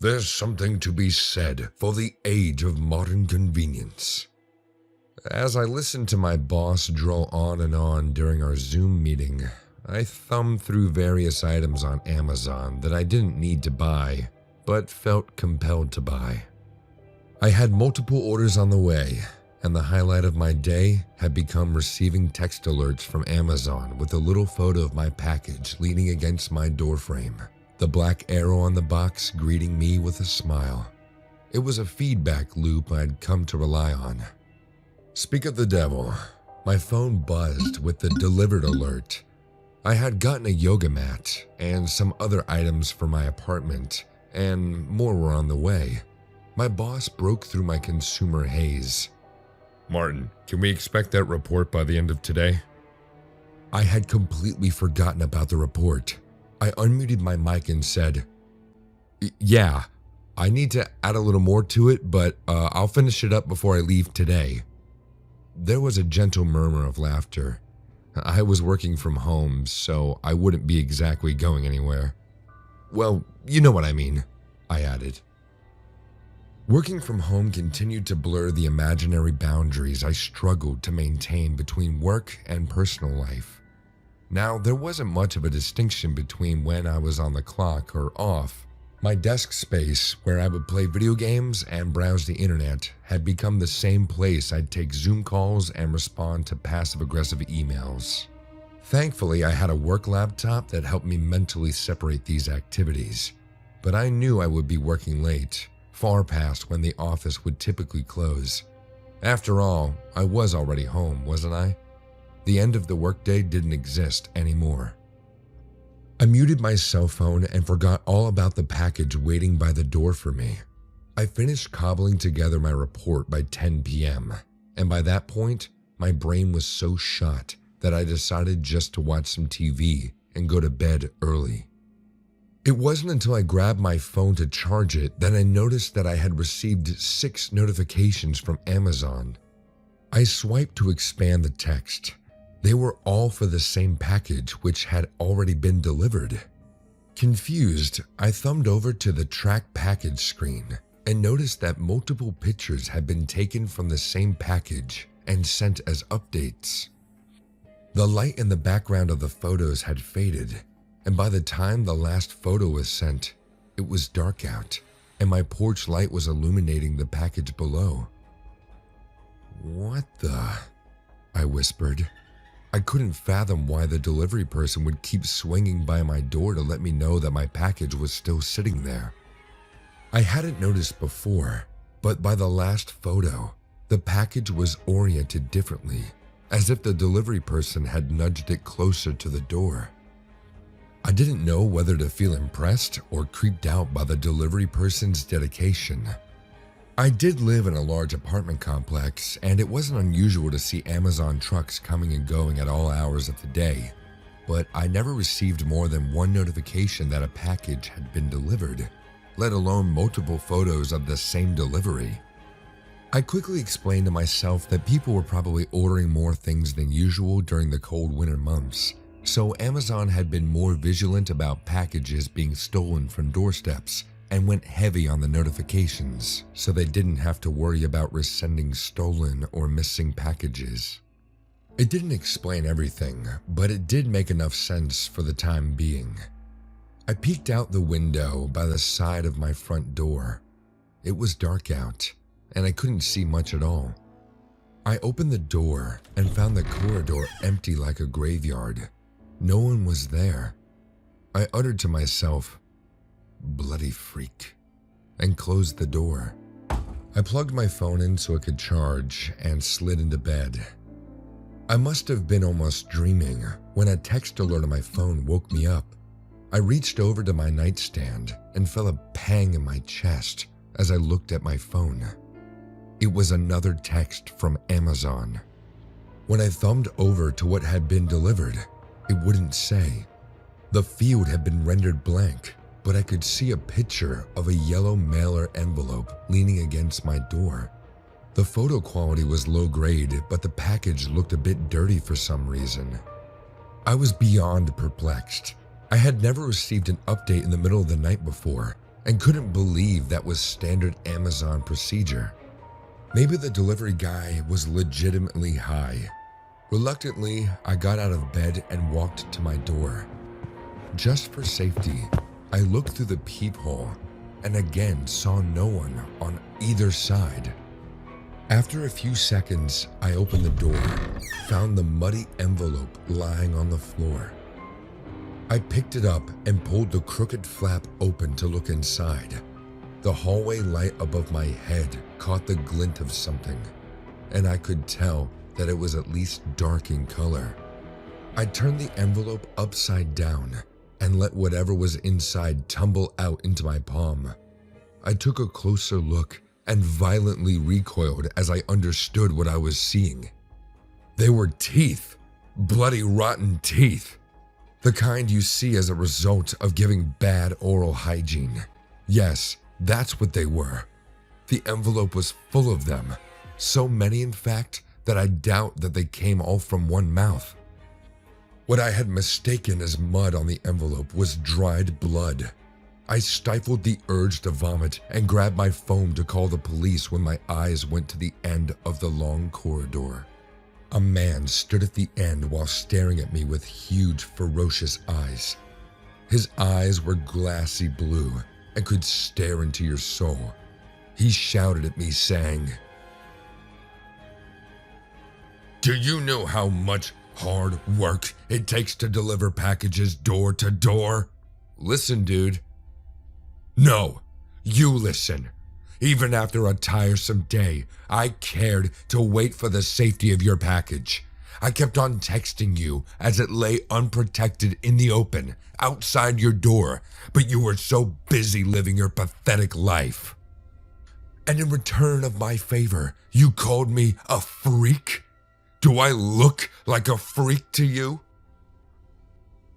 There's something to be said for the age of modern convenience. As I listened to my boss draw on and on during our Zoom meeting, I thumbed through various items on Amazon that I didn't need to buy, but felt compelled to buy. I had multiple orders on the way, and the highlight of my day had become receiving text alerts from Amazon with a little photo of my package leaning against my doorframe, the black arrow on the box greeting me with a smile. It was a feedback loop I'd come to rely on. Speak of the devil, my phone buzzed with the delivered alert. I had gotten a yoga mat and some other items for my apartment, and more were on the way. My boss broke through my consumer haze. Martin, can we expect that report by the end of today? I had completely forgotten about the report. I unmuted my mic and said, Yeah, I need to add a little more to it, but I'll finish it up before I leave today. There was a gentle murmur of laughter. I was working from home, so I wouldn't be exactly going anywhere. Well, you know what I mean, I added. Working from home continued to blur the imaginary boundaries I struggled to maintain between work and personal life. Now, there wasn't much of a distinction between when I was on the clock or off. My desk space, where I would play video games and browse the internet, had become the same place I'd take Zoom calls and respond to passive-aggressive emails. Thankfully, I had a work laptop that helped me mentally separate these activities, but I knew I would be working late, far past when the office would typically close. After all, I was already home, wasn't I? The end of the workday didn't exist anymore. I muted my cell phone and forgot all about the package waiting by the door for me. I finished cobbling together my report by 10 p.m., and by that point, my brain was so shot that I decided just to watch some TV and go to bed early. It wasn't until I grabbed my phone to charge it that I noticed that I had received 6 notifications from Amazon. I swiped to expand the text. They were all for the same package, which had already been delivered. Confused, I thumbed over to the track package screen and noticed that multiple pictures had been taken from the same package and sent as updates. The light in the background of the photos had faded, and by the time the last photo was sent, it was dark out, and my porch light was illuminating the package below. "What the?" I whispered. I couldn't fathom why the delivery person would keep swinging by my door to let me know that my package was still sitting there. I hadn't noticed before, but by the last photo, the package was oriented differently, as if the delivery person had nudged it closer to the door. I didn't know whether to feel impressed or creeped out by the delivery person's dedication. I did live in a large apartment complex, and it wasn't unusual to see Amazon trucks coming and going at all hours of the day, but I never received more than one notification that a package had been delivered, let alone multiple photos of the same delivery. I quickly explained to myself that people were probably ordering more things than usual during the cold winter months, so Amazon had been more vigilant about packages being stolen from doorsteps and went heavy on the notifications so they didn't have to worry about resending stolen or missing packages. It didn't explain everything, but it did make enough sense for the time being. I peeked out the window by the side of my front door. It was dark out, and I couldn't see much at all. I opened the door and found the corridor empty like a graveyard. No one was there. I uttered to myself, "Bloody freak," and closed the door. I plugged my phone in so it could charge and slid into bed. I must have been almost dreaming when a text alert on my phone woke me up. I reached over to my nightstand and felt a pang in my chest as I looked at my phone. It was another text from Amazon. When I thumbed over to what had been delivered, it wouldn't say. The field had been rendered blank, but I could see a picture of a yellow mailer envelope leaning against my door. The photo quality was low grade, but the package looked a bit dirty for some reason. I was beyond perplexed. I had never received an update in the middle of the night before, and couldn't believe that was standard Amazon procedure. Maybe the delivery guy was legitimately high. Reluctantly, I got out of bed and walked to my door. Just for safety, I looked through the peephole and again saw no one on either side. After a few seconds, I opened the door, found the muddy envelope lying on the floor. I picked it up and pulled the crooked flap open to look inside. The hallway light above my head caught the glint of something, and I could tell that it was at least dark in color. I turned the envelope upside down and let whatever was inside tumble out into my palm. I took a closer look and violently recoiled as I understood what I was seeing. They were teeth, bloody rotten teeth. The kind you see as a result of giving bad oral hygiene. Yes, that's what they were. The envelope was full of them. So many, in fact, that I doubt that they came all from one mouth. What I had mistaken as mud on the envelope was dried blood. I stifled the urge to vomit and grabbed my phone to call the police when my eyes went to the end of the long corridor. A man stood at the end while staring at me with huge, ferocious eyes. His eyes were glassy blue and could stare into your soul. He shouted at me saying, "Do you know how much hard work it takes to deliver packages door to door? Listen, dude. No, you listen. Even after a tiresome day, I cared to wait for the safety of your package. I kept on texting you as it lay unprotected in the open, outside your door, but you were so busy living your pathetic life. And in return of my favor, you called me a freak? Do I look like a freak to you?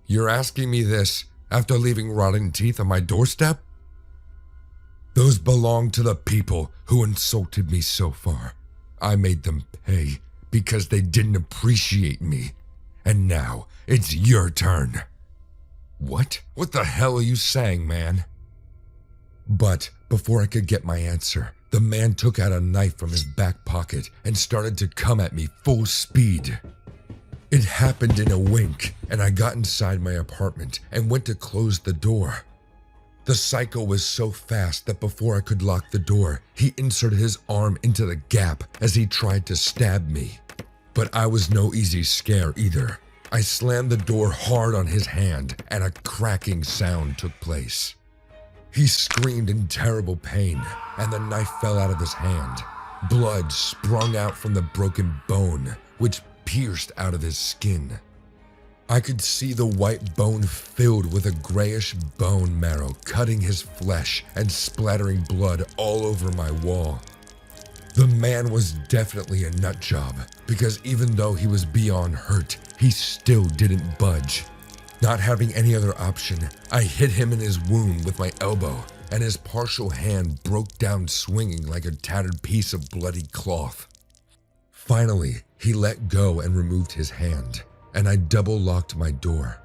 You're asking me this after leaving rotten teeth on my doorstep? Those belong to the people who insulted me so far. I made them pay because they didn't appreciate me. And now it's your turn." What? What the hell are you saying, man? But before I could get my answer, the man took out a knife from his back pocket and started to come at me full speed. It happened in a wink, and I got inside my apartment and went to close the door. The psycho was so fast that before I could lock the door, he inserted his arm into the gap as he tried to stab me. But I was no easy scare either. I slammed the door hard on his hand, and a cracking sound took place. He screamed in terrible pain, and the knife fell out of his hand. Blood sprung out from the broken bone, which pierced out of his skin. I could see the white bone filled with a grayish bone marrow cutting his flesh and splattering blood all over my wall. The man was definitely a nut job, because even though he was beyond hurt, he still didn't budge. Not having any other option, I hit him in his wound with my elbow, and his partial hand broke down swinging like a tattered piece of bloody cloth. Finally, he let go and removed his hand, and I double-locked my door.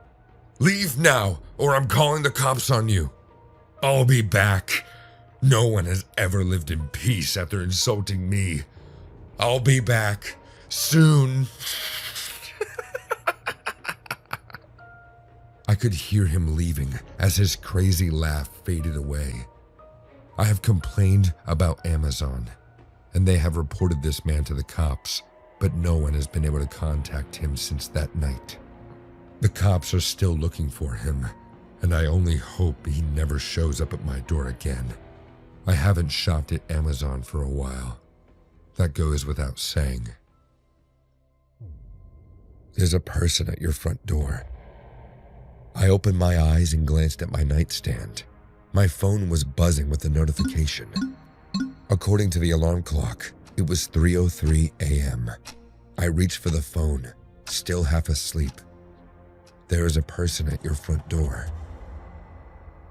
"Leave now, or I'm calling the cops on you. I'll be back. No one has ever lived in peace after insulting me. I'll be back soon." I could hear him leaving as his crazy laugh faded away. I have complained about Amazon, and they have reported this man to the cops, but no one has been able to contact him since that night. The cops are still looking for him, and I only hope he never shows up at my door again. I haven't shopped at Amazon for a while. That goes without saying. There's a person at your front door. I opened my eyes and glanced at my nightstand. My phone was buzzing with a notification. According to the alarm clock, it was 3:03 a.m. I reached for the phone, still half asleep. There is a person at your front door.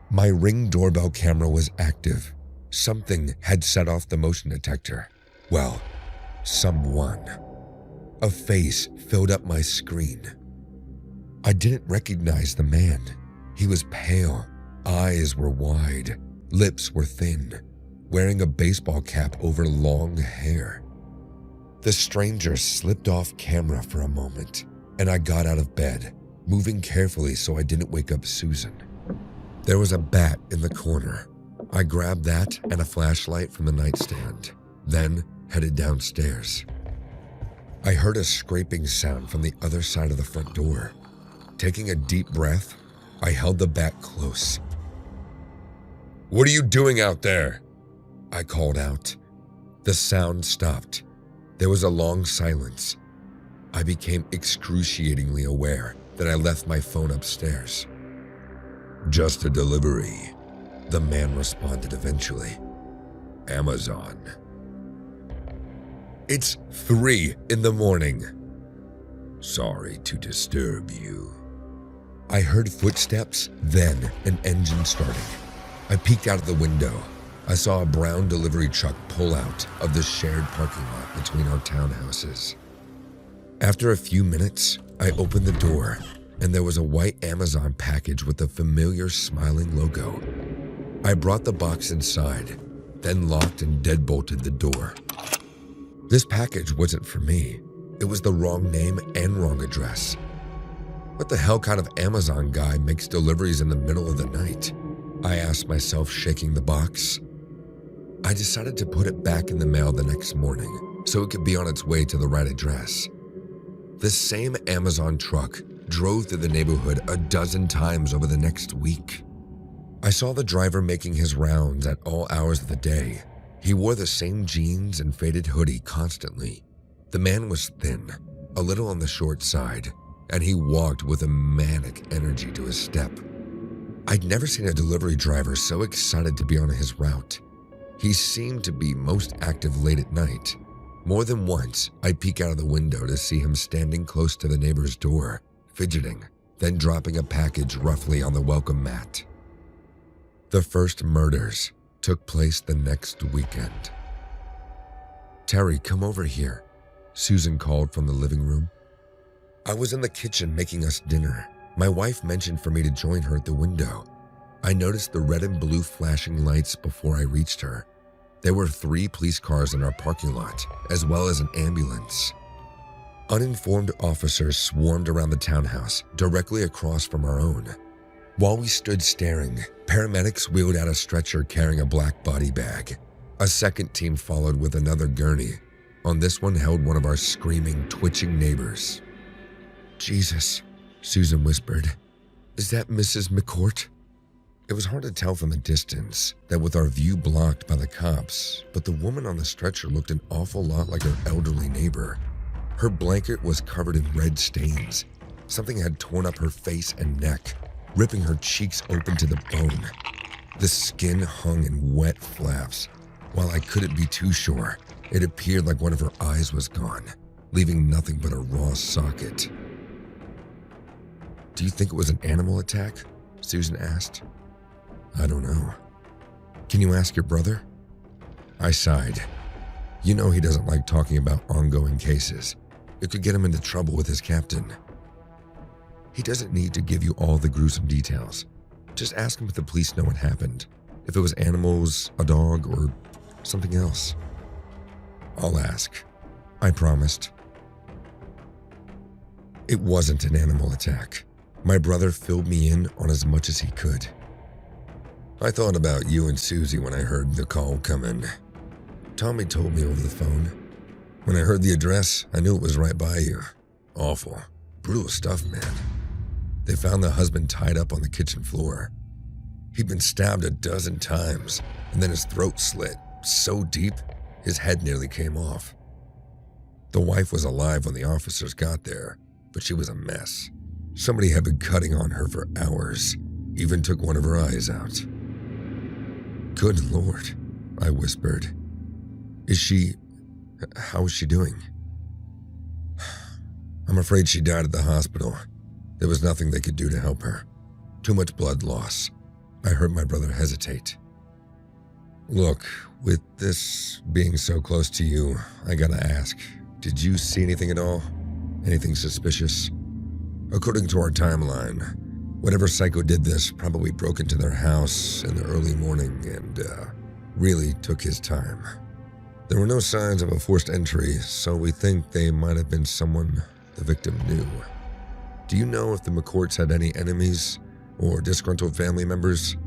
My Ring doorbell camera was active. Something had set off the motion detector. Well, someone. A face filled up my screen. I didn't recognize the man. He was pale, eyes were wide, Lips were thin, wearing a baseball cap over long hair. The stranger slipped off camera for a moment, and I got out of bed, moving carefully so I didn't wake up Susan. There was a bat in the corner. I grabbed that and a flashlight from the nightstand, then headed downstairs. I heard a scraping sound from the other side of the front door. Taking a deep breath, I held the bat close. "What are you doing out there?" I called out. The sound stopped. There was a long silence. I became excruciatingly aware that I left my phone upstairs. "Just a delivery," the man responded eventually. "Amazon." "It's 3 in the morning. "Sorry to disturb you." I heard footsteps, then an engine starting. I peeked out of the window. I saw a brown delivery truck pull out of the shared parking lot between our townhouses. After a few minutes, I opened the door, and there was a white Amazon package with a familiar smiling logo. I brought the box inside, then locked and deadbolted the door. This package wasn't for me. It was the wrong name and wrong address. What the hell kind of Amazon guy makes deliveries in the middle of the night? I asked myself, shaking the box. I decided to put it back in the mail the next morning so it could be on its way to the right address. The same Amazon truck drove through the neighborhood a dozen times over the next week. I saw the driver making his rounds at all hours of the day. He wore the same jeans and faded hoodie constantly. The man was thin, a little on the short side, and he walked with a manic energy to his step. I'd never seen a delivery driver so excited to be on his route. He seemed to be most active late at night. More than once, I'd peek out of the window to see him standing close to the neighbor's door, fidgeting, then dropping a package roughly on the welcome mat. The first murders took place the next weekend. "Terry, come over here," Susan called from the living room. I was in the kitchen making us dinner. My wife mentioned for me to join her at the window. I noticed the red and blue flashing lights before I reached her. There were 3 police cars in our parking lot, as well as an ambulance. Uninformed officers swarmed around the townhouse, directly across from our own. While we stood staring, paramedics wheeled out a stretcher carrying a black body bag. A second team followed with another gurney. On this one held one of our screaming, twitching neighbors. "Jesus," Susan whispered. "Is that Mrs. McCourt?" It was hard to tell from the distance, that with our view blocked by the cops, but the woman on the stretcher looked an awful lot like her elderly neighbor. Her blanket was covered in red stains. Something had torn up her face and neck, ripping her cheeks open to the bone. The skin hung in wet flaps. While I couldn't be too sure, it appeared like one of her eyes was gone, leaving nothing but a raw socket. "Do you think it was an animal attack?" Susan asked. "I don't know. Can you ask your brother?" I sighed. You know he doesn't like talking about ongoing cases. It could get him into trouble with his captain. "He doesn't need to give you all the gruesome details. Just ask him if the police know what happened. If it was animals, a dog, or something else." "I'll ask," I promised. It wasn't an animal attack. My brother filled me in on as much as he could. "I thought about you and Susie when I heard the call come in. Tommy told me over the phone. When I heard the address, I knew it was right by you. Awful. Brutal stuff, man. They found the husband tied up on the kitchen floor. He'd been stabbed a dozen times, and then his throat slit so deep, his head nearly came off. The wife was alive when the officers got there, but she was a mess. Somebody had been cutting on her for hours, even took one of her eyes out." "Good Lord," I whispered. How is she doing?" "I'm afraid she died at the hospital. There was nothing they could do to help her. Too much blood loss." I heard my brother hesitate. "Look, with this being so close to you, I gotta ask, did you see anything at all? Anything suspicious? According to our timeline, Whatever psycho did this probably broke into their house in the early morning and really took his time. There were no signs of a forced entry, so we think they might have been someone the victim knew. Do you know if the McCourts had any enemies or disgruntled family members?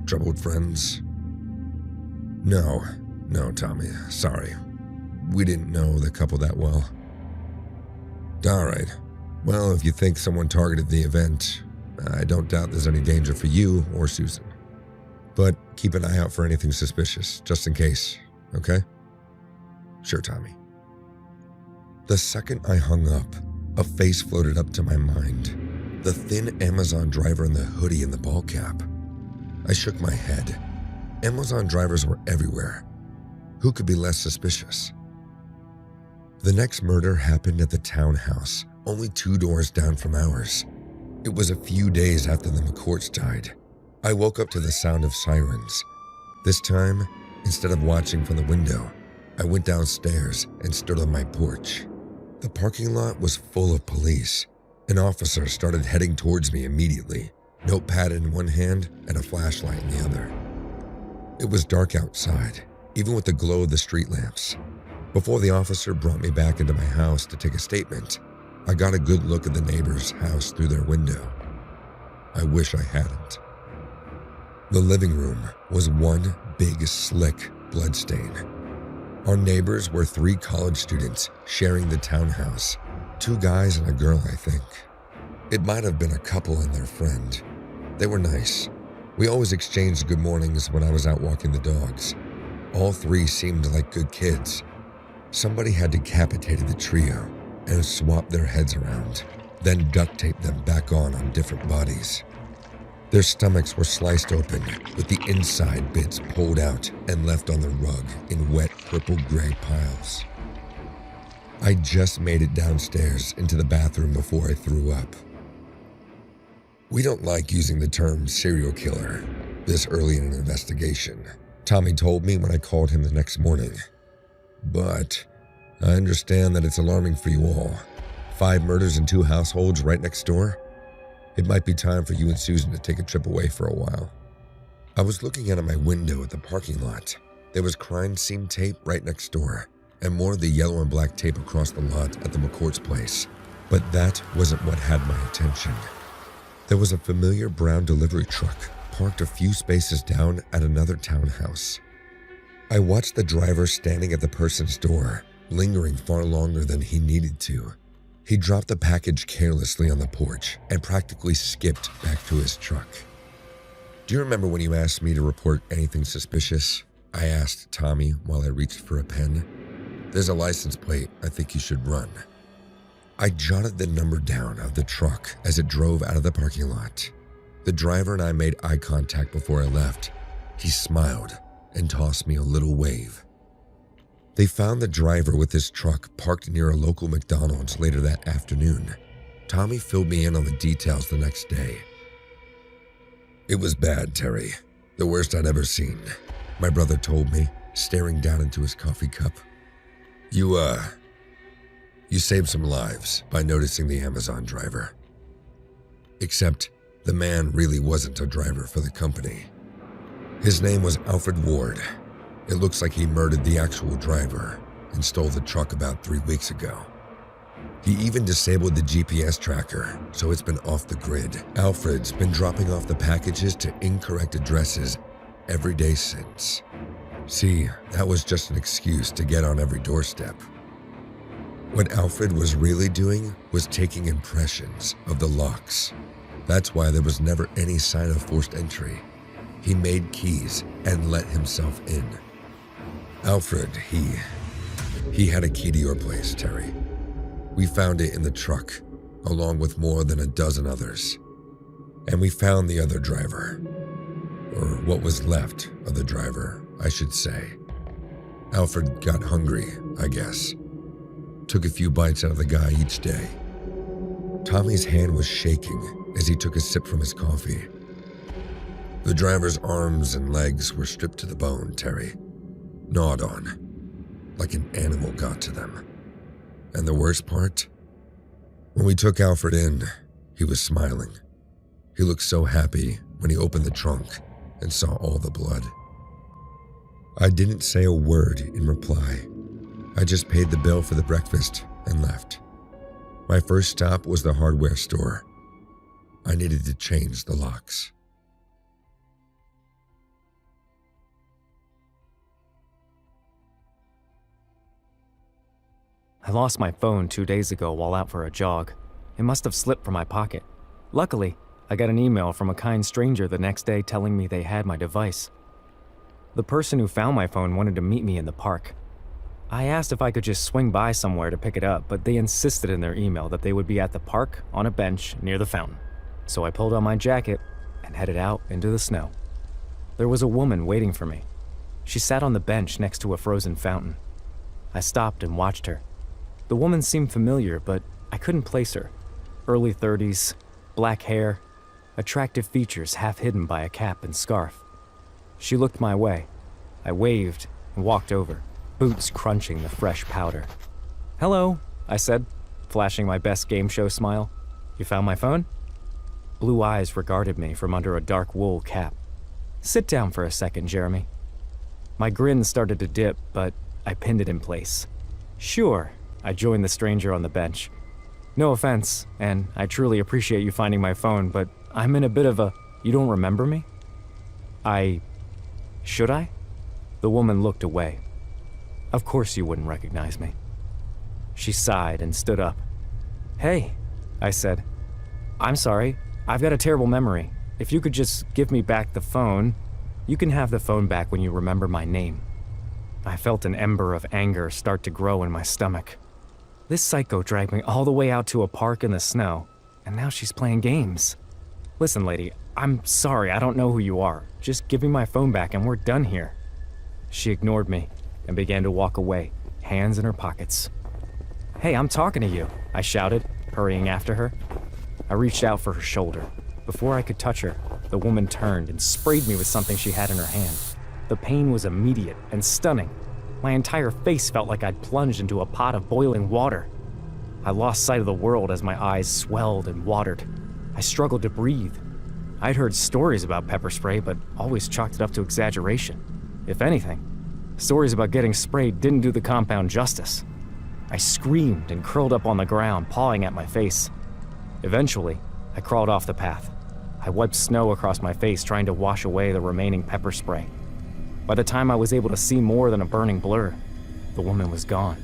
Troubled friends? No, Tommy, sorry. We didn't know the couple that well. Alright, well, if you think someone targeted the event, I don't doubt there's any danger for you or Susan. But keep an eye out for anything suspicious, just in case, okay? Sure, Tommy. The second I hung up, a face floated up to my mind. The thin Amazon driver in the hoodie and the ball cap. I shook my head. Amazon drivers were everywhere. Who could be less suspicious? The next murder happened at the townhouse, only 2 doors down from ours. It was a few days after the McCourts died. I woke up to the sound of sirens. This time, instead of watching from the window, I went downstairs and stood on my porch. The parking lot was full of police. An officer started heading towards me immediately, notepad in one hand and a flashlight in the other. It was dark outside, even with the glow of the street lamps. Before the officer brought me back into my house to take a statement, I got a good look at the neighbor's house through their window. I wish I hadn't. The living room was one big, slick bloodstain. Our neighbors were 3 college students sharing the townhouse. 2 guys and a girl, I think. It might have been a couple and their friend. They were nice. We always exchanged good mornings when I was out walking the dogs. All 3 seemed like good kids. Somebody had decapitated the trio and swapped their heads around, then duct taped them back on different bodies. Their stomachs were sliced open, with the inside bits pulled out and left on the rug in wet purple-gray piles. I just made it downstairs into the bathroom before I threw up. We don't like using the term serial killer this early in an investigation, Tommy told me when I called him the next morning. But I understand that it's alarming for you all. 5 murders in 2 households right next door? It might be time for you and Susan to take a trip away for a while. I was looking out of my window at the parking lot. There was crime scene tape right next door, and more of the yellow and black tape across the lot at the McCourts' place. But that wasn't what had my attention. There was a familiar brown delivery truck parked a few spaces down at another townhouse. I watched the driver standing at the person's door, lingering far longer than he needed to. He dropped the package carelessly on the porch and practically skipped back to his truck. Do you remember when you asked me to report anything suspicious? I asked Tommy while I reached for a pen. There's a license plate I think you should run. I jotted the number down of the truck as it drove out of the parking lot. The driver and I made eye contact before I left. He smiled and tossed me a little wave. They found the driver with his truck parked near a local McDonald's later that afternoon. Tommy filled me in on the details the next day. It was bad, Terry. The worst I'd ever seen, my brother told me, staring down into his coffee cup. You saved some lives by noticing the Amazon driver. Except the man really wasn't a driver for the company. His name was Alfred Ward. It looks like he murdered the actual driver and stole the truck about 3 weeks ago. He even disabled the GPS tracker, so it's been off the grid. Alfred's been dropping off the packages to incorrect addresses every day since. See, that was just an excuse to get on every doorstep. What Alfred was really doing was taking impressions of the locks. That's why there was never any sign of forced entry. He made keys and let himself in. Alfred, he had a key to your place, Terry. We found it in the truck, along with more than a dozen others. And we found the other driver. Or what was left of the driver, I should say. Alfred got hungry, I guess. Took a few bites out of the guy each day. Tommy's hand was shaking as he took a sip from his coffee. The driver's arms and legs were stripped to the bone, Terry. Gnawed on, like an animal got to them. And the worst part? When we took Alfred in, he was smiling. He looked so happy when he opened the trunk and saw all the blood. I didn't say a word in reply. I just paid the bill for the breakfast and left. My first stop was the hardware store. I needed to change the locks. I lost my phone 2 days ago while out for a jog. It must have slipped from my pocket. Luckily, I got an email from a kind stranger the next day telling me they had my device. The person who found my phone wanted to meet me in the park. I asked if I could just swing by somewhere to pick it up, but they insisted in their email that they would be at the park on a bench near the fountain. So I pulled on my jacket and headed out into the snow. There was a woman waiting for me. She sat on the bench next to a frozen fountain. I stopped and watched her. The woman seemed familiar, but I couldn't place her. Early 30s, black hair, attractive features half hidden by a cap and scarf. She looked my way. I waved and walked over, boots crunching the fresh powder. "Hello," I said, flashing my best game show smile. "You found my phone?" Blue eyes regarded me from under a dark wool cap. "Sit down for a second, Jeremy." My grin started to dip, but I pinned it in place. "Sure," I joined the stranger on the bench. "No offense, and I truly appreciate you finding my phone, but I'm in a bit of a... You don't remember me?" Should I? The woman looked away. "Of course you wouldn't recognize me." She sighed and stood up. "Hey," I said. "I'm sorry. I've got a terrible memory. If you could just give me back the phone, you can have the phone back when you remember my name." I felt an ember of anger start to grow in my stomach. This psycho dragged me all the way out to a park in the snow, and now she's playing games. "Listen, lady, I'm sorry, I don't know who you are. Just give me my phone back and we're done here." She ignored me and began to walk away, hands in her pockets. "Hey, I'm talking to you," I shouted, hurrying after her. I reached out for her shoulder. Before I could touch her, the woman turned and sprayed me with something she had in her hand. The pain was immediate and stunning. My entire face felt like I'd plunged into a pot of boiling water. I lost sight of the world as my eyes swelled and watered. I struggled to breathe. I'd heard stories about pepper spray, but always chalked it up to exaggeration. If anything, stories about getting sprayed didn't do the compound justice. I screamed and curled up on the ground, pawing at my face. Eventually, I crawled off the path. I wiped snow across my face, trying to wash away the remaining pepper spray. By the time I was able to see more than a burning blur, the woman was gone.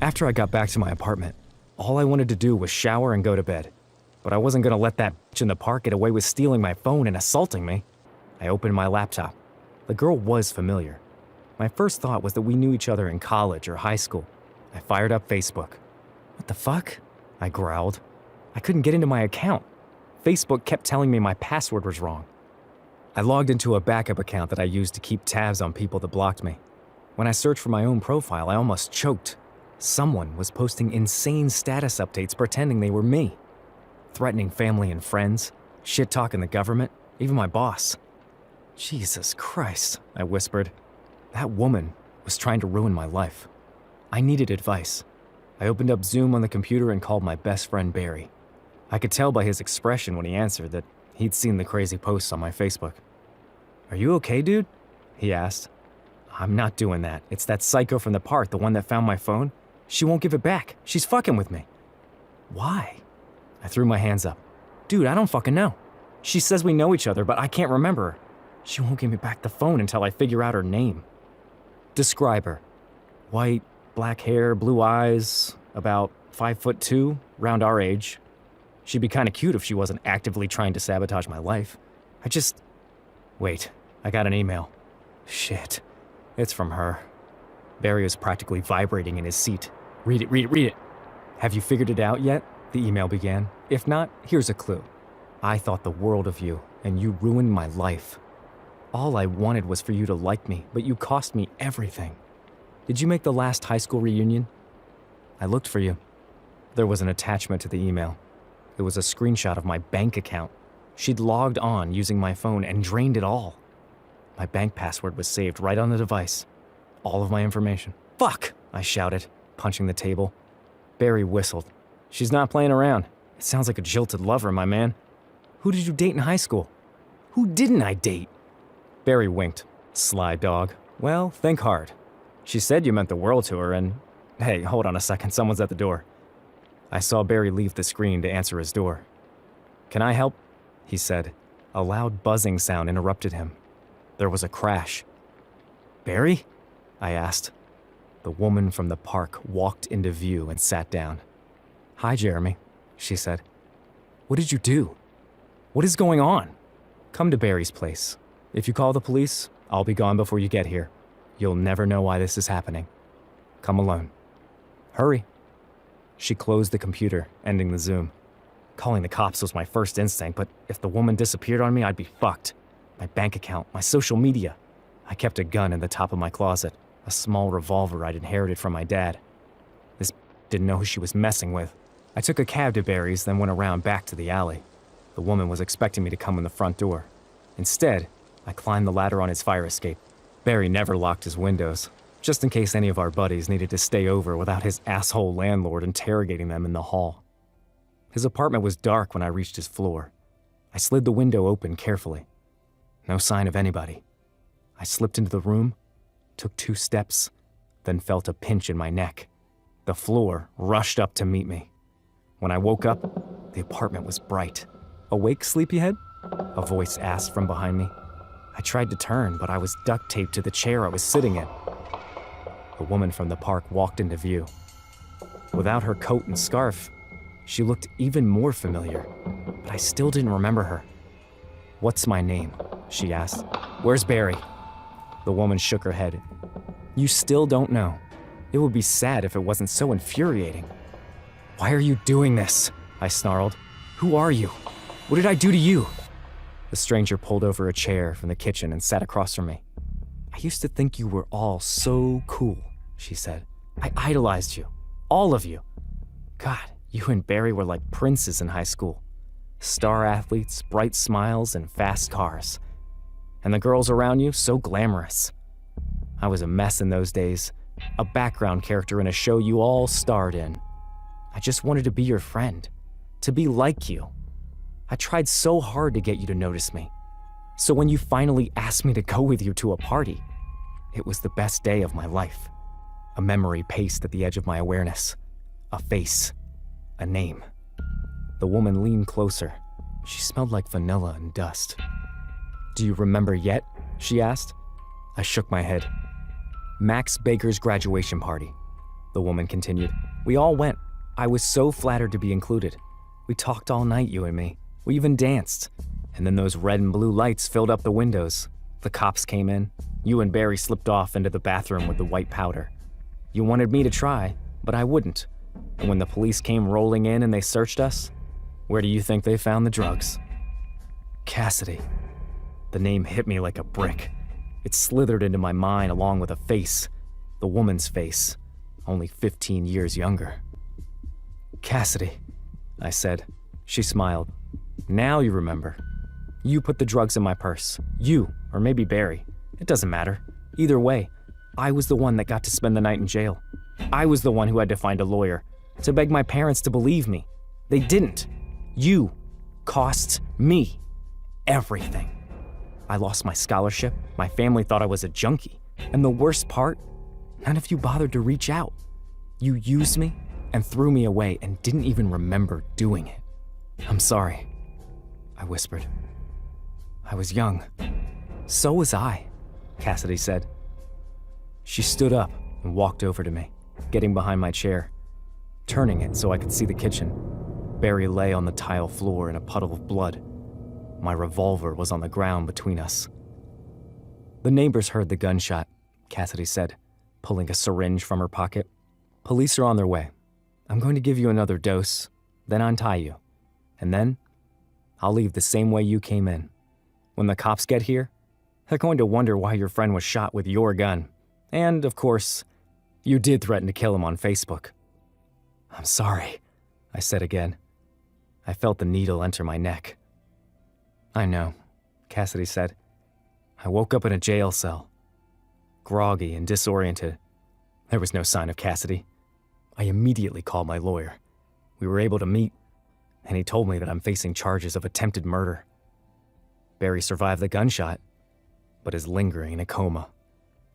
After I got back to my apartment, all I wanted to do was shower and go to bed. But I wasn't gonna let that bitch in the park get away with stealing my phone and assaulting me. I opened my laptop. The girl was familiar. My first thought was that we knew each other in college or high school. I fired up Facebook. "What the fuck?" I growled. I couldn't get into my account. Facebook kept telling me my password was wrong. I logged into a backup account that I used to keep tabs on people that blocked me. When I searched for my own profile, I almost choked. Someone was posting insane status updates pretending they were me. Threatening family and friends, shit-talking the government, even my boss. "Jesus Christ," I whispered. That woman was trying to ruin my life. I needed advice. I opened up Zoom on the computer and called my best friend Barry. I could tell by his expression when he answered that he'd seen the crazy posts on my Facebook. "Are you okay, dude?" he asked. "I'm not doing that. It's that psycho from the park, the one that found my phone. She won't give it back. She's fucking with me." "Why?" I threw my hands up. "Dude, I don't fucking know. She says we know each other, but I can't remember her. She won't give me back the phone until I figure out her name." "Describe her." "White, black hair, blue eyes, about 5'2", around our age. She'd be kinda cute if she wasn't actively trying to sabotage my life. Wait, I got an email. Shit, it's from her." Barry was practically vibrating in his seat. Read it. "Have you figured it out yet?" the email began. "If not, here's a clue. I thought the world of you, and you ruined my life. All I wanted was for you to like me, but you cost me everything. Did you make the last high school reunion? I looked for you." There was an attachment to the email. It was a screenshot of my bank account. She'd logged on using my phone and drained it all. My bank password was saved right on the device. All of my information. "Fuck!" I shouted, punching the table. Barry whistled. "She's not playing around. It sounds like a jilted lover, my man." Who did you date in high school? Who didn't I date? Barry winked. Sly dog. Well, think hard. She said you meant the world to her and... Hey, hold on a second, someone's at the door. I saw Barry leave the screen to answer his door. Can I help? He said. A loud buzzing sound interrupted him. There was a crash. Barry? I asked. The woman from the park walked into view and sat down. Hi, Jeremy, she said. What did you do? What is going on? Come to Barry's place. If you call the police, I'll be gone before you get here. You'll never know why this is happening. Come alone. Hurry. She closed the computer, ending the Zoom. Calling the cops was my first instinct, but if the woman disappeared on me, I'd be fucked. My bank account, my social media. I kept a gun in the top of my closet, a small revolver I'd inherited from my dad. This didn't know who she was messing with. I took a cab to Barry's, then went around back to the alley. The woman was expecting me to come in the front door. Instead, I climbed the ladder on his fire escape. Barry never locked his windows, just in case any of our buddies needed to stay over without his asshole landlord interrogating them in the hall. His apartment was dark when I reached his floor. I slid the window open carefully. No sign of anybody. I slipped into the room, took 2 steps, then felt a pinch in my neck. The floor rushed up to meet me. When I woke up, the apartment was bright. Awake, sleepyhead? A voice asked from behind me. I tried to turn, but I was duct taped to the chair I was sitting in. The woman from the park walked into view. Without her coat and scarf, she looked even more familiar, but I still didn't remember her. What's my name? She asked. Where's Barry? The woman shook her head. You still don't know. It would be sad if it wasn't so infuriating. Why are you doing this? I snarled. Who are you? What did I do to you? The stranger pulled over a chair from the kitchen and sat across from me. I used to think you were all so cool, she said. I idolized you. All of you. God, you and Barry were like princes in high school. Star athletes, bright smiles, and fast cars. And the girls around you, so glamorous. I was a mess in those days, a background character in a show you all starred in. I just wanted to be your friend, to be like you. I tried so hard to get you to notice me. So when you finally asked me to go with you to a party, it was the best day of my life. A memory paced at the edge of my awareness. A face. A name. The woman leaned closer. She smelled like vanilla and dust. Do you remember yet? She asked. I shook my head. Max Baker's graduation party, the woman continued. We all went. I was so flattered to be included. We talked all night, you and me. We even danced. And then those red and blue lights filled up the windows. The cops came in. You and Barry slipped off into the bathroom with the white powder. You wanted me to try, but I wouldn't. And when the police came rolling in and they searched us, where do you think they found the drugs? Cassidy. The name hit me like a brick. It slithered into my mind along with a face. The woman's face. Only 15 years younger. Cassidy, I said. She smiled. Now you remember. You put the drugs in my purse. You, or maybe Barry. It doesn't matter. Either way, I was the one that got to spend the night in jail. I was the one who had to find a lawyer, to beg my parents to believe me. They didn't. You cost me everything. I lost my scholarship, my family thought I was a junkie, and the worst part, none of you bothered to reach out. You used me and threw me away and didn't even remember doing it. I'm sorry, I whispered. I was young. So was I, Cassidy said. She stood up and walked over to me, getting behind my chair, turning it so I could see the kitchen. Barry lay on the tile floor in a puddle of blood. My revolver was on the ground between us. The neighbors heard the gunshot, Cassidy said, pulling a syringe from her pocket. Police are on their way. I'm going to give you another dose, then untie you. And then, I'll leave the same way you came in. When the cops get here, they're going to wonder why your friend was shot with your gun. And, of course, you did threaten to kill him on Facebook. I'm sorry, I said again. I felt the needle enter my neck. I know, Cassidy said. I woke up in a jail cell, groggy and disoriented. There was no sign of Cassidy. I immediately called my lawyer. We were able to meet, and he told me that I'm facing charges of attempted murder. Barry survived the gunshot, but is lingering in a coma.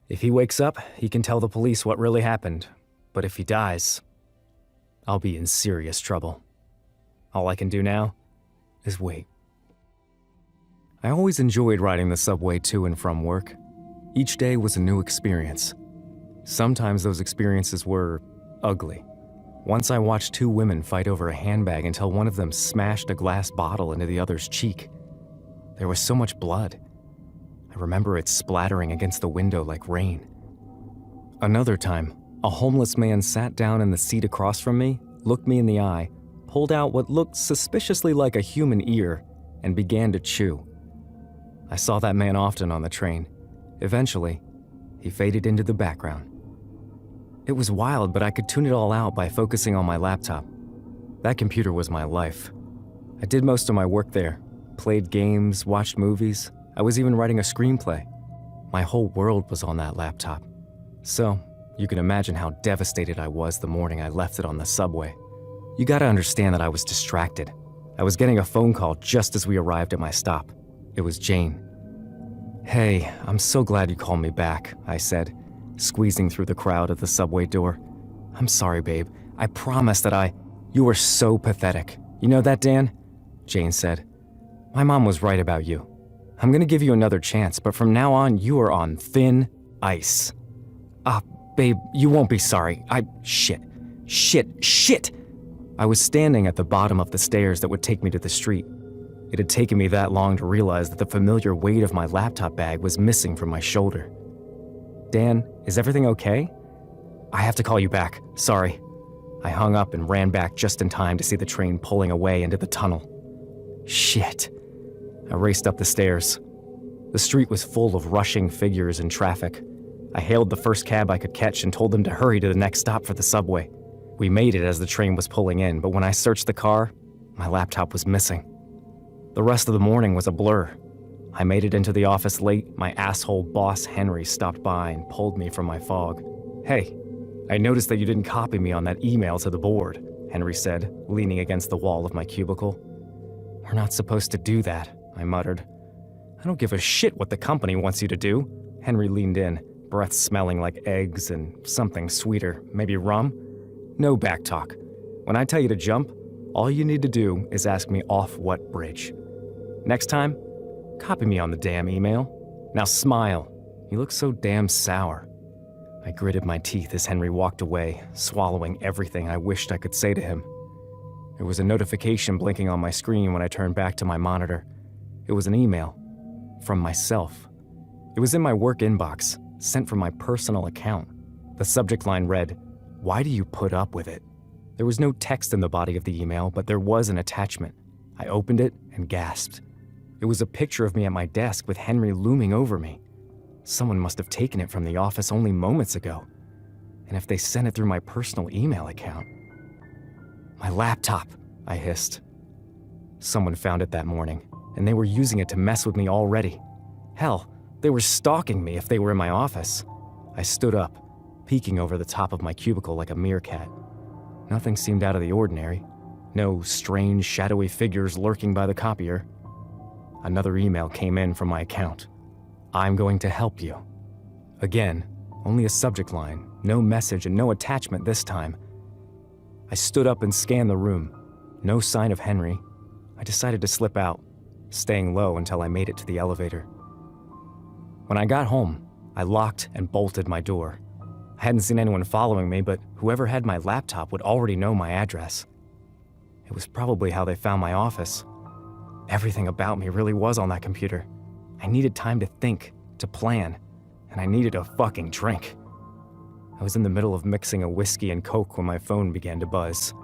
If he wakes up, he can tell the police what really happened, but if he dies, I'll be in serious trouble. All I can do now is wait. I always enjoyed riding the subway to and from work. Each day was a new experience. Sometimes those experiences were ugly. Once I watched two women fight over a handbag until one of them smashed a glass bottle into the other's cheek. There was so much blood. I remember it splattering against the window like rain. Another time, a homeless man sat down in the seat across from me, looked me in the eye, pulled out what looked suspiciously like a human ear, and began to chew. I saw that man often on the train. Eventually, he faded into the background. It was wild, but I could tune it all out by focusing on my laptop. That computer was my life. I did most of my work there, played games, watched movies. I was even writing a screenplay. My whole world was on that laptop. So, you can imagine how devastated I was the morning I left it on the subway. You gotta understand that I was distracted. I was getting a phone call just as we arrived at my stop. It was Jane. "Hey, I'm so glad you called me back," I said, squeezing through the crowd at the subway door. "I'm sorry, babe. I promise that You were so pathetic. You know that, Dan?" Jane said. "My mom was right about you. I'm gonna give you another chance, but from now on, you are on thin ice." Babe, you won't be sorry. Shit. I was standing at the bottom of the stairs that would take me to the street. It had taken me that long to realize that the familiar weight of my laptop bag was missing from my shoulder. "Dan, is everything okay? I have to call you back. Sorry." I hung up and ran back just in time to see the train pulling away into the tunnel. Shit. I raced up the stairs. The street was full of rushing figures and traffic. I hailed the first cab I could catch and told them to hurry to the next stop for the subway. We made it as the train was pulling in, but when I searched the car, my laptop was missing. The rest of the morning was a blur. I made it into the office late. My asshole boss Henry stopped by and pulled me from my fog. "Hey, I noticed that you didn't copy me on that email to the board," Henry said, leaning against the wall of my cubicle. "We're not supposed to do that," I muttered. "I don't give a shit what the company wants you to do." Henry leaned in, breath smelling like eggs and something sweeter, maybe rum. "No backtalk. When I tell you to jump, all you need to do is ask me off what bridge. Next time, copy me on the damn email. Now smile. You look so damn sour." I gritted my teeth as Henry walked away, swallowing everything I wished I could say to him. There was a notification blinking on my screen when I turned back to my monitor. It was an email. From myself. It was in my work inbox, sent from my personal account. The subject line read, "Why do you put up with it?" There was no text in the body of the email, but there was an attachment. I opened it and gasped. It was a picture of me at my desk with Henry looming over me. Someone must have taken it from the office only moments ago. And if they sent it through my personal email account... "My laptop," I hissed. Someone found it that morning, and they were using it to mess with me already. Hell, they were stalking me if they were in my office. I stood up, peeking over the top of my cubicle like a meerkat. Nothing seemed out of the ordinary. No strange, shadowy figures lurking by the copier. Another email came in from my account. "I'm going to help you." Again, only a subject line, no message and no attachment this time. I stood up and scanned the room. No sign of Henry. I decided to slip out, staying low until I made it to the elevator. When I got home, I locked and bolted my door. I hadn't seen anyone following me, but whoever had my laptop would already know my address. It was probably how they found my office. Everything about me really was on that computer. I needed time to think, to plan, and I needed a fucking drink. I was in the middle of mixing a whiskey and Coke when my phone began to buzz.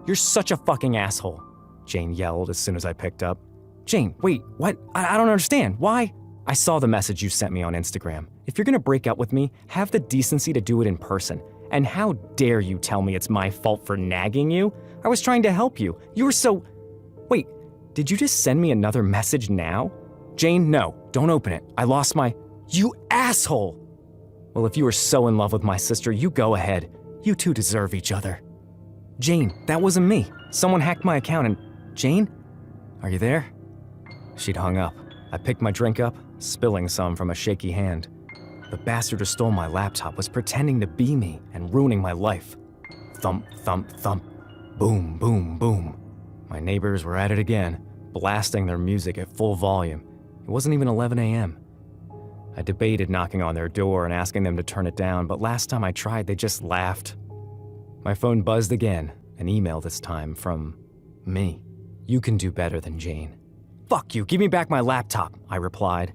"You're such a fucking asshole," Jane yelled as soon as I picked up. "Jane, wait, what? I don't understand. Why?" "I saw the message you sent me on Instagram. If you're gonna break up with me, have the decency to do it in person. And how dare you tell me it's my fault for nagging you? I was trying to help you. You were so... Wait, did you just send me another message now? Jane, no, don't open it. I lost my... You asshole! Well, if you were so in love with my sister, you go ahead. You two deserve each other." "Jane, that wasn't me. Someone hacked my account and Jane? Are you there? She'd hung up. I picked my drink up, spilling some from a shaky hand. The bastard who stole my laptop was pretending to be me and ruining my life. Thump, thump, thump. Boom, boom, boom. My neighbors were at it again, blasting their music at full volume. It wasn't even 11 a.m. I debated knocking on their door and asking them to turn it down, but last time I tried, they just laughed. My phone buzzed again, an email this time from me. You can do better than Jane. Fuck you, give me back my laptop, I replied.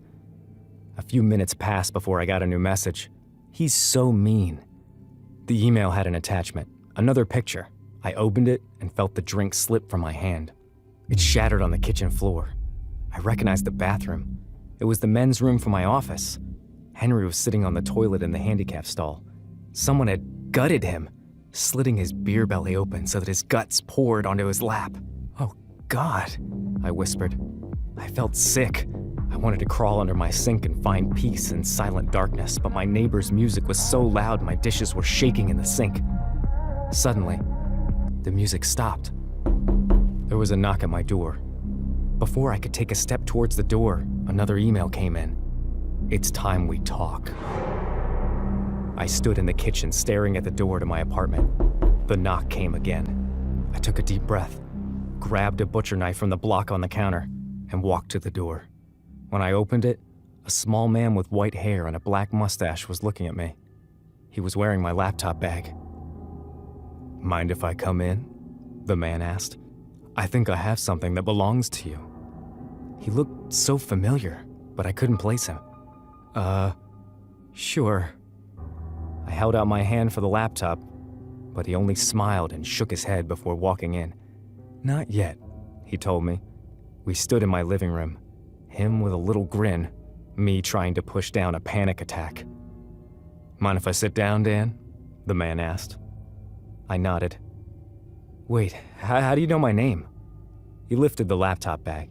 A few minutes passed before I got a new message. He's so mean. The email had an attachment, another picture. I opened it and felt the drink slip from my hand. It shattered on the kitchen floor. I recognized the bathroom. It was the men's room for my office. Henry was sitting on the toilet in the handicap stall. Someone had gutted him, slitting his beer belly open so that his guts poured onto his lap. Oh, God, I whispered. I felt sick. I wanted to crawl under my sink and find peace in silent darkness, but my neighbor's music was so loud my dishes were shaking in the sink. Suddenly, the music stopped. There was a knock at my door. Before I could take a step towards the door, another email came in. It's time we talk. I stood in the kitchen staring at the door to my apartment. The knock came again. I took a deep breath, grabbed a butcher knife from the block on the counter, and walked to the door. When I opened it, a small man with white hair and a black mustache was looking at me. He was wearing my laptop bag. Mind if I come in? The man asked. I think I have something that belongs to you. He looked so familiar, but I couldn't place him. Sure. I held out my hand for the laptop, but he only smiled and shook his head before walking in. Not yet, he told me. We stood in my living room, him with a little grin, me trying to push down a panic attack. Mind if I sit down, Dan? The man asked. I nodded. Wait, how do you know my name? He lifted the laptop bag.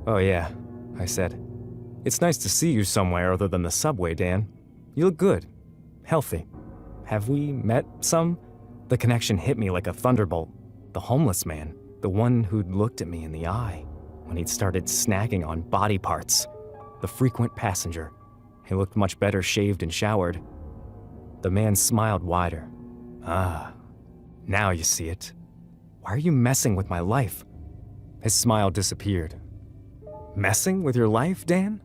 Oh yeah, I said. It's nice to see you somewhere other than the subway, Dan. You look good. Healthy. Have we met some? The connection hit me like a thunderbolt. The homeless man, the one who'd looked at me in the eye when he'd started snacking on body parts. The frequent passenger. He looked much better shaved and showered. The man smiled wider. Ah, now you see it. Why are you messing with my life? His smile disappeared. Messing with your life, Dan?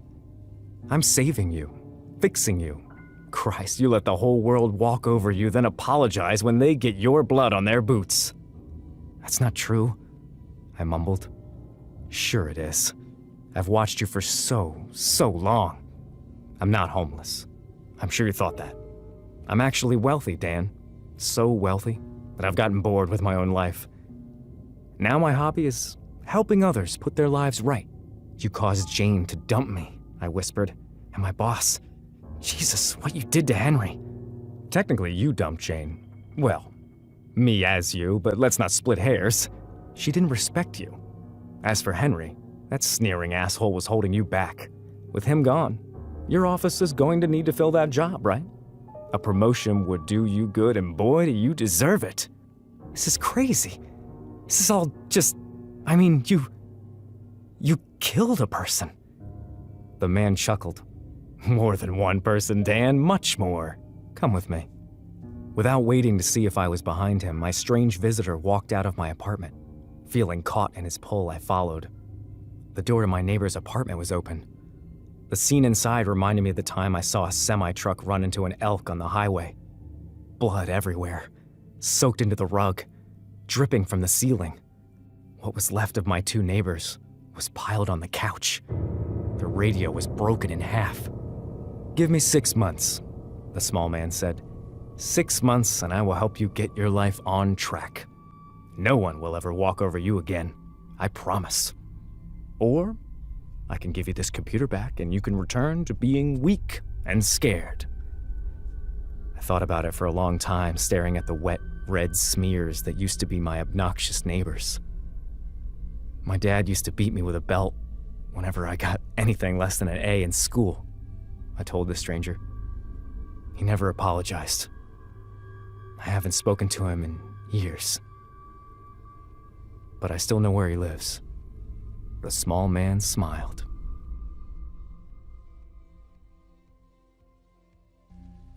I'm saving you, fixing you. Christ, you let the whole world walk over you, then apologize when they get your blood on their boots. That's not true, I mumbled. Sure it is. I've watched you for so long. I'm not homeless. I'm sure you thought that. I'm actually wealthy, Dan. So wealthy that I've gotten bored with my own life. Now my hobby is helping others put their lives right. You caused Jane to dump me, I whispered, and my boss. Jesus, what you did to Henry. Technically, you dumped Jane. Well, me as you, but let's not split hairs. She didn't respect you. As for Henry, that sneering asshole was holding you back. With him gone, your office is going to need to fill that job, right? A promotion would do you good, and boy, do you deserve it. This is crazy. This is all just... I mean, you killed a person. The man chuckled. More than one person, Dan, much more. Come with me. Without waiting to see if I was behind him, my strange visitor walked out of my apartment. Feeling caught in his pull, I followed. The door to my neighbor's apartment was open. The scene inside reminded me of the time I saw a semi-truck run into an elk on the highway. Blood everywhere, soaked into the rug, dripping from the ceiling. What was left of my two neighbors was piled on the couch. The radio was broken in half. Give me 6 months, the small man said. 6 months and I will help you get your life on track. No one will ever walk over you again, I promise. Or I can give you this computer back and you can return to being weak and scared. I thought about it for a long time, staring at the wet, red smears that used to be my obnoxious neighbors. My dad used to beat me with a belt whenever I got anything less than an A in school, I told the stranger. He never apologized. I haven't spoken to him in years. but I still know where he lives. The small man smiled.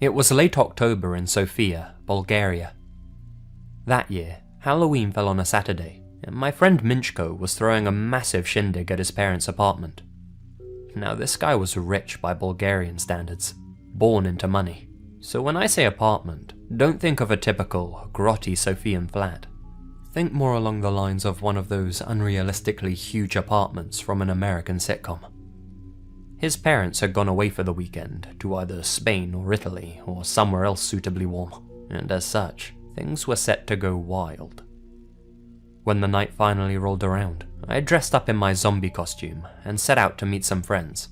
It was late October in Sofia, Bulgaria. That year, Halloween fell on a Saturday, and my friend Minchko was throwing a massive shindig at his parents' apartment. Now, this guy was rich by Bulgarian standards, born into money. So when I say apartment, don't think of a typical, grotty Sofian flat. Think more along the lines of one of those unrealistically huge apartments from an American sitcom. His parents had gone away for the weekend to either Spain or Italy or somewhere else suitably warm, and as such, things were set to go wild. When the night finally rolled around, I dressed up in my zombie costume and set out to meet some friends.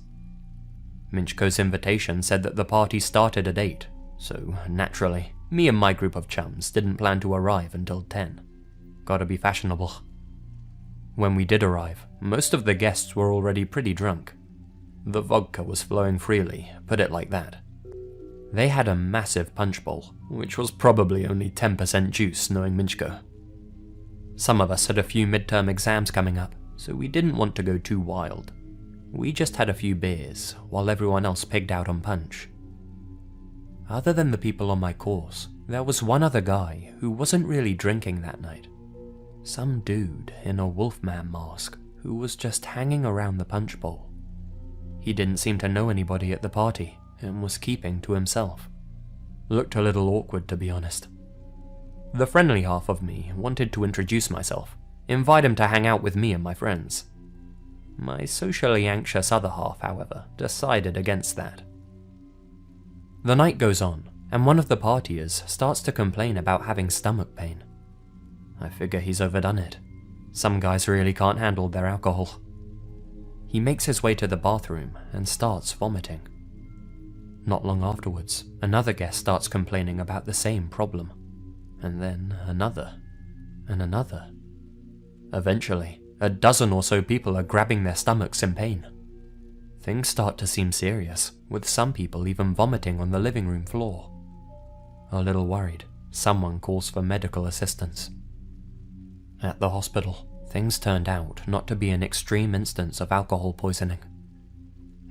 Minchko's invitation said that the party started at 8, so naturally, me and my group of chums didn't plan to arrive until 10. Gotta be fashionable. When we did arrive, most of the guests were already pretty drunk. The vodka was flowing freely, put it like that. They had a massive punch bowl, which was probably only 10% juice knowing Minchko. Some of us had a few midterm exams coming up, so we didn't want to go too wild. We just had a few beers, while everyone else pigged out on punch. Other than the people on my course, there was one other guy who wasn't really drinking that night. Some dude in a wolfman mask who was just hanging around the punch bowl. He didn't seem to know anybody at the party and was keeping to himself. Looked a little awkward, to be honest. The friendly half of me wanted to introduce myself, invite him to hang out with me and my friends. My socially anxious other half, however, decided against that. The night goes on, and one of the partiers starts to complain about having stomach pain. I figure he's overdone it. Some guys really can't handle their alcohol. He makes his way to the bathroom and starts vomiting. Not long afterwards, another guest starts complaining about the same problem, and then another, and another. Eventually, a dozen or so people are grabbing their stomachs in pain. Things start to seem serious, with some people even vomiting on the living room floor. A little worried, someone calls for medical assistance. At the hospital, things turned out not to be an extreme instance of alcohol poisoning.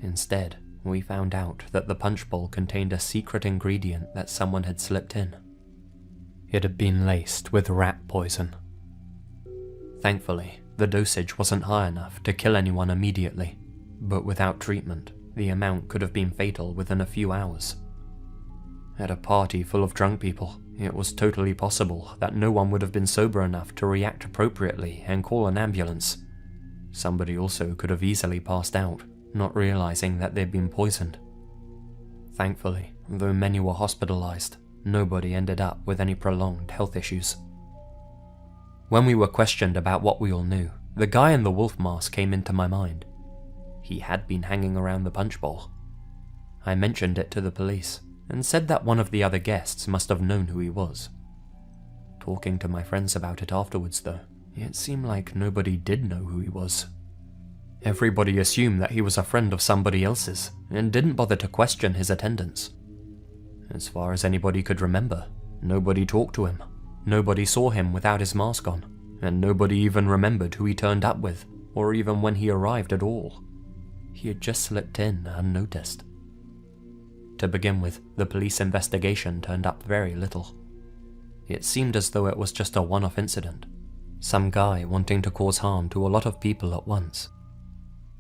Instead, we found out that the punch bowl contained a secret ingredient that someone had slipped in. It had been laced with rat poison. Thankfully, the dosage wasn't high enough to kill anyone immediately, but without treatment, the amount could have been fatal within a few hours. At a party full of drunk people, it was totally possible that no one would have been sober enough to react appropriately and call an ambulance. Somebody also could have easily passed out, not realizing that they'd been poisoned. Thankfully, though many were hospitalized, nobody ended up with any prolonged health issues. When we were questioned about what we all knew, the guy in the wolf mask came into my mind. He had been hanging around the punch bowl. I mentioned it to the police, and said that one of the other guests must have known who he was. Talking to my friends about it afterwards, though, it seemed like nobody did know who he was. Everybody assumed that he was a friend of somebody else's, and didn't bother to question his attendance. As far as anybody could remember, nobody talked to him, nobody saw him without his mask on, and nobody even remembered who he turned up with, or even when he arrived at all. He had just slipped in unnoticed. To begin with, the police investigation turned up very little. It seemed as though it was just a one-off incident, some guy wanting to cause harm to a lot of people at once.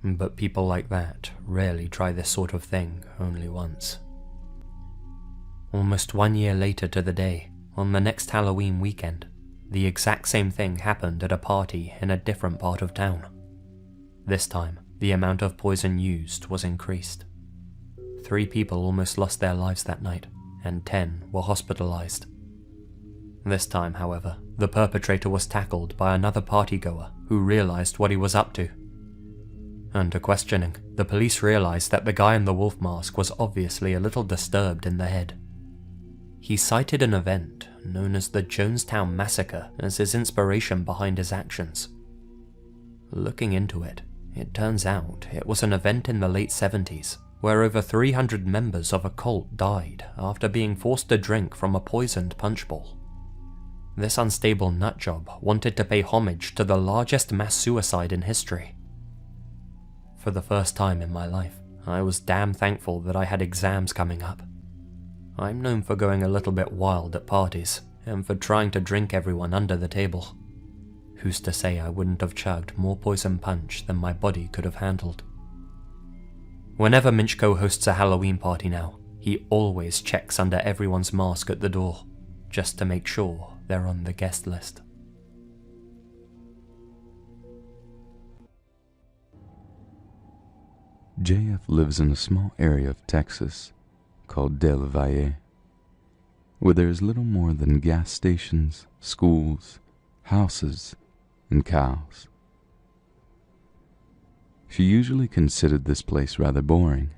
But people like that rarely try this sort of thing only once. Almost 1 year later to the day, on the next Halloween weekend, the exact same thing happened at a party in a different part of town. This time, the amount of poison used was increased. 3 people almost lost their lives that night, and 10 were hospitalized. This time, however, the perpetrator was tackled by another partygoer who realized what he was up to. Under questioning, the police realized that the guy in the wolf mask was obviously a little disturbed in the head. He cited an event known as the Jonestown Massacre as his inspiration behind his actions. Looking into it, it turns out it was an event in the late 70s where over 300 members of a cult died after being forced to drink from a poisoned punch bowl. This unstable nutjob wanted to pay homage to the largest mass suicide in history. For the first time in my life, I was damn thankful that I had exams coming up. I'm known for going a little bit wild at parties, and for trying to drink everyone under the table. Who's to say I wouldn't have chugged more poison punch than my body could have handled? Whenever Minchko hosts a Halloween party now, he always checks under everyone's mask at the door, just to make sure they're on the guest list. JF lives in a small area of Texas called Del Valle, where there is little more than gas stations, schools, houses, and cows. She usually considered this place rather boring,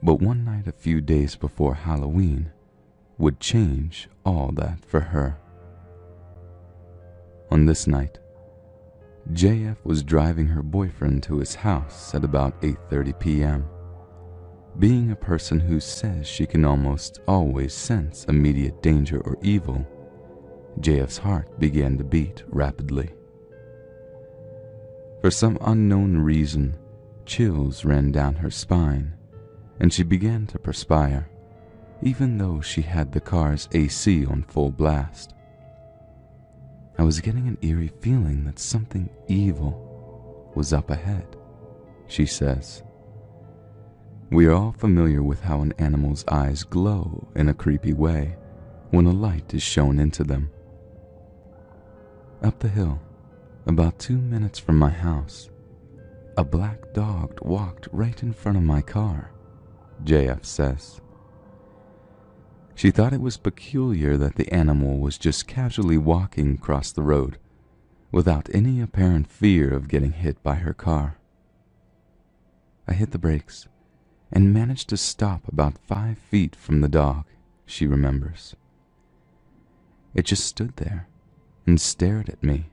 but one night a few days before Halloween would change all that for her. On this night, JF was driving her boyfriend to his house at about 8:30 p.m. Being a person who says she can almost always sense immediate danger or evil, JF's heart began to beat rapidly. For some unknown reason, chills ran down her spine, and she began to perspire, even though she had the car's AC on full blast. I was getting an eerie feeling that something evil was up ahead, she says. We are all familiar with how an animal's eyes glow in a creepy way when a light is shone into them. Up the hill, about 2 minutes from my house, a black dog walked right in front of my car, JF says. She thought it was peculiar that the animal was just casually walking across the road without any apparent fear of getting hit by her car. I hit the brakes and managed to stop about 5 feet from the dog, she remembers. It just stood there and stared at me.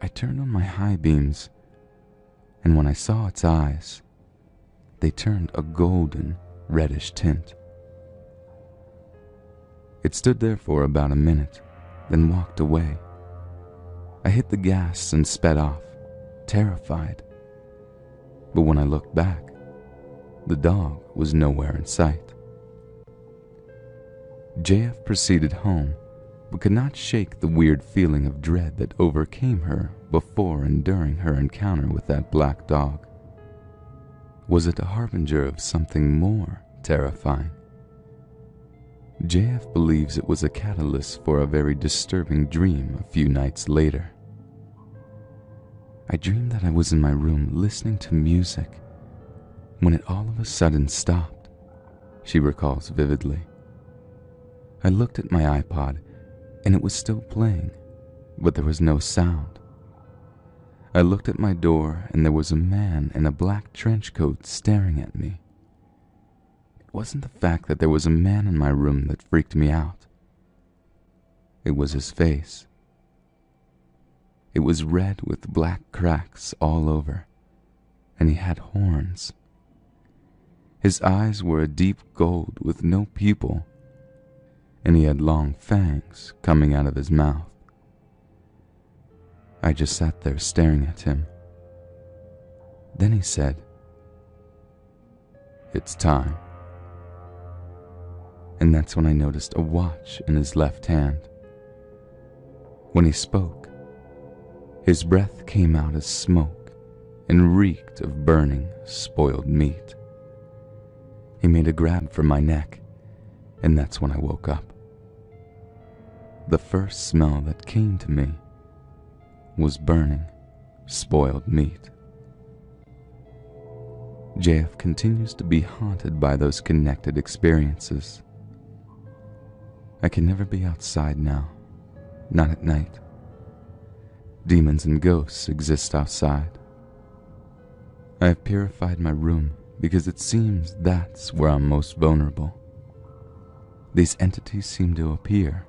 I turned on my high beams, and when I saw its eyes, they turned a golden, reddish tint. It stood there for about a minute, then walked away. I hit the gas and sped off, terrified. But when I looked back, the dog was nowhere in sight. JF proceeded home, but could not shake the weird feeling of dread that overcame her before and during her encounter with that black dog. Was it a harbinger of something more terrifying? JF believes it was a catalyst for a very disturbing dream a few nights later. I dreamed that I was in my room listening to music when it all of a sudden stopped, she recalls vividly. I looked at my iPod and it was still playing, but there was no sound. I looked at my door and there was a man in a black trench coat staring at me. It wasn't the fact that there was a man in my room that freaked me out. It was his face. It was red with black cracks all over, and he had horns. His eyes were a deep gold with no pupil, and he had long fangs coming out of his mouth. I just sat there staring at him. Then he said, "It's time." And that's when I noticed a watch in his left hand. When he spoke, his breath came out as smoke and reeked of burning, spoiled meat. He made a grab for my neck, and that's when I woke up. The first smell that came to me was burning, spoiled meat. JF continues to be haunted by those connected experiences. I can never be outside now, not at night. Demons and ghosts exist outside. I have purified my room because it seems that's where I'm most vulnerable. These entities seem to appear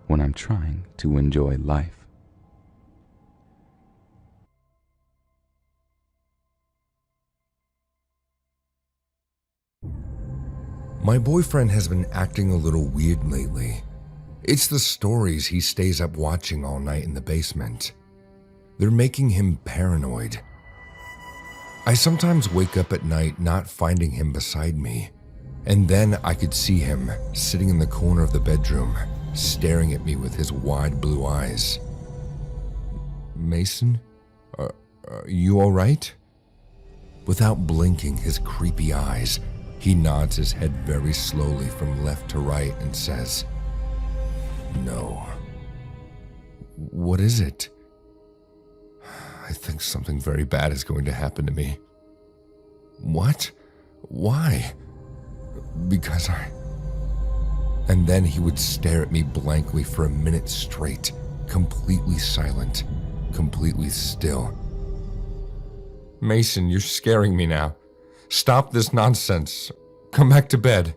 when I'm trying to enjoy life. My boyfriend has been acting a little weird lately. It's the stories he stays up watching all night in the basement. They're making him paranoid. I sometimes wake up at night not finding him beside me, and then I could see him sitting in the corner of the bedroom, staring at me with his wide blue eyes. Mason? Are you all right? Without blinking his creepy eyes, he nods his head very slowly from left to right and says, "No." What is it? I think something very bad is going to happen to me. What? Why? Because And then he would stare at me blankly for a minute straight, completely silent, completely still. Mason, you're scaring me now. Stop this nonsense. Come back to bed.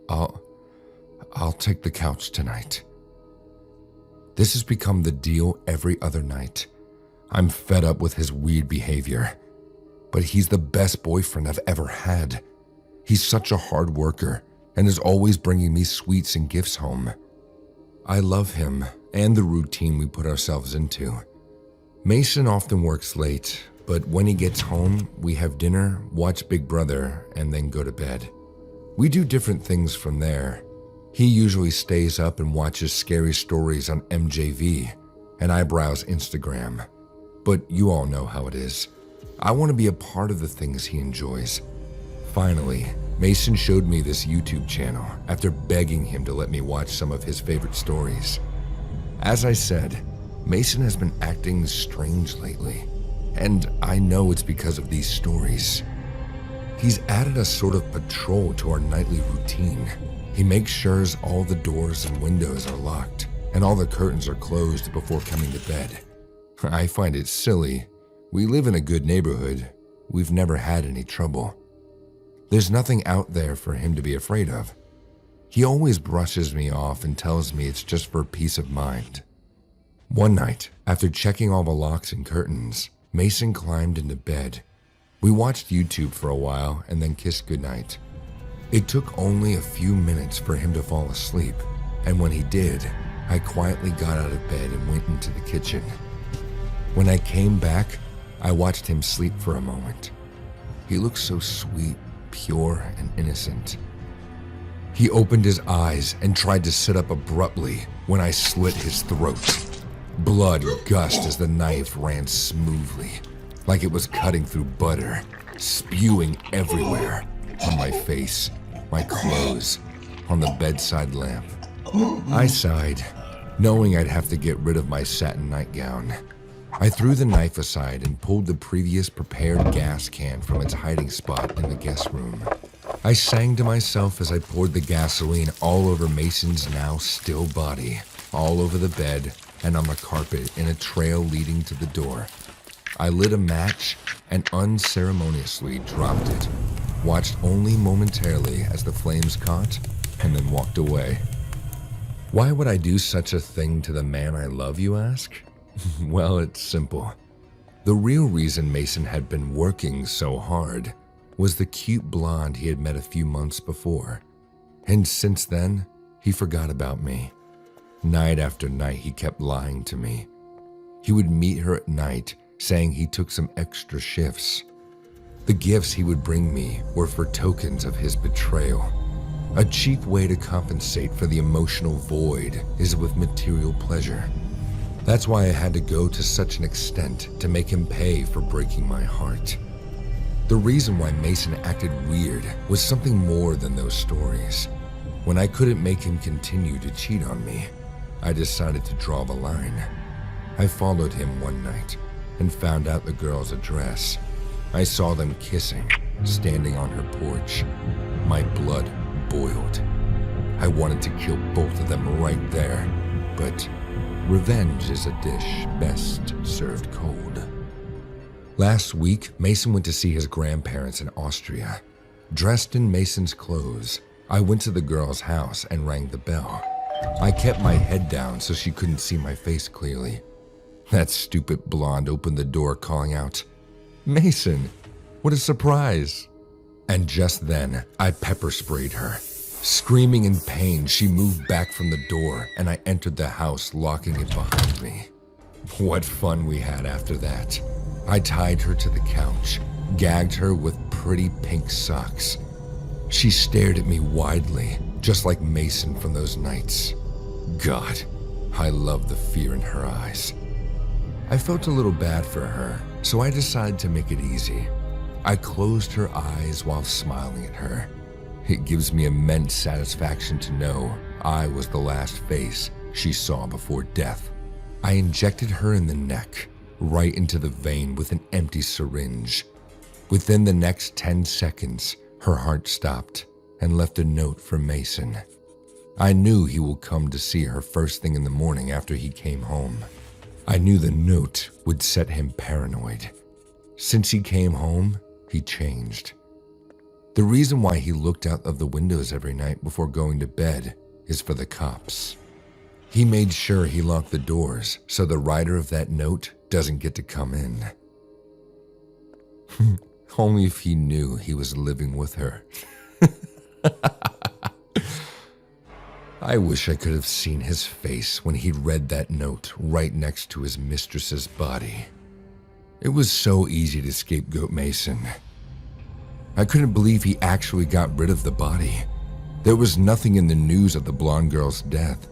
I'll take the couch tonight. This has become the deal every other night. I'm fed up with his weird behavior. But he's the best boyfriend I've ever had. He's such a hard worker and is always bringing me sweets and gifts home. I love him and the routine we put ourselves into. Mason often works late, but when he gets home, we have dinner, watch Big Brother, and then go to bed. We do different things from there. He usually stays up and watches scary stories on MJV, and I browse Instagram. But you all know how it is. I want to be a part of the things he enjoys. Finally, Mason showed me this YouTube channel after begging him to let me watch some of his favorite stories. As I said, Mason has been acting strange lately, and I know it's because of these stories. He's added a sort of patrol to our nightly routine. He makes sure all the doors and windows are locked and all the curtains are closed before coming to bed. I find it silly. We live in a good neighborhood. We've never had any trouble. There's nothing out there for him to be afraid of. He always brushes me off and tells me it's just for peace of mind. One night, after checking all the locks and curtains, Mason climbed into bed. We watched YouTube for a while and then kissed goodnight. It took only a few minutes for him to fall asleep, and when he did, I quietly got out of bed and went into the kitchen. When I came back, I watched him sleep for a moment. He looked so sweet, pure, and innocent. He opened his eyes and tried to sit up abruptly when I slit his throat. Blood gushed as the knife ran smoothly, like it was cutting through butter, spewing everywhere, on my face, my clothes, on the bedside lamp. I sighed, knowing I'd have to get rid of my satin nightgown. I threw the knife aside and pulled the previous prepared gas can from its hiding spot in the guest room. I sang to myself as I poured the gasoline all over Mason's now still body, all over the bed and on the carpet in a trail leading to the door. I lit a match and unceremoniously dropped it, watched only momentarily as the flames caught, and then walked away. Why would I do such a thing to the man I love, you ask? Well, it's simple. The real reason Mason had been working so hard was the cute blonde he had met a few months before. And since then, he forgot about me. Night after night, he kept lying to me. He would meet her at night, saying he took some extra shifts. The gifts he would bring me were for tokens of his betrayal. A cheap way to compensate for the emotional void is with material pleasure. That's why I had to go to such an extent to make him pay for breaking my heart. The reason why Mason acted weird was something more than those stories. When I couldn't make him continue to cheat on me, I decided to draw the line. I followed him one night and found out the girl's address. I saw them kissing, standing on her porch. My blood boiled. I wanted to kill both of them right there, but revenge is a dish best served cold. Last week, Mason went to see his grandparents in Austria. Dressed in Mason's clothes, I went to the girl's house and rang the bell. I kept my head down so she couldn't see my face clearly. That stupid blonde opened the door calling out, "Mason, what a surprise." And just then, I pepper sprayed her. Screaming in pain, she moved back from the door and I entered the house, locking it behind me. What fun we had after that. I tied her to the couch, gagged her with pretty pink socks. She stared at me widely, just like Mason from those nights. God, I loved the fear in her eyes. I felt a little bad for her, so I decided to make it easy. I closed her eyes while smiling at her. It gives me immense satisfaction to know I was the last face she saw before death. I injected her in the neck, right into the vein with an empty syringe. Within the next 10 seconds, her heart stopped and left a note for Mason. I knew he would come to see her first thing in the morning after he came home. I knew the note would set him paranoid. Since he came home, he changed. The reason why he looked out of the windows every night before going to bed is for the cops. He made sure he locked the doors so the writer of that note doesn't get to come in. Only if he knew he was living with her. I wish I could have seen his face when he read that note right next to his mistress's body. It was so easy to scapegoat Mason. I couldn't believe he actually got rid of the body. There was nothing in the news of the blonde girl's death,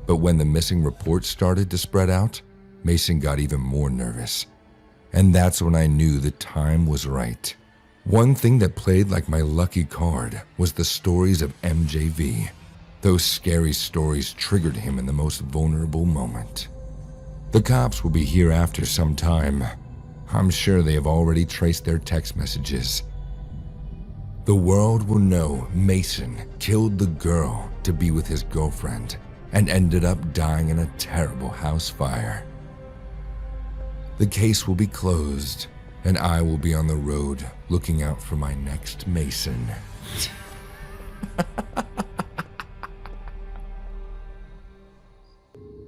but when the missing reports started to spread out, Mason got even more nervous. And that's when I knew the time was right. One thing that played like my lucky card was the stories of MJV. Those scary stories triggered him in the most vulnerable moment. The cops will be here after some time. I'm sure they have already traced their text messages. The world will know Mason killed the girl to be with his girlfriend and ended up dying in a terrible house fire. The case will be closed, and I will be on the road looking out for my next Mason.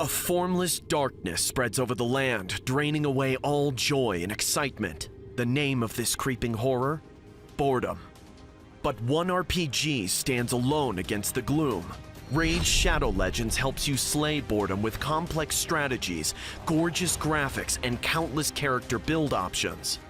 A formless darkness spreads over the land, draining away all joy and excitement. The name of this creeping horror? Boredom. But one RPG stands alone against the gloom. Raid Shadow Legends helps you slay boredom with complex strategies, gorgeous graphics, and countless character build options.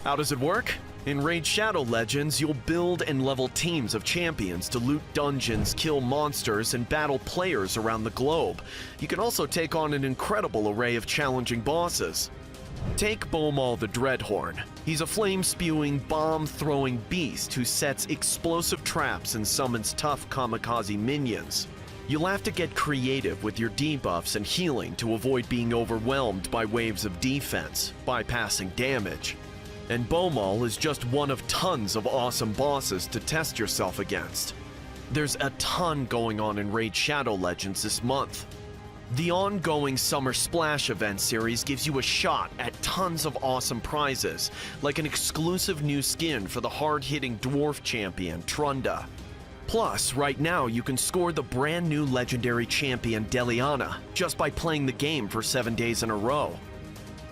How does it work? In Raid Shadow Legends, you'll build and level teams of champions to loot dungeons, kill monsters, and battle players around the globe. You can also take on an incredible array of challenging bosses. Take Bomal the Dreadhorn. He's a flame-spewing, bomb-throwing beast who sets explosive traps and summons tough kamikaze minions. You'll have to get creative with your debuffs and healing to avoid being overwhelmed by waves of defense, bypassing damage. And Bomal is just one of tons of awesome bosses to test yourself against. There's a ton going on in Raid Shadow Legends this month. The ongoing Summer Splash event series gives you a shot at tons of awesome prizes, like an exclusive new skin for the hard-hitting dwarf champion, Trunda. Plus, right now you can score the brand new legendary champion, Deliana, just by playing the game for 7 days in a row.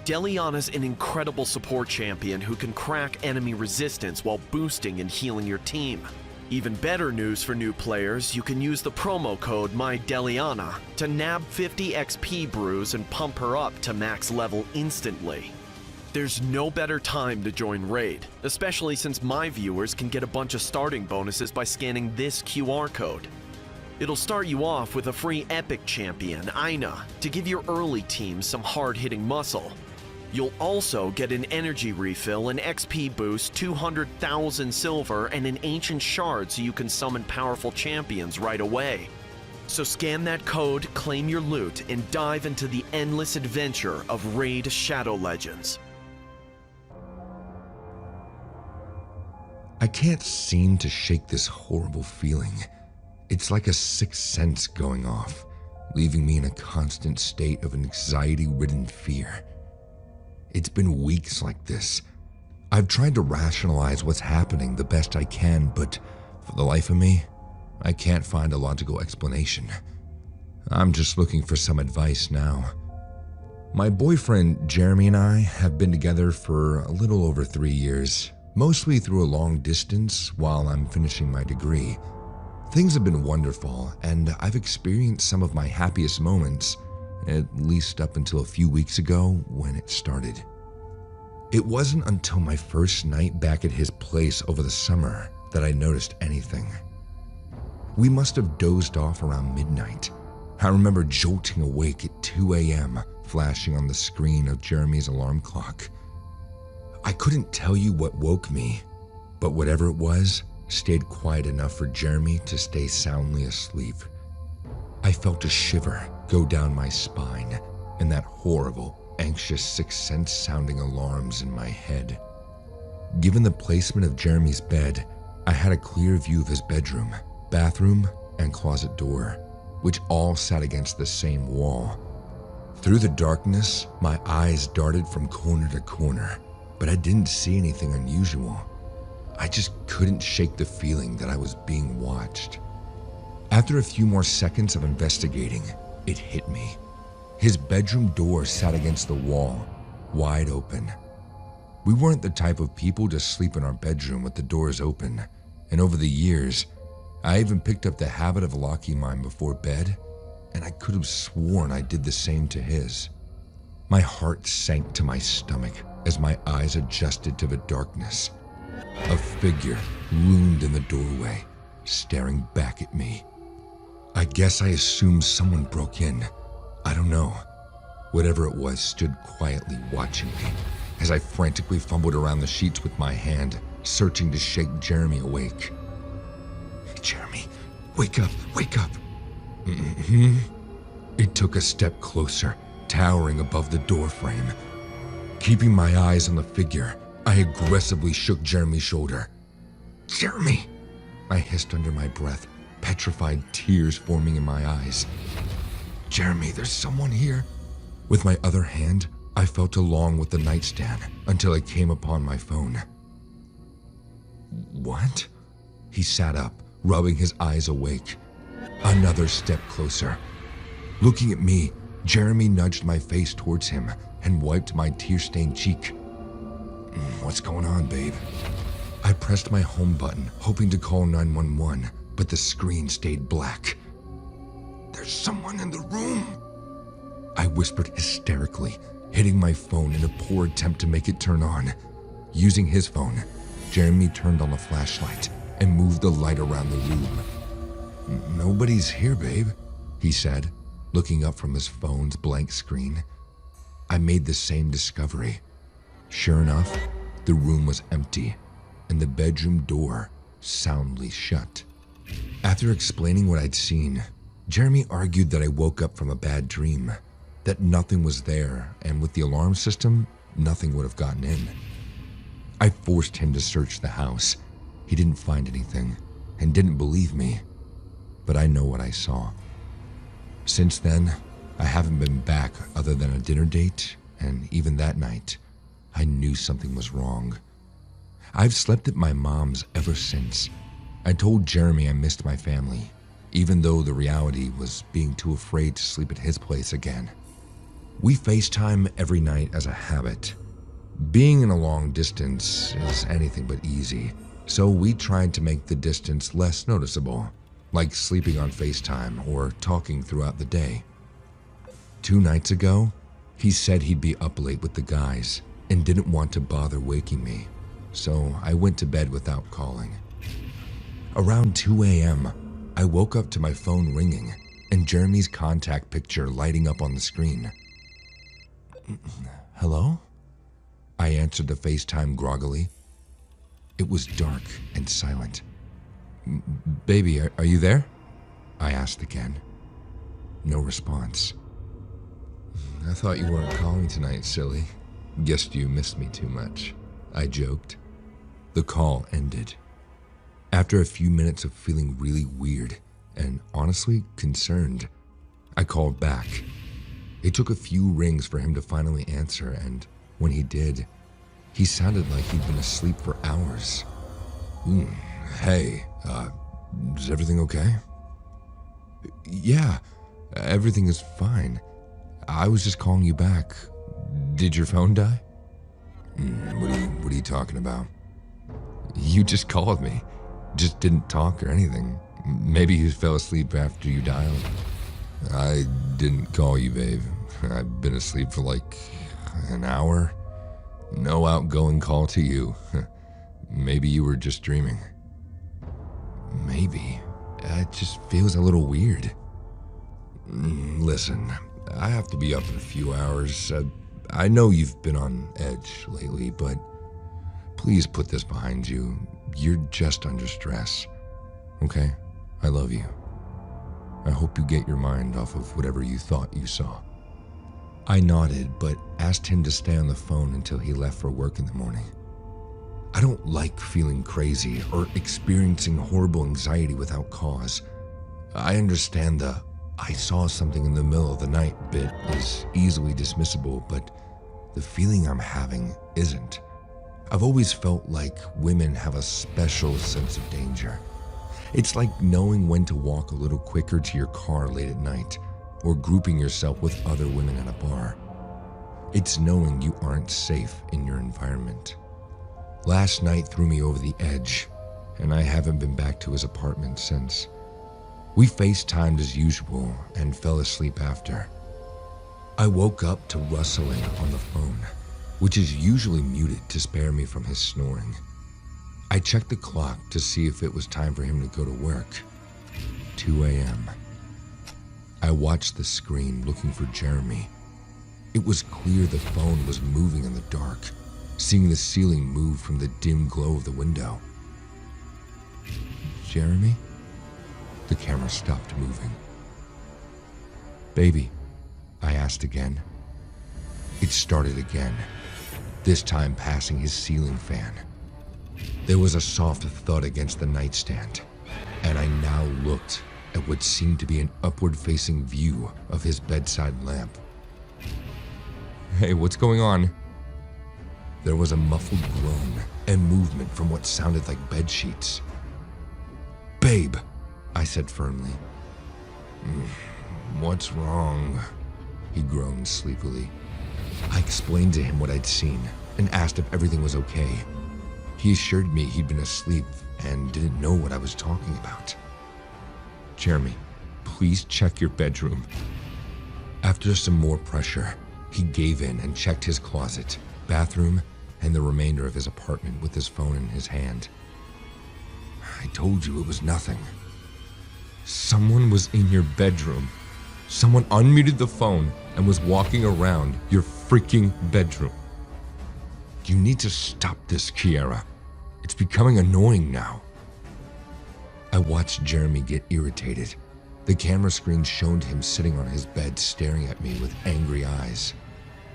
Deliana's an incredible support champion who can crack enemy resistance while boosting and healing your team. Even better news for new players, you can use the promo code MyDeliana to nab 50 XP brews and pump her up to max level instantly. There's no better time to join Raid, especially since my viewers can get a bunch of starting bonuses by scanning this QR code. It'll start you off with a free epic champion, Aina, to give your early team some hard-hitting muscle. You'll also get an energy refill, an XP boost, 200,000 silver, and an ancient shard so you can summon powerful champions right away. So scan that code, claim your loot, and dive into the endless adventure of Raid Shadow Legends. I can't seem to shake this horrible feeling. It's like a sixth sense going off, leaving me in a constant state of an anxiety-ridden fear. It's been weeks like this. I've tried to rationalize what's happening the best I can, but for the life of me, I can't find a logical explanation. I'm just looking for some advice now. My boyfriend Jeremy and I have been together for a little over 3 years, mostly through a long distance while I'm finishing my degree. Things have been wonderful, and I've experienced some of my happiest moments, at least up until a few weeks ago when it started. It wasn't until my first night back at his place over the summer that I noticed anything. We must have dozed off around midnight. I remember jolting awake at 2 a.m., flashing on the screen of Jeremy's alarm clock. I couldn't tell you what woke me, but whatever it was stayed quiet enough for Jeremy to stay soundly asleep. I felt a shiver go down my spine and that horrible, anxious sixth sense sounding alarms in my head. Given the placement of Jeremy's bed, I had a clear view of his bedroom, bathroom, and closet door, which all sat against the same wall. Through the darkness, my eyes darted from corner to corner, but I didn't see anything unusual. I just couldn't shake the feeling that I was being watched. After a few more seconds of investigating, it hit me. His bedroom door sat against the wall, wide open. We weren't the type of people to sleep in our bedroom with the doors open, and over the years, I even picked up the habit of locking mine before bed, and I could have sworn I did the same to his. My heart sank to my stomach as my eyes adjusted to the darkness. A figure loomed in the doorway, staring back at me. I guess I assumed someone broke in. I don't know. Whatever it was stood quietly watching me as I frantically fumbled around the sheets with my hand, searching to shake Jeremy awake. Jeremy, wake up, wake up. It took a step closer, towering above the doorframe. Keeping my eyes on the figure, I aggressively shook Jeremy's shoulder. Jeremy! I hissed under my breath, petrified tears forming in my eyes. Jeremy, there's someone here. With my other hand, I felt along with the nightstand until I came upon my phone. What? He sat up, rubbing his eyes awake. Another step closer. Looking at me, Jeremy nudged my face towards him and wiped my tear-stained cheek. What's going on, babe? I pressed my home button, hoping to call 911, but the screen stayed black. There's someone in the room, I whispered hysterically, hitting my phone in a poor attempt to make it turn on. Using his phone, Jeremy turned on a flashlight and moved the light around the room. Nobody's here, babe, he said, looking up from his phone's blank screen. I made the same discovery. Sure enough, the room was empty, and the bedroom door soundly shut. After explaining what I'd seen, Jeremy argued that I woke up from a bad dream, that nothing was there, and with the alarm system, nothing would have gotten in. I forced him to search the house. He didn't find anything, and didn't believe me, but I know what I saw. Since then, I haven't been back other than a dinner date, and even that night, I knew something was wrong. I've slept at my mom's ever since. I told Jeremy I missed my family, even though the reality was being too afraid to sleep at his place again. We FaceTime every night as a habit. Being in a long distance is anything but easy, so we tried to make the distance less noticeable, like sleeping on FaceTime or talking throughout the day. 2 nights ago, he said he'd be up late with the guys and didn't want to bother waking me, so I went to bed without calling. Around 2 a.m., I woke up to my phone ringing and Jeremy's contact picture lighting up on the screen. Hello? I answered the FaceTime groggily. It was dark and silent. Baby, are you there? I asked again. No response. I thought you weren't calling tonight, silly. Guessed you missed me too much, I joked. The call ended. After a few minutes of feeling really weird and honestly concerned, I called back. It took a few rings for him to finally answer, and when he did, he sounded like he'd been asleep for hours. Hey, is everything okay? Yeah, everything is fine. I was just calling you back. Did your phone die? What are you talking about? You just called me. Just didn't talk or anything. Maybe you fell asleep after you dialed. I didn't call you, babe. I've been asleep for like an hour. No outgoing call to you. Maybe you were just dreaming. Maybe. It just feels a little weird. Listen, I have to be up in a few hours. I know you've been on edge lately, but please put this behind you. You're just under stress. Okay? I love you. I hope you get your mind off of whatever you thought you saw. I nodded, but asked him to stay on the phone until he left for work in the morning. I don't like feeling crazy or experiencing horrible anxiety without cause. I understand the "I saw something in the middle of the night" bit is easily dismissible, but the feeling I'm having isn't. I've always felt like women have a special sense of danger. It's like knowing when to walk a little quicker to your car late at night, or grouping yourself with other women at a bar. It's knowing you aren't safe in your environment. Last night threw me over the edge, and I haven't been back to his apartment since. We FaceTimed as usual and fell asleep after. I woke up to rustling on the phone, which is usually muted to spare me from his snoring. I checked the clock to see if it was time for him to go to work. 2 a.m. I watched the screen looking for Jeremy. It was clear the phone was moving in the dark, seeing the ceiling move from the dim glow of the window. Jeremy? The camera stopped moving. Baby, I asked again. It started again, this time passing his ceiling fan. There was a soft thud against the nightstand, and I now looked at what seemed to be an upward-facing view of his bedside lamp. Hey, what's going on? There was a muffled groan and movement from what sounded like bed sheets. Babe, I said firmly. What's wrong? He groaned sleepily. I explained to him what I'd seen and asked if everything was okay. He assured me he'd been asleep and didn't know what I was talking about. Jeremy, please check your bedroom. After some more pressure, he gave in and checked his closet, bathroom, and the remainder of his apartment with his phone in his hand. I told you it was nothing. Someone was in your bedroom. Someone unmuted the phone and was walking around your freaking bedroom. You need to stop this, Kiara. It's becoming annoying now. I watched Jeremy get irritated. The camera screen showed him sitting on his bed staring at me with angry eyes.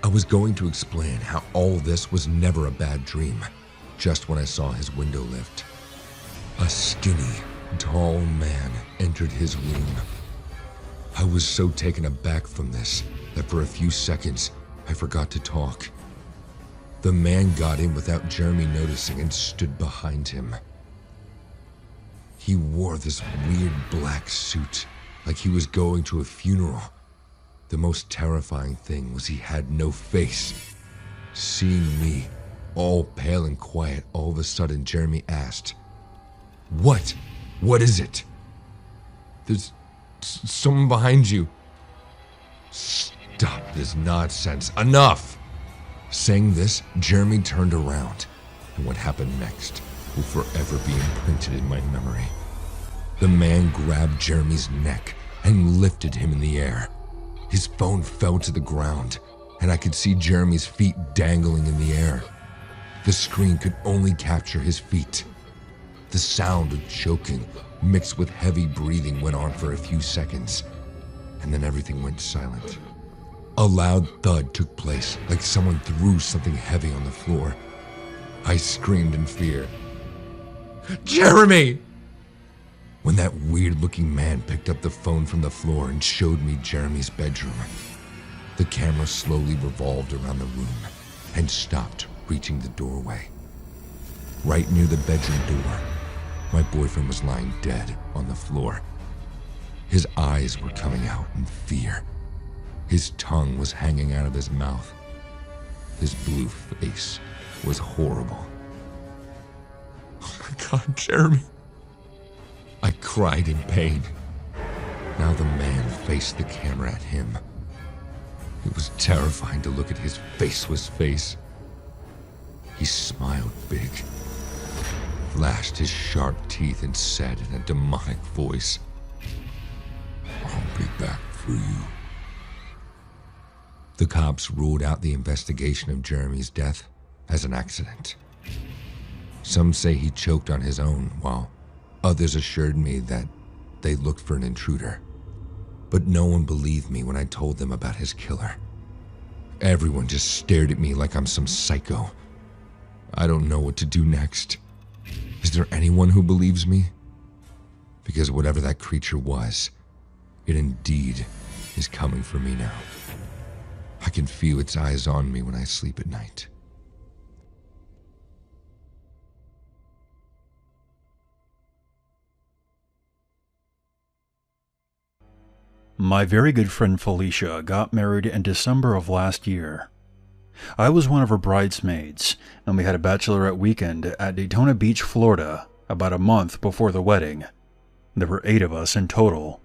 I was going to explain how all this was never a bad dream, just when I saw his window lift. A skinny, tall man entered his room. I was so taken aback from this that for a few seconds I forgot to talk. The man got in without Jeremy noticing and stood behind him. He wore this weird black suit, like he was going to a funeral. The most terrifying thing was he had no face. Seeing me, all pale and quiet, all of a sudden Jeremy asked, "What? What is it?" "There's someone behind you." "Stop this nonsense. Enough!" Saying this, Jeremy turned around, and what happened next will forever be imprinted in my memory. The man grabbed Jeremy's neck and lifted him in the air. His phone fell to the ground, and I could see Jeremy's feet dangling in the air. The screen could only capture his feet. The sound of choking mixed with heavy breathing went on for a few seconds, and then everything went silent. A loud thud took place, like someone threw something heavy on the floor. I screamed in fear. "Jeremy!" When that weird-looking man picked up the phone from the floor and showed me Jeremy's bedroom, the camera slowly revolved around the room and stopped, reaching the doorway. Right near the bedroom door, my boyfriend was lying dead on the floor. His eyes were coming out in fear. His tongue was hanging out of his mouth. His blue face was horrible. "Oh my God, Jeremy." I cried in pain. Now the man faced the camera at him. It was terrifying to look at his faceless face. He smiled big, flashed his sharp teeth, and said in a demonic voice, "I'll be back for you." The cops ruled out the investigation of Jeremy's death as an accident. Some say he choked on his own, while others assured me that they looked for an intruder. But no one believed me when I told them about his killer. Everyone just stared at me like I'm some psycho. I don't know what to do next. Is there anyone who believes me? Because whatever that creature was, it indeed is coming for me now. I can feel its eyes on me when I sleep at night. My very good friend Felicia got married in December of last year. I was one of her bridesmaids, and we had a bachelorette weekend at Daytona Beach, Florida, about a month before the wedding. There were 8 of us in total.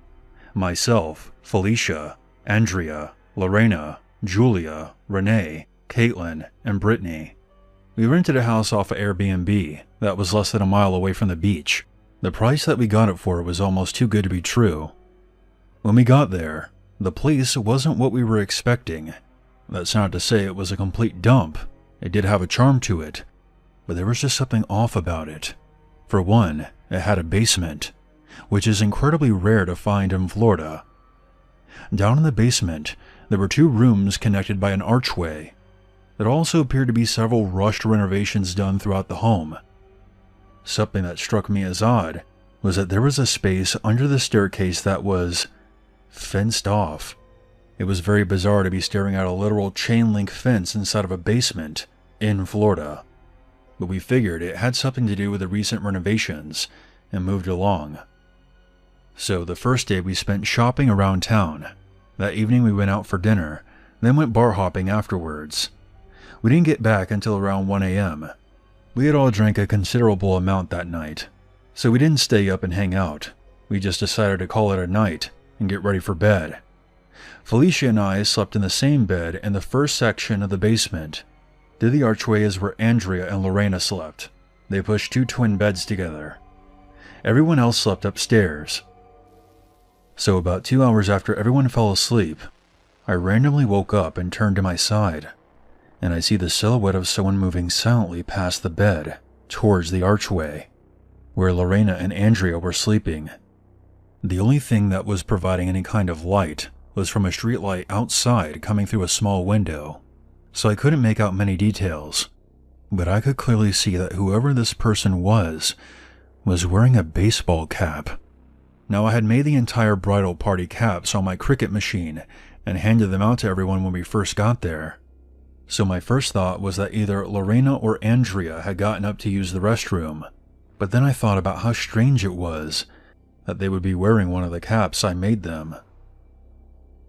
Myself, Felicia, Andrea, Lorena, Julia, Renee, Caitlin, and Brittany. We rented a house off of Airbnb that was less than a mile away from the beach. The price that we got it for was almost too good to be true. When we got there, the place wasn't what we were expecting. That's not to say it was a complete dump. It did have a charm to it, but there was just something off about it. For one, it had a basement, which is incredibly rare to find in Florida. Down in the basement, there were 2 rooms connected by an archway. There also appeared to be several rushed renovations done throughout the home. Something that struck me as odd was that there was a space under the staircase that was fenced off. It was very bizarre to be staring at a literal chain link fence inside of a basement in Florida. But we figured it had something to do with the recent renovations and moved along. So the first day we spent shopping around town. That evening we went out for dinner, then went bar hopping afterwards. We didn't get back until around 1 a.m. We had all drank a considerable amount that night, so we didn't stay up and hang out. We just decided to call it a night and get ready for bed. Felicia and I slept in the same bed in the first section of the basement. Through the archway is where Andrea and Lorena slept. They pushed 2 twin beds together. Everyone else slept upstairs. So about 2 hours after everyone fell asleep, I randomly woke up and turned to my side, and I see the silhouette of someone moving silently past the bed towards the archway, where Lorena and Andrea were sleeping. The only thing that was providing any kind of light was from a streetlight outside coming through a small window, so I couldn't make out many details, but I could clearly see that whoever this person was wearing a baseball cap. Now, I had made the entire bridal party caps on my Cricut machine and handed them out to everyone when we first got there. So my first thought was that either Lorena or Andrea had gotten up to use the restroom, but then I thought about how strange it was that they would be wearing one of the caps I made them.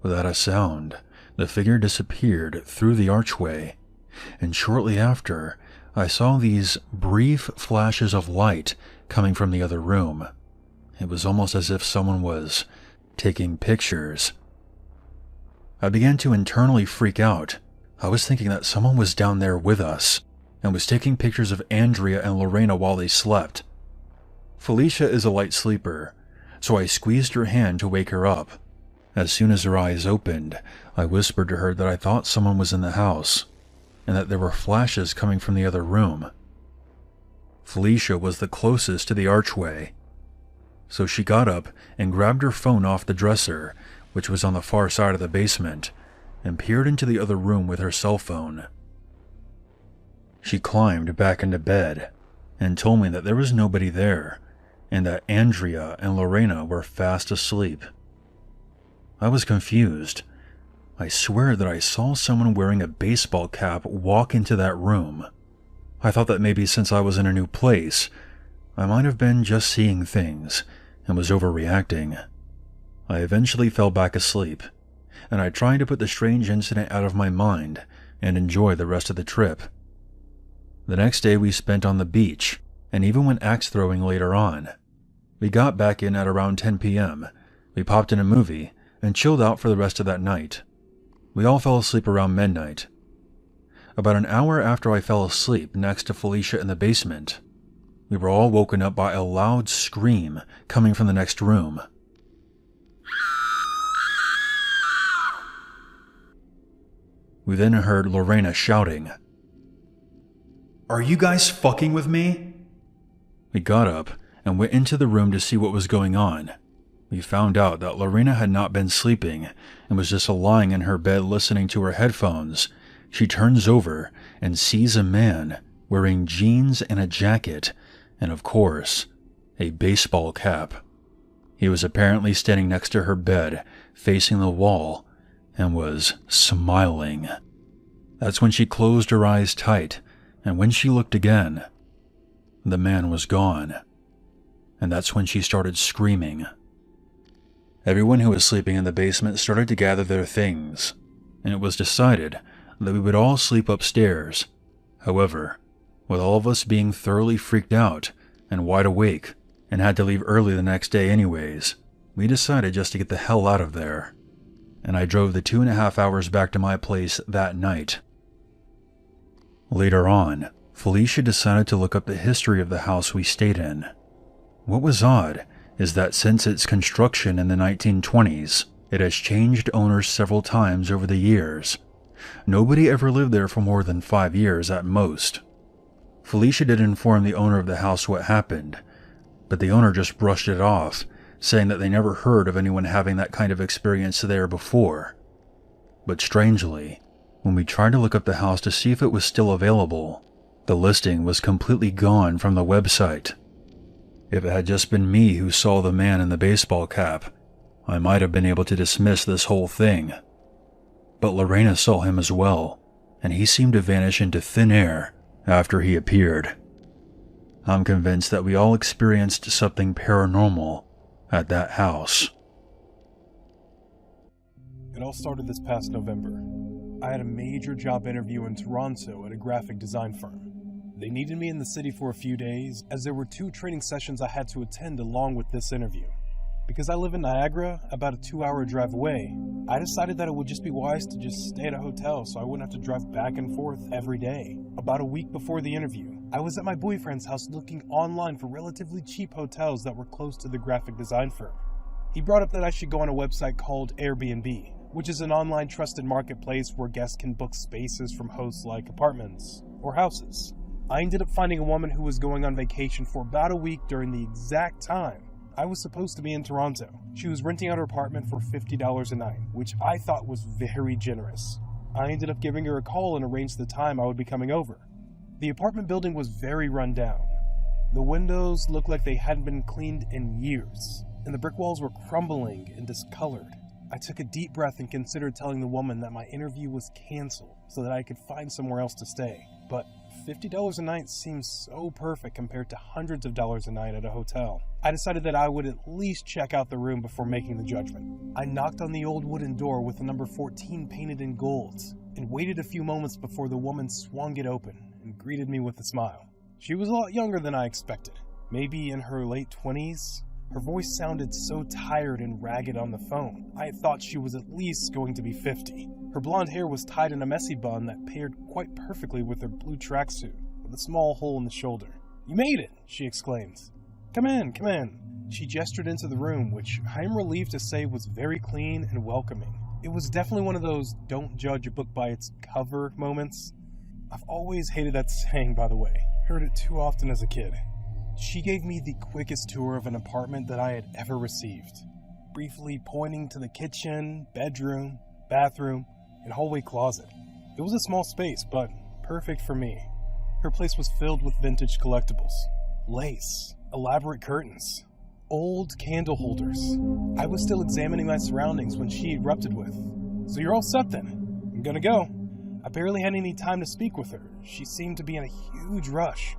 Without a sound, the figure disappeared through the archway, and shortly after, I saw these brief flashes of light coming from the other room. It was almost as if someone was taking pictures. I began to internally freak out. I was thinking that someone was down there with us and was taking pictures of Andrea and Lorena while they slept. Felicia is a light sleeper, so I squeezed her hand to wake her up. As soon as her eyes opened, I whispered to her that I thought someone was in the house and that there were flashes coming from the other room. Felicia was the closest to the archway, so she got up and grabbed her phone off the dresser, which was on the far side of the basement, and peered into the other room with her cell phone. She climbed back into bed and told me that there was nobody there and that Andrea and Lorena were fast asleep. I was confused. I swear that I saw someone wearing a baseball cap walk into that room. I thought that maybe since I was in a new place, I might have been just seeing things and was overreacting. I eventually fell back asleep, and I tried to put the strange incident out of my mind and enjoy the rest of the trip. The next day we spent on the beach, and even went axe throwing later on. We got back in at around 10 p.m. We popped in a movie and chilled out for the rest of that night. We all fell asleep around midnight. About an hour after I fell asleep next to Felicia in the basement, we were all woken up by a loud scream coming from the next room. We then heard Lorena shouting, "Are you guys fucking with me?" We got up and went into the room to see what was going on. We found out that Lorena had not been sleeping and was just lying in her bed listening to her headphones. She turns over and sees a man wearing jeans and a jacket, and of course, a baseball cap. He was apparently standing next to her bed, facing the wall, and was smiling. That's when she closed her eyes tight, and when she looked again, the man was gone. And that's when she started screaming. Everyone who was sleeping in the basement started to gather their things, and it was decided that we would all sleep upstairs. However, with all of us being thoroughly freaked out and wide awake and had to leave early the next day anyways, we decided just to get the hell out of there. And I drove the 2.5 hours back to my place that night. Later on, Felicia decided to look up the history of the house we stayed in. What was odd is that since its construction in the 1920s, it has changed owners several times over the years. Nobody ever lived there for more than 5 years at most. Felicia did inform the owner of the house what happened, but the owner just brushed it off, saying that they never heard of anyone having that kind of experience there before. But strangely, when we tried to look up the house to see if it was still available, the listing was completely gone from the website. If it had just been me who saw the man in the baseball cap, I might have been able to dismiss this whole thing. But Lorena saw him as well, and he seemed to vanish into thin air after he appeared. I'm convinced that we all experienced something paranormal at that house. It all started this past November. I had a major job interview in Toronto at a graphic design firm. They needed me in the city for a few days, as there were 2 training sessions I had to attend along with this interview. Because I live in Niagara, about a 2-hour drive away, I decided that it would just be wise to just stay at a hotel so I wouldn't have to drive back and forth every day. About a week before the interview, I was at my boyfriend's house looking online for relatively cheap hotels that were close to the graphic design firm. He brought up that I should go on a website called Airbnb, which is an online trusted marketplace where guests can book spaces from hosts like apartments or houses. I ended up finding a woman who was going on vacation for about a week during the exact time I was supposed to be in Toronto. She was renting out her apartment for $50 a night, which I thought was very generous. I ended up giving her a call and arranged the time I would be coming over. The apartment building was very run down. The windows looked like they hadn't been cleaned in years, and the brick walls were crumbling and discolored. I took a deep breath and considered telling the woman that my interview was canceled so that I could find somewhere else to stay. But $50 a night seems so perfect compared to hundreds of dollars a night at a hotel. I decided that I would at least check out the room before making the judgment. I knocked on the old wooden door with the number 14 painted in gold and waited a few moments before the woman swung it open and greeted me with a smile. She was a lot younger than I expected, maybe in her late 20s. Her voice sounded so tired and ragged on the phone. I thought she was at least going to be 50. Her blonde hair was tied in a messy bun that paired quite perfectly with her blue tracksuit, with a small hole in the shoulder. "You made it!" she exclaimed. Come in, come in." She gestured into the room, which I am relieved to say was very clean and welcoming. It was definitely one of those don't judge a book by its cover moments. I've always hated that saying, by the way. Heard it too often as a kid. She gave me the quickest tour of an apartment that I had ever received, briefly pointing to the kitchen, bedroom, bathroom, and hallway closet. It was a small space, but perfect for me. Her place was filled with vintage collectibles, lace, elaborate curtains, old candle holders. I was still examining my surroundings when she erupted with, "So you're all set then? I'm gonna go." I barely had any time to speak with her. She seemed to be in a huge rush.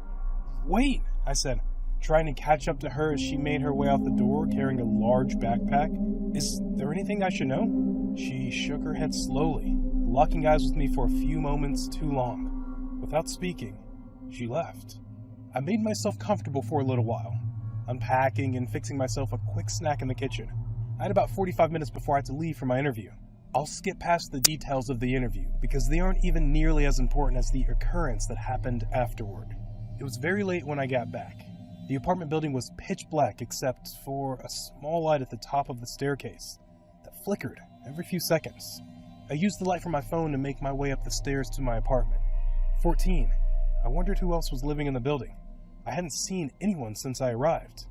"Wait," I said, trying to catch up to her as she made her way out the door carrying a large backpack. "Is there anything I should know?" She shook her head slowly, locking eyes with me for a few moments too long. Without speaking, she left. I made myself comfortable for a little while, unpacking and fixing myself a quick snack in the kitchen. I had about 45 minutes before I had to leave for my interview. I'll skip past the details of the interview because they aren't even nearly as important as the occurrence that happened afterward. It was very late when I got back. The apartment building was pitch black except for a small light at the top of the staircase that flickered every few seconds. I used the light from my phone to make my way up the stairs to my apartment. 14. I wondered who else was living in the building. I hadn't seen anyone since I arrived.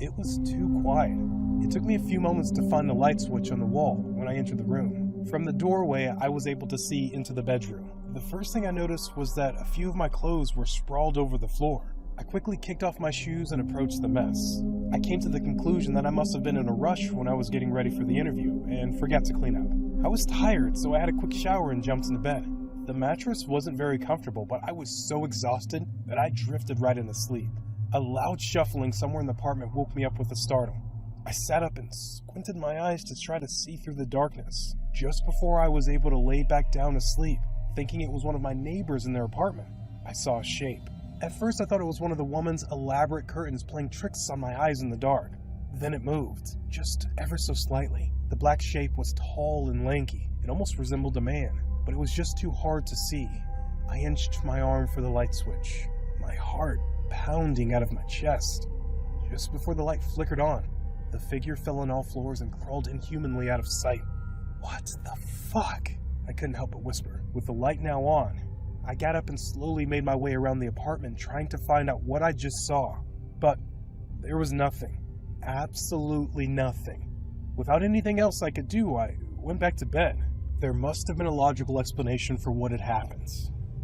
It was too quiet. It took me a few moments to find the light switch on the wall when I entered the room. From the doorway, I was able to see into the bedroom. The first thing I noticed was that a few of my clothes were sprawled over the floor. I quickly kicked off my shoes and approached the mess. I came to the conclusion that I must have been in a rush when I was getting ready for the interview and forgot to clean up. I was tired, so I had a quick shower and jumped into bed. The mattress wasn't very comfortable, but I was so exhausted that I drifted right into sleep. A loud shuffling somewhere in the apartment woke me up with a startle. I sat up and squinted my eyes to try to see through the darkness. Just before I was able to lay back down to sleep, thinking it was one of my neighbors in their apartment, I saw a shape. At first I thought it was one of the woman's elaborate curtains playing tricks on my eyes in the dark. Then it moved, just ever so slightly. The black shape was tall and lanky. It almost resembled a man, but it was just too hard to see. I inched my arm for the light switch, my heart pounding out of my chest. Just before the light flickered on, the figure fell on all floors and crawled inhumanly out of sight. What the fuck? I couldn't help but whisper. With the light now on, I got up and slowly made my way around the apartment trying to find out what I just saw. But there was nothing. Absolutely nothing. Without anything else I could do, I went back to bed. There must have been a logical explanation for what had happened.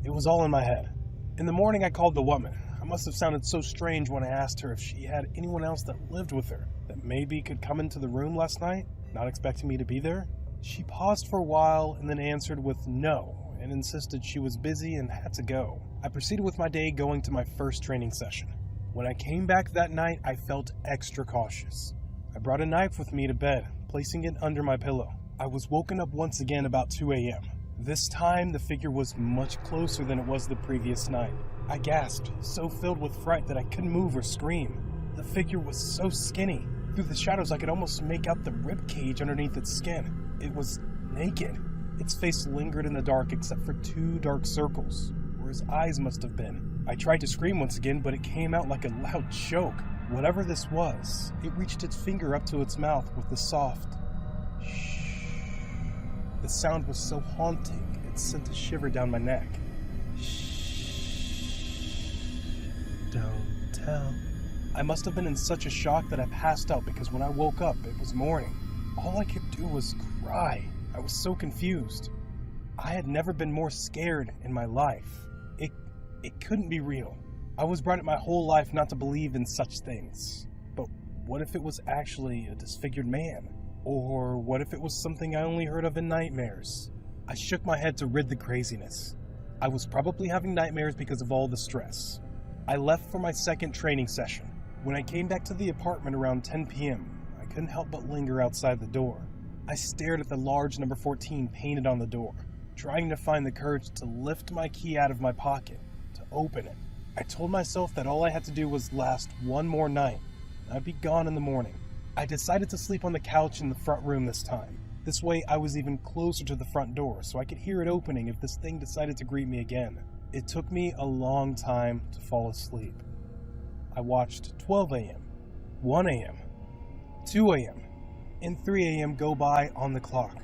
It was all in my head. In the morning I called the woman. I must have sounded so strange when I asked her if she had anyone else that lived with her, that maybe could come into the room last night, not expecting me to be there. She paused for a while and then answered with no, and insisted she was busy and had to go. I proceeded with my day going to my first training session. When I came back that night, I felt extra cautious. I brought a knife with me to bed, placing it under my pillow. I was woken up once again about 2 a.m. This time, the figure was much closer than it was the previous night. I gasped, so filled with fright that I couldn't move or scream. The figure was so skinny. Through the shadows, I could almost make out the rib cage underneath its skin. It was naked. Its face lingered in the dark except for 2 dark circles, where his eyes must have been. I tried to scream once again, but it came out like a loud choke. Whatever this was, it reached its finger up to its mouth with a soft shh. The sound was so haunting, it sent a shiver down my neck. Don't tell. I must have been in such a shock that I passed out because when I woke up, it was morning. All I could do was cry. I was so confused. I had never been more scared in my life. It couldn't be real. I was brought up my whole life not to believe in such things. But what if it was actually a disfigured man? Or what if it was something I only heard of in nightmares? I shook my head to rid the craziness. I was probably having nightmares because of all the stress. I left for my second training session. When I came back to the apartment around 10 p.m., I couldn't help but linger outside the door. I stared at the large number 14 painted on the door, trying to find the courage to lift my key out of my pocket, to open it. I told myself that all I had to do was last one more night, and I'd be gone in the morning. I decided to sleep on the couch in the front room this time. This way I was even closer to the front door, so I could hear it opening if this thing decided to greet me again. It took me a long time to fall asleep. I watched 12 a.m., 1 a.m., 2 a.m., and 3 a.m. go by on the clock.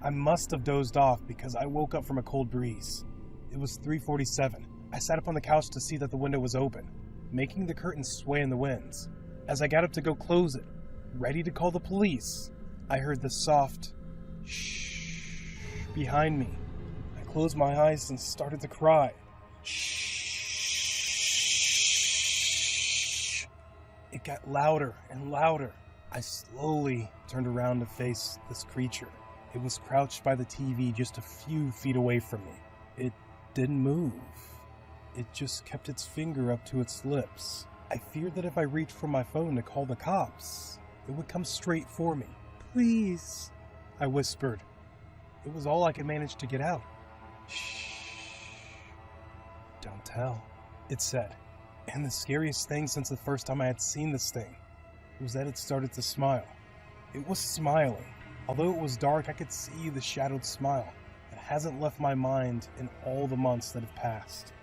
I must have dozed off because I woke up from a cold breeze. It was 3:47. I sat up on the couch to see that the window was open, making the curtains sway in the winds. As I got up to go close it, ready to call the police, I heard the soft shh behind me. I closed my eyes and started to cry. Shh. It got louder and louder. I slowly turned around to face this creature. It was crouched by the TV just a few feet away from me. It didn't move. It just kept its finger up to its lips. I feared that if I reached for my phone to call the cops, it would come straight for me. Please, I whispered. It was all I could manage to get out. Shh. Don't tell, it said. And the scariest thing since the first time I had seen this thing was that it started to smile. It was smiling. Although it was dark, I could see the shadowed smile that hasn't left my mind in all the months that have passed.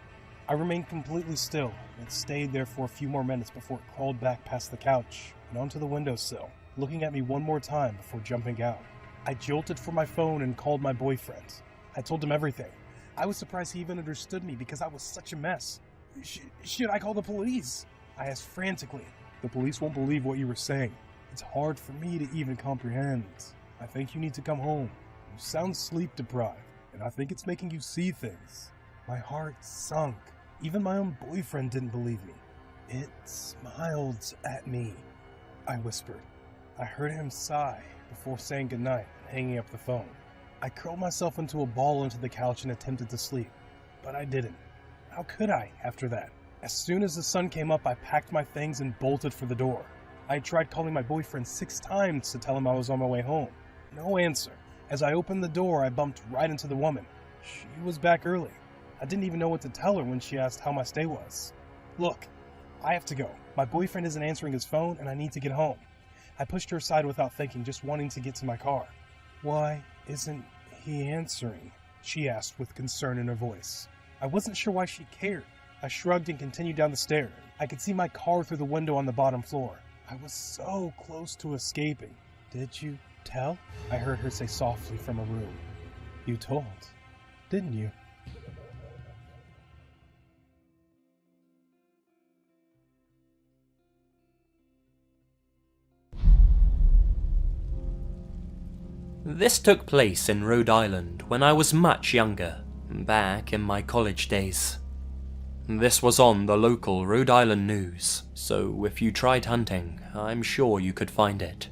I remained completely still, and it stayed there for a few more minutes before it crawled back past the couch and onto the windowsill, looking at me one more time before jumping out. I jolted for my phone and called my boyfriend. I told him everything. I was surprised he even understood me because I was such a mess. Should I call the police? I asked frantically. The police won't believe what you were saying. It's hard for me to even comprehend. I think you need to come home. You sound sleep deprived, and I think it's making you see things. My heart sunk. Even my own boyfriend didn't believe me. It smiled at me, I whispered. I heard him sigh before saying goodnight and hanging up the phone. I curled myself into a ball into the couch and attempted to sleep, but I didn't. How could I after that? As soon as the sun came up, I packed my things and bolted for the door. I had tried calling my boyfriend 6 times to tell him I was on my way home. No answer. As I opened the door, I bumped right into the woman. She was back early. I didn't even know what to tell her when she asked how my stay was. Look, I have to go. My boyfriend isn't answering his phone and I need to get home. I pushed her aside without thinking, just wanting to get to my car. Why isn't he answering? She asked with concern in her voice. I wasn't sure why she cared. I shrugged and continued down the stairs. I could see my car through the window on the bottom floor. I was so close to escaping. Did you tell? I heard her say softly from a room. You told, didn't you? This took place in Rhode Island when I was much younger, back in my college days. This was on the local Rhode Island news, so if you tried hunting, I'm sure you could find it.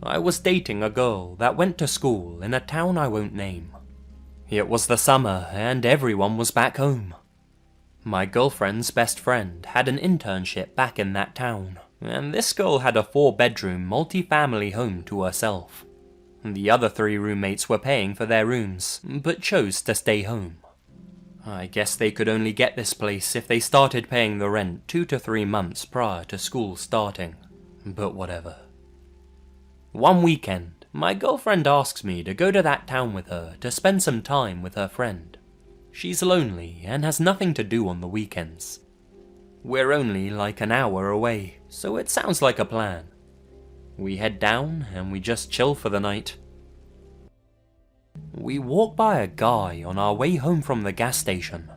I was dating a girl that went to school in a town I won't name. It was the summer and everyone was back home. My girlfriend's best friend had an internship back in that town, and this girl had a 4-bedroom multi-family home to herself. The other 3 roommates were paying for their rooms, but chose to stay home. I guess they could only get this place if they started paying the rent 2 to 3 months prior to school starting, but whatever. One weekend, my girlfriend asks me to go to that town with her to spend some time with her friend. She's lonely and has nothing to do on the weekends. We're only like an hour away, so it sounds like a plan. We head down and we just chill for the night. We walk by a guy on our way home from the gas station,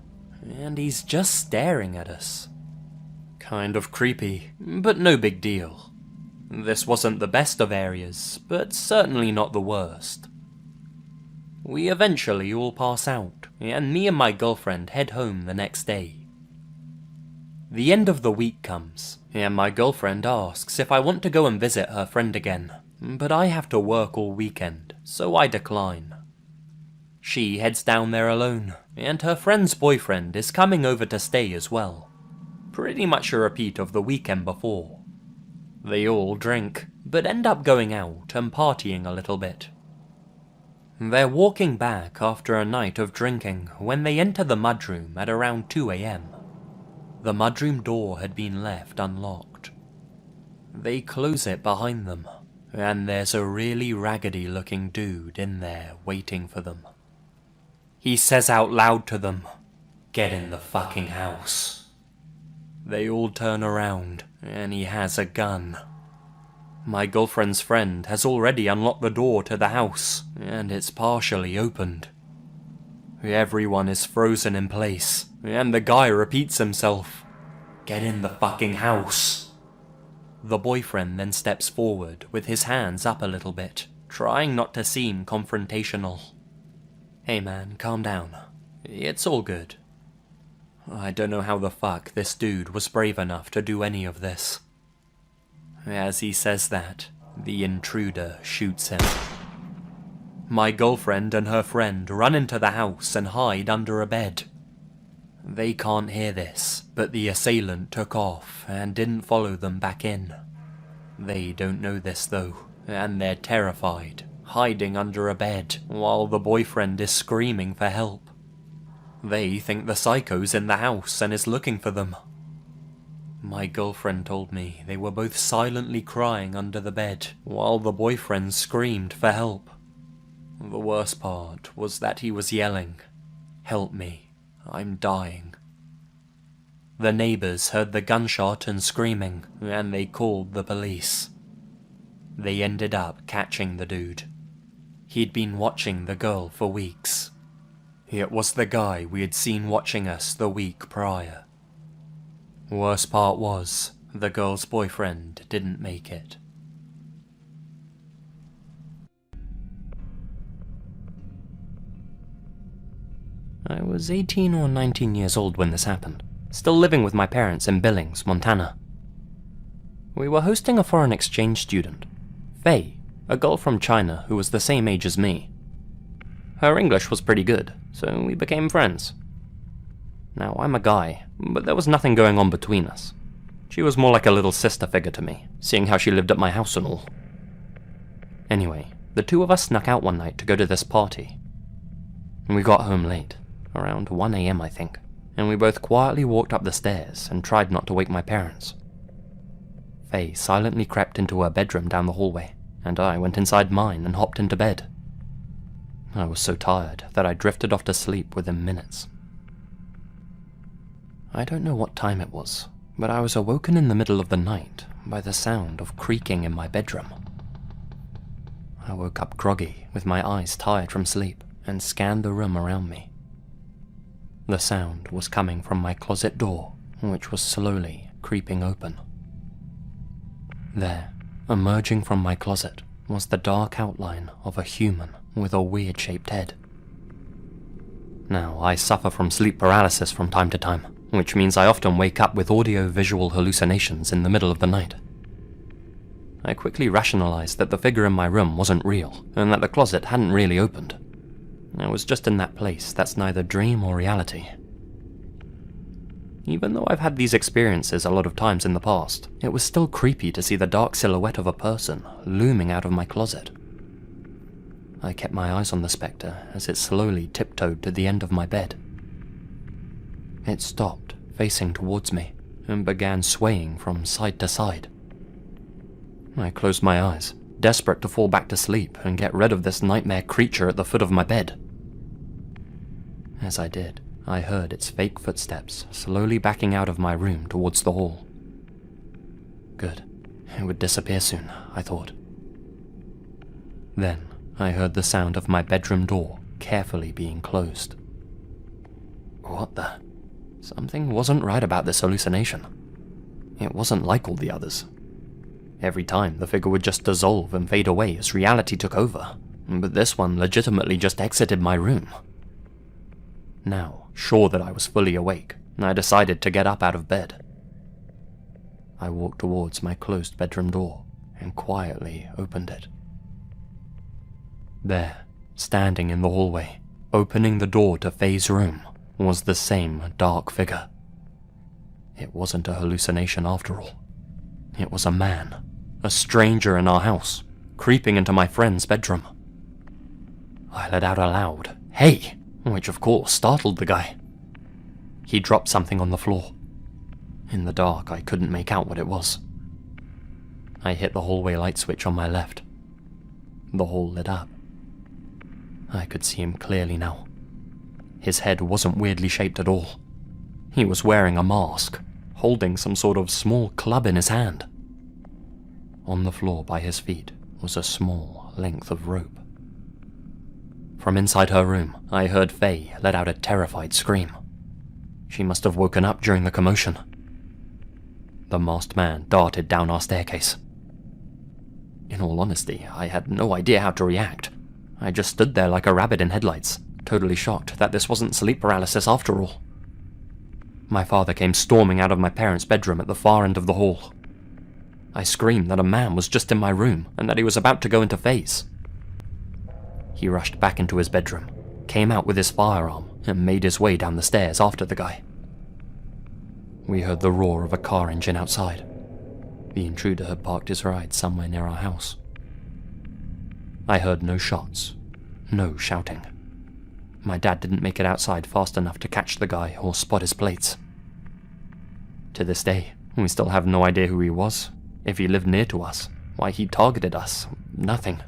and he's just staring at us. Kind of creepy, but no big deal. This wasn't the best of areas, but certainly not the worst. We eventually all pass out, and me and my girlfriend head home the next day. The end of the week comes, and my girlfriend asks if I want to go and visit her friend again, but I have to work all weekend, so I decline. She heads down there alone, and her friend's boyfriend is coming over to stay as well. Pretty much a repeat of the weekend before. They all drink, but end up going out and partying a little bit. They're walking back after a night of drinking when they enter the mudroom at around 2 AM. The mudroom door had been left unlocked. They close it behind them, and there's a really raggedy looking dude in there waiting for them. He says out loud to them, "Get in the fucking house." They all turn around, and he has a gun. My girlfriend's friend has already unlocked the door to the house, and it's partially opened. Everyone is frozen in place, and the guy repeats himself, "Get in the fucking house." The boyfriend then steps forward with his hands up a little bit, trying not to seem confrontational. "Hey man, calm down. It's all good." I don't know how the fuck this dude was brave enough to do any of this. As he says that, the intruder shoots him. My girlfriend and her friend run into the house and hide under a bed. They can't hear this, but the assailant took off and didn't follow them back in. They don't know this though, and they're terrified, hiding under a bed while the boyfriend is screaming for help. They think the psycho's in the house and is looking for them, My girlfriend told me they were both silently crying under the bed, while the boyfriend screamed for help. The worst part was that he was yelling, "Help me, I'm dying." The neighbors heard the gunshot and screaming, and they called the police. They ended up catching the dude. He'd been watching the girl for weeks. It was the guy we had seen watching us the week prior. Worst part was, the girl's boyfriend didn't make it. I was 18 or 19 years old when this happened, still living with my parents in Billings, Montana. We were hosting a foreign exchange student, Faye, a girl from China who was the same age as me. Her English was pretty good, so we became friends. Now, I'm a guy, but there was nothing going on between us. She was more like a little sister figure to me, seeing how she lived at my house and all. Anyway, the two of us snuck out one night to go to this party. We got home late, around 1 AM I think, and we both quietly walked up the stairs and tried not to wake my parents. Faye silently crept into her bedroom down the hallway, and I went inside mine and hopped into bed. I was so tired that I drifted off to sleep within minutes. I don't know what time it was, but I was awoken in the middle of the night by the sound of creaking in my bedroom. I woke up groggy, with my eyes tired from sleep, and scanned the room around me. The sound was coming from my closet door, which was slowly creeping open. There, emerging from my closet, was the dark outline of a human with a weird-shaped head. Now, I suffer from sleep paralysis from time to time, which means I often wake up with audio-visual hallucinations in the middle of the night. I quickly rationalized that the figure in my room wasn't real, and that the closet hadn't really opened. I was just in that place that's neither dream or reality. Even though I've had these experiences a lot of times in the past, it was still creepy to see the dark silhouette of a person looming out of my closet. I kept my eyes on the spectre as it slowly tiptoed to the end of my bed. It stopped, facing towards me, and began swaying from side to side. I closed my eyes, desperate to fall back to sleep and get rid of this nightmare creature at the foot of my bed. As I did, I heard its fake footsteps slowly backing out of my room towards the hall. Good. It would disappear soon, I thought. Then, I heard the sound of my bedroom door carefully being closed. What the? Something wasn't right about this hallucination. It wasn't like all the others. Every time, the figure would just dissolve and fade away as reality took over, but this one legitimately just exited my room. Now, sure that I was fully awake, I decided to get up out of bed. I walked towards my closed bedroom door and quietly opened it. There, standing in the hallway, opening the door to Faye's room, was the same dark figure. It wasn't a hallucination after all. It was a man, a stranger in our house, creeping into my friend's bedroom. I let out a loud, "Hey!" which of course startled the guy. He dropped something on the floor. In the dark, I couldn't make out what it was. I hit the hallway light switch on my left. The hall lit up. I could see him clearly now. His head wasn't weirdly shaped at all. He was wearing a mask, holding some sort of small club in his hand. On the floor by his feet was a small length of rope. From inside her room, I heard Faye let out a terrified scream. She must have woken up during the commotion. The masked man darted down our staircase. In all honesty, I had no idea how to react. I just stood there like a rabbit in headlights, totally shocked that this wasn't sleep paralysis after all. My father came storming out of my parents' bedroom at the far end of the hall. I screamed that a man was just in my room and that he was about to go into Faye's. He rushed back into his bedroom, came out with his firearm, and made his way down the stairs after the guy. We heard the roar of a car engine outside. The intruder had parked his ride somewhere near our house. I heard no shots, no shouting. My dad didn't make it outside fast enough to catch the guy or spot his plates. To this day, We still have no idea who he was, if he lived near to us, why he targeted us, nothing.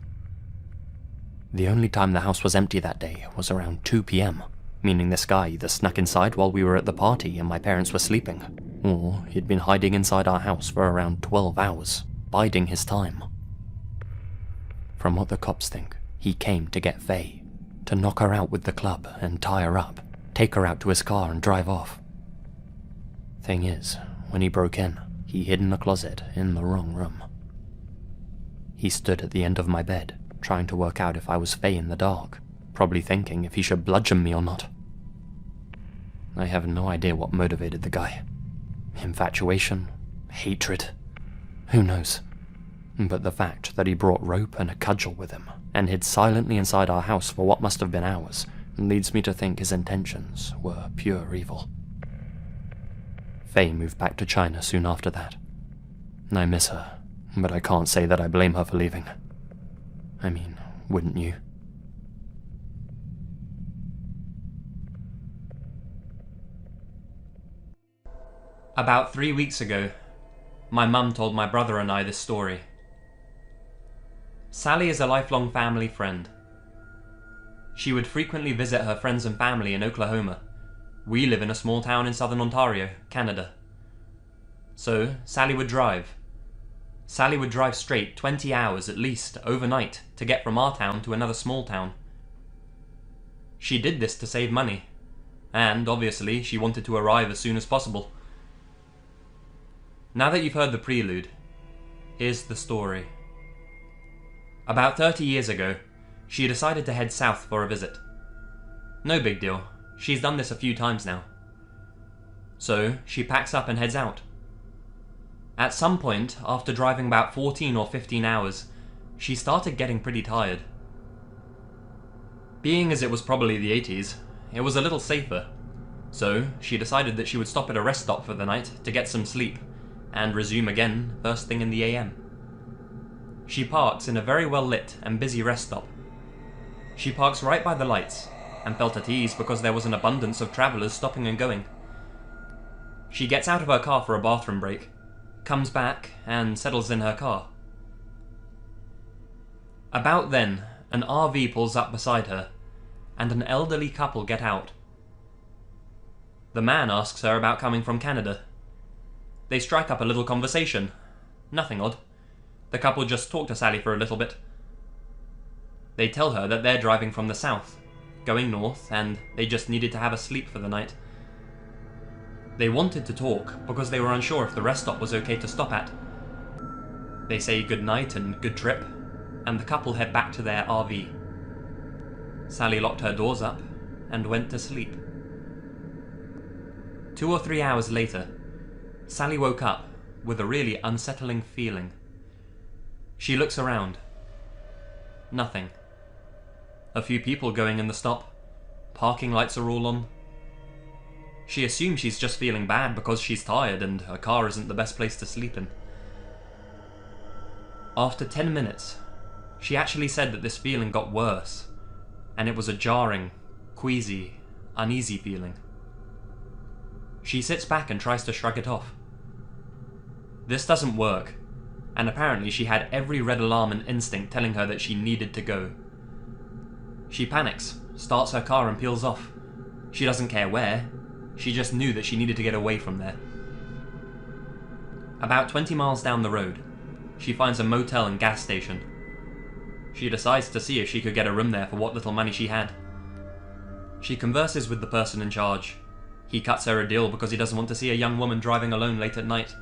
The only time the house was empty that day was around 2 p.m, meaning this guy either snuck inside while we were at the party and my parents were sleeping, or he'd been hiding inside our house for around 12 hours, biding his time. From what the cops think, he came to get Faye, to knock her out with the club and tie her up, take her out to his car and drive off. Thing is, when he broke in, he hid in a closet in the wrong room. He stood at the end of my bed, trying to work out if I was Faye in the dark, probably thinking if he should bludgeon me or not. I have no idea what motivated the guy. Infatuation? Hatred? Who knows? But the fact that he brought rope and a cudgel with him, and hid silently inside our house for what must have been hours, leads me to think his intentions were pure evil. Faye moved back to China soon after that. I miss her, but I can't say that I blame her for leaving. I mean, wouldn't you? About 3 weeks ago, my mum told my brother and I this story. Sally is a lifelong family friend. She would frequently visit her friends and family in Oklahoma. We live in a small town in southern Ontario, Canada. So, Sally would drive. Sally would drive straight 20 hours at least, overnight, to get from our town to another small town. She did this to save money, and obviously she wanted to arrive as soon as possible. Now that you've heard the prelude, here's the story. About 30 years ago, she decided to head south for a visit. No big deal, she's done this a few times now. So, she packs up and heads out. At some point, after driving about 14 or 15 hours, she started getting pretty tired. Being as it was probably the 80s, it was a little safer. So, she decided that she would stop at a rest stop for the night to get some sleep, and resume again first thing in the AM. She parks in a very well lit and busy rest stop. She parks right by the lights, and felt at ease because there was an abundance of travellers stopping and going. She gets out of her car for a bathroom break, comes back, and settles in her car. About then, an RV pulls up beside her, and an elderly couple get out. The man asks her about coming from Canada. They strike up a little conversation. Nothing odd. The couple just talk to Sally for a little bit. They tell her that they're driving from the south, going north, and they just needed to have a sleep for the night. They wanted to talk because they were unsure if the rest stop was okay to stop at. They say good night and good trip, and the couple head back to their RV. Sally locked her doors up and went to sleep. 2 or 3 hours later, Sally woke up with a really unsettling feeling. She looks around. Nothing. A few people going in the stop. Parking lights are all on. She assumes she's just feeling bad because she's tired and her car isn't the best place to sleep in. After 10 minutes, she actually said that this feeling got worse, and it was a jarring, queasy, uneasy feeling. She sits back and tries to shrug it off. This doesn't work, and apparently she had every red alarm and instinct telling her that she needed to go. She panics, starts her car and peels off. She doesn't care where, she just knew that she needed to get away from there. About 20 miles down the road, she finds a motel and gas station. She decides to see if she could get a room there for what little money she had. She converses with the person in charge. He cuts her a deal because he doesn't want to see a young woman driving alone late at night.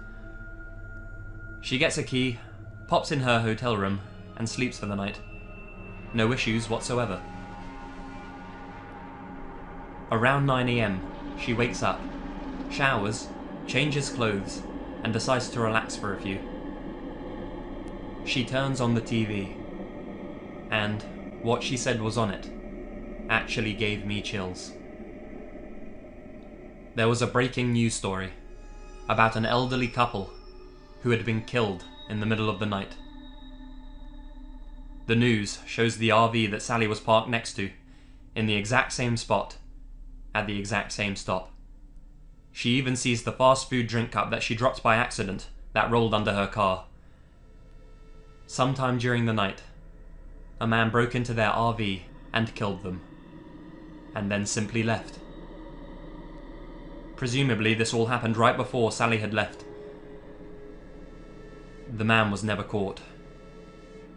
She gets a key, pops in her hotel room, and sleeps for the night. No issues whatsoever. Around 9 AM, she wakes up, showers, changes clothes, and decides to relax for a few. She turns on the TV, and what she said was on it actually gave me chills. There was a breaking news story about an elderly couple who had been killed in the middle of the night. The news shows the RV that Sally was parked next to, in the exact same spot, at the exact same stop. She even sees the fast food drink cup that she dropped by accident that rolled under her car. Sometime during the night, a man broke into their RV and killed them, and then simply left. Presumably this all happened right before Sally had left. The man was never caught,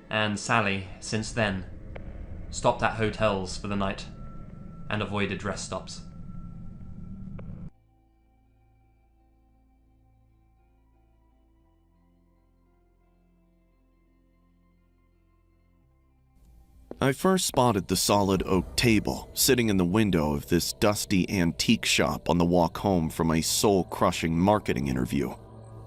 and Sally, since then, stopped at hotels for the night and avoided rest stops. I first spotted the solid oak table sitting in the window of this dusty antique shop on the walk home from a soul-crushing marketing interview.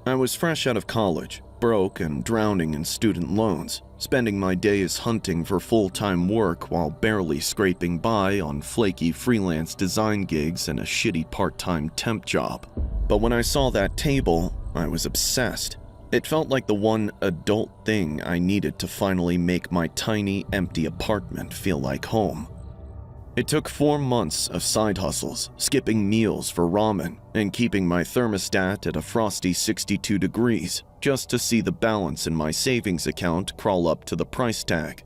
I was fresh out of college, broke and drowning in student loans, spending my days hunting for full-time work while barely scraping by on flaky freelance design gigs and a shitty part-time temp job. But when I saw that table, I was obsessed. It felt like the one adult thing I needed to finally make my tiny, empty apartment feel like home. It took 4 months of side hustles, skipping meals for ramen, and keeping my thermostat at a frosty 62 degrees, just to see the balance in my savings account crawl up to the price tag.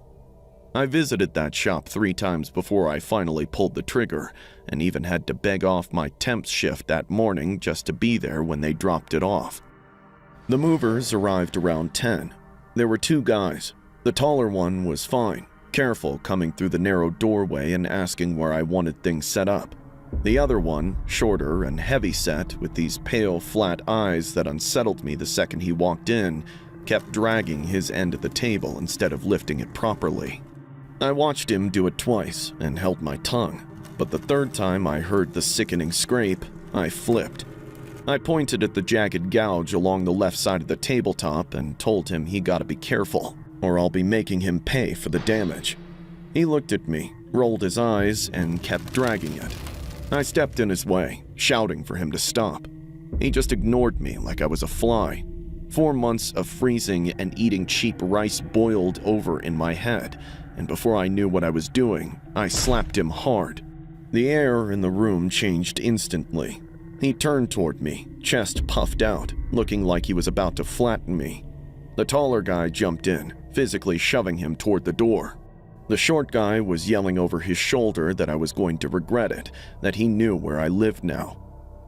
I visited that shop 3 times before I finally pulled the trigger, and even had to beg off my temp shift that morning just to be there when they dropped it off. The movers arrived around 10. There were 2 guys. The taller one was fine, careful coming through the narrow doorway and asking where I wanted things set up. The other one, shorter and heavy-set with these pale, flat eyes that unsettled me the second he walked in, kept dragging his end of the table instead of lifting it properly. I watched him do it twice and held my tongue, but the third time I heard the sickening scrape, I flipped. I pointed at the jagged gouge along the left side of the tabletop and told him he gotta be careful, or I'll be making him pay for the damage. He looked at me, rolled his eyes, and kept dragging it. I stepped in his way, shouting for him to stop. He just ignored me like I was a fly. 4 months of freezing and eating cheap rice boiled over in my head, and before I knew what I was doing, I slapped him hard. The air in the room changed instantly. He turned toward me, chest puffed out, looking like he was about to flatten me. The taller guy jumped in, physically shoving him toward the door. The short guy was yelling over his shoulder that I was going to regret it, that he knew where I lived now.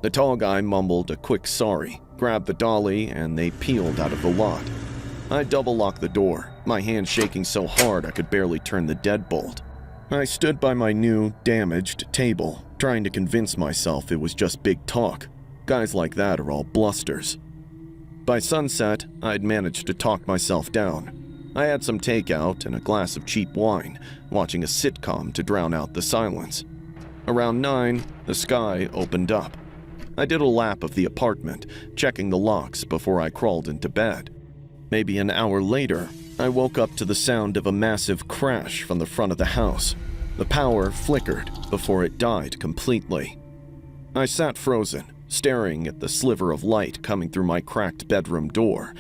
The tall guy mumbled a quick sorry, grabbed the dolly, and they peeled out of the lot. I double-locked the door, my hand shaking so hard I could barely turn the deadbolt. I stood by my new, damaged table, trying to convince myself it was just big talk. Guys like that are all blusters. By sunset, I'd managed to talk myself down. I had some takeout and a glass of cheap wine, watching a sitcom to drown out the silence. Around 9, the sky opened up. I did a lap of the apartment, checking the locks before I crawled into bed. Maybe an hour later, I woke up to the sound of a massive crash from the front of the house. The power flickered before it died completely. I sat frozen, staring at the sliver of light coming through my cracked bedroom door.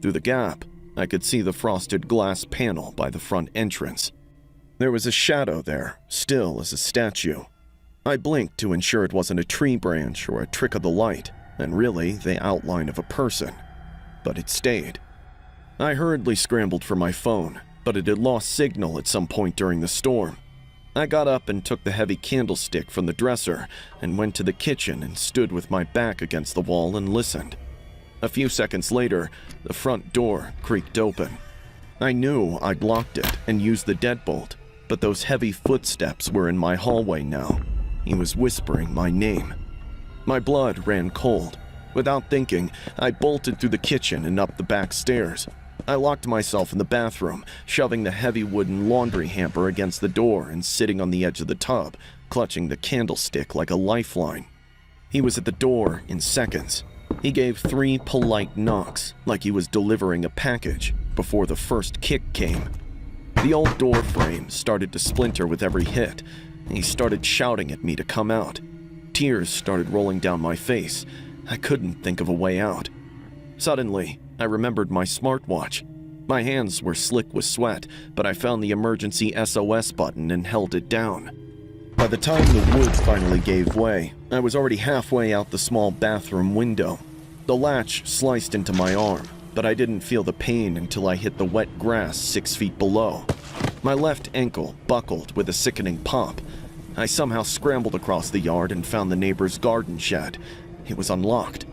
Through the gap, I could see the frosted glass panel by the front entrance. There was a shadow there, still as a statue. I blinked to ensure it wasn't a tree branch or a trick of the light, and really the outline of a person. But it stayed. I hurriedly scrambled for my phone, but it had lost signal at some point during the storm. I got up and took the heavy candlestick from the dresser and went to the kitchen and stood with my back against the wall and listened. A few seconds later, the front door creaked open. I knew I'd locked it and used the deadbolt, but those heavy footsteps were in my hallway now. He was whispering my name. My blood ran cold. Without thinking, I bolted through the kitchen and up the back stairs. I locked myself in the bathroom, shoving the heavy wooden laundry hamper against the door and sitting on the edge of the tub, clutching the candlestick like a lifeline. He was at the door in seconds. He gave 3 polite knocks, like he was delivering a package, before the first kick came. The old door frame started to splinter with every hit, and he started shouting at me to come out. Tears started rolling down my face. I couldn't think of a way out. Suddenly, I remembered my smartwatch. My hands were slick with sweat, but I found the emergency SOS button and held it down. By the time the wood finally gave way, I was already halfway out the small bathroom window. The latch sliced into my arm, but I didn't feel the pain until I hit the wet grass 6 feet below. My left ankle buckled with a sickening pop. I somehow scrambled across the yard and found the neighbor's garden shed. It was unlocked.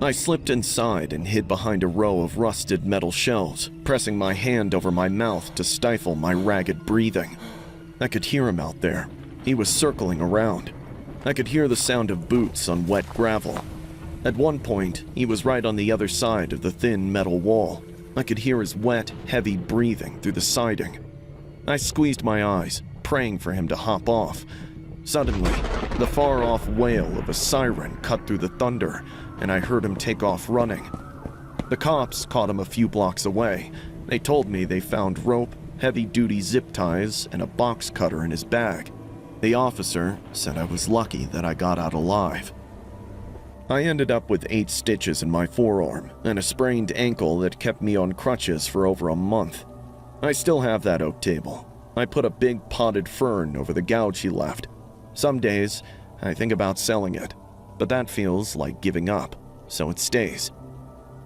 I slipped inside and hid behind a row of rusted metal shelves, pressing my hand over my mouth to stifle my ragged breathing. I could hear him out there. He was circling around. I could hear the sound of boots on wet gravel. At one point, he was right on the other side of the thin metal wall. I could hear his wet, heavy breathing through the siding. I squeezed my eyes, praying for him to hop off. Suddenly, the far-off wail of a siren cut through the thunder, and I heard him take off running. The cops caught him a few blocks away. They told me they found rope, heavy-duty zip ties, and a box cutter in his bag. The officer said I was lucky that I got out alive. I ended up with 8 stitches in my forearm and a sprained ankle that kept me on crutches for over a month. I still have that oak table. I put a big potted fern over the gouge he left. Some days, I think about selling it, but that feels like giving up, so it stays.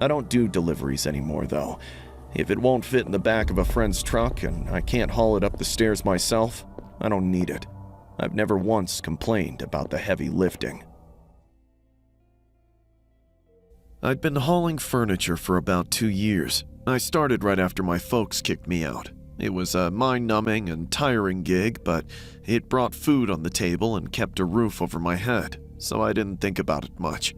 I don't do deliveries anymore, though. If it won't fit in the back of a friend's truck and I can't haul it up the stairs myself, I don't need it. I've never once complained about the heavy lifting. I'd been hauling furniture for about 2 years. I started right after my folks kicked me out. It was a mind-numbing and tiring gig, but it brought food on the table and kept a roof over my head, so I didn't think about it much.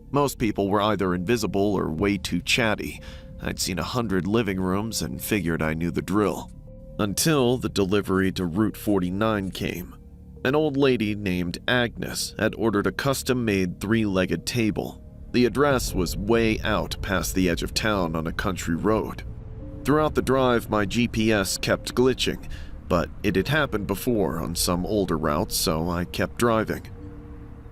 Most people were either invisible or way too chatty. I'd seen 100 living rooms and figured I knew the drill. Until the delivery to Route 49 came. An old lady named Agnes had ordered a custom-made 3-legged table. The address was way out past the edge of town on a country road. Throughout the drive, my GPS kept glitching, but it had happened before on some older routes, so I kept driving.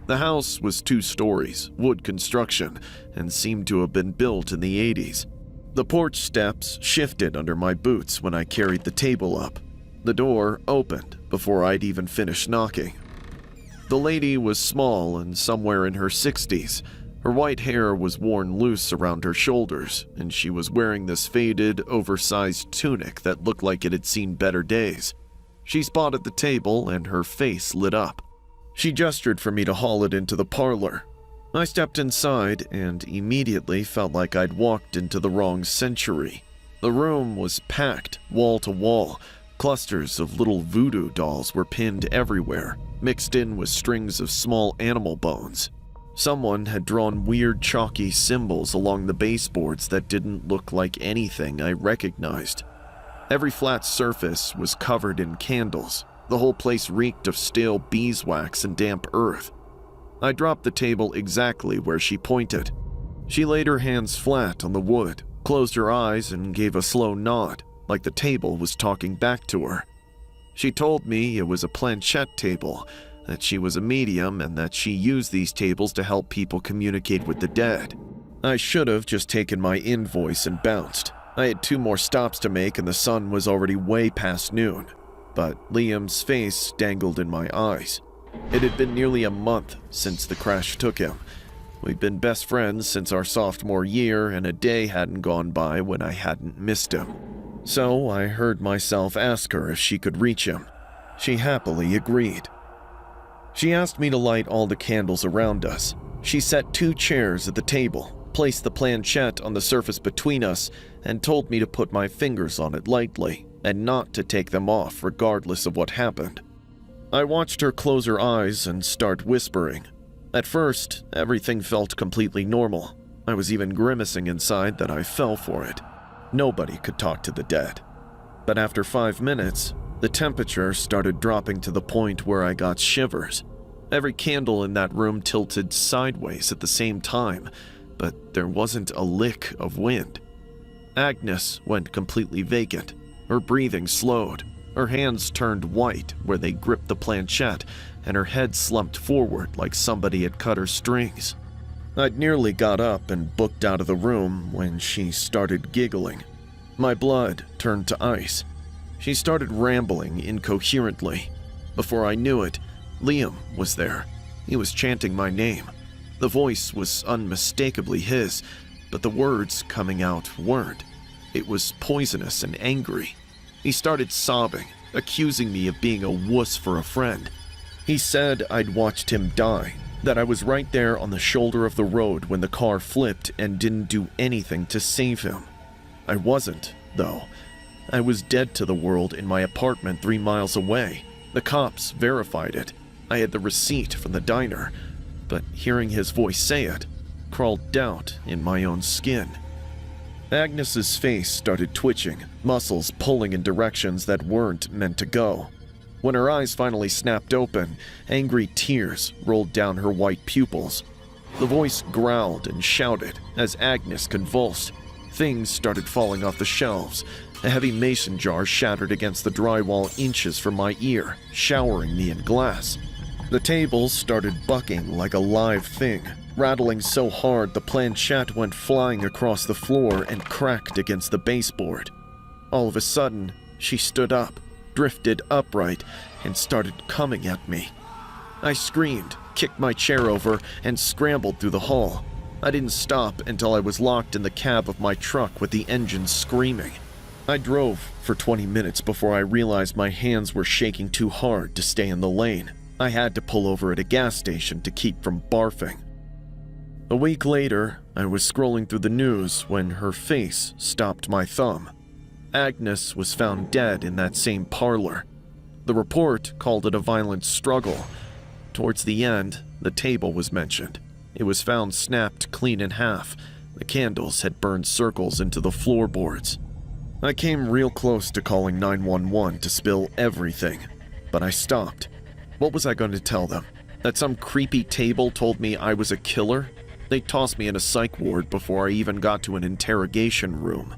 The house was 2 stories, wood construction, and seemed to have been built in the 80s. The porch steps shifted under my boots when I carried the table up. The door opened before I'd even finished knocking. The lady was small and somewhere in her 60s. Her white hair was worn loose around her shoulders, and she was wearing this faded, oversized tunic that looked like it had seen better days. She spotted the table, and her face lit up. She gestured for me to haul it into the parlor. I stepped inside and immediately felt like I'd walked into the wrong century. The room was packed, wall to wall. Clusters of little voodoo dolls were pinned everywhere, mixed in with strings of small animal bones. Someone had drawn weird chalky symbols along the baseboards that didn't look like anything I recognized. Every flat surface was covered in candles. The whole place reeked of stale beeswax and damp earth. I dropped the table exactly where she pointed. She laid her hands flat on the wood, closed her eyes, and gave a slow nod, like the table was talking back to her. She told me it was a planchette table, that she was a medium, and that she used these tables to help people communicate with the dead. I should have just taken my invoice and bounced. I had 2 more stops to make and the sun was already way past noon. But Liam's face dangled in my eyes. It had been nearly a month since the crash took him. We'd been best friends since our sophomore year, and a day hadn't gone by when I hadn't missed him. So I heard myself ask her if she could reach him. She happily agreed. She asked me to light all the candles around us. She set 2 chairs at the table, placed the planchette on the surface between us, and told me to put my fingers on it lightly, and not to take them off regardless of what happened. I watched her close her eyes and start whispering. At first, everything felt completely normal. I was even grimacing inside that I fell for it. Nobody could talk to the dead. But after 5 minutes, the temperature started dropping to the point where I got shivers. Every candle in that room tilted sideways at the same time, but there wasn't a lick of wind. Agnes went completely vacant. Her breathing slowed. Her hands turned white where they gripped the planchette, and her head slumped forward like somebody had cut her strings. I'd nearly got up and booked out of the room when she started giggling. My blood turned to ice. She started rambling incoherently. Before I knew it, Liam was there. He was chanting my name. The voice was unmistakably his, but the words coming out weren't. It was poisonous and angry. He started sobbing, accusing me of being a wuss for a friend. He said I'd watched him die, that I was right there on the shoulder of the road when the car flipped and didn't do anything to save him. I wasn't, though. I was dead to the world in my apartment 3 miles away. The cops verified it. I had the receipt from the diner, but hearing his voice say it crawled doubt in my own skin. Agnes's face started twitching, muscles pulling in directions that weren't meant to go. When her eyes finally snapped open, angry tears rolled down her white pupils. The voice growled and shouted as Agnes convulsed. Things started falling off the shelves. A heavy mason jar shattered against the drywall inches from my ear, showering me in glass. The tables started bucking like a live thing, rattling so hard the planchette went flying across the floor and cracked against the baseboard. All of a sudden, she stood up, drifted upright, and started coming at me. I screamed, kicked my chair over, and scrambled through the hall. I didn't stop until I was locked in the cab of my truck with the engine screaming. I drove for 20 minutes before I realized my hands were shaking too hard to stay in the lane. I had to pull over at a gas station to keep from barfing. A week later, I was scrolling through the news when her face stopped my thumb. Agnes was found dead in that same parlor. The report called it a violent struggle. Towards the end, the table was mentioned. It was found snapped clean in half. The candles had burned circles into the floorboards. I came real close to calling 911 to spill everything, but I stopped. What was I going to tell them? That some creepy table told me I was a killer? They tossed me in a psych ward before I even got to an interrogation room.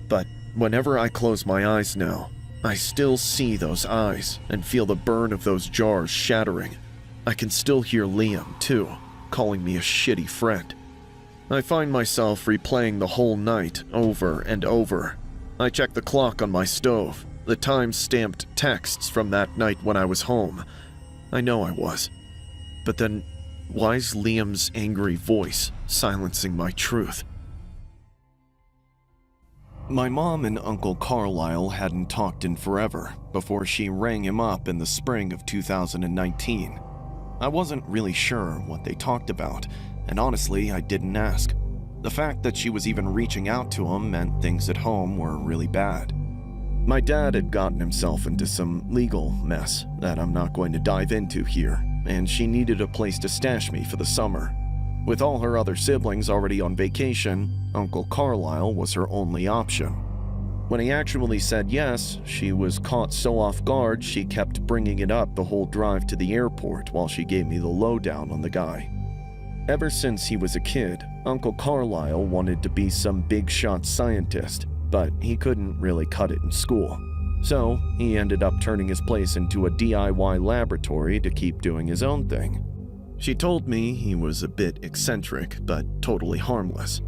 But whenever I close my eyes now, I still see those eyes and feel the burn of those jars shattering. I can still hear Liam, too, calling me a shitty friend. I find myself replaying the whole night over and over. I check the clock on my stove, the time-stamped texts from that night when I was home. I know I was. But then, why's Liam's angry voice silencing my truth? My mom and Uncle Carlisle hadn't talked in forever before she rang him up in the spring of 2019. I wasn't really sure what they talked about, and honestly, I didn't ask. The fact that she was even reaching out to him meant things at home were really bad. My dad had gotten himself into some legal mess that I'm not going to dive into here, and she needed a place to stash me for the summer. With all her other siblings already on vacation, Uncle Carlisle was her only option. When he actually said yes, she was caught so off guard she kept bringing it up the whole drive to the airport while she gave me the lowdown on the guy. Ever since he was a kid, Uncle Carlisle wanted to be some big-shot scientist, but he couldn't really cut it in school. So he ended up turning his place into a DIY laboratory to keep doing his own thing. She told me he was a bit eccentric, but totally harmless.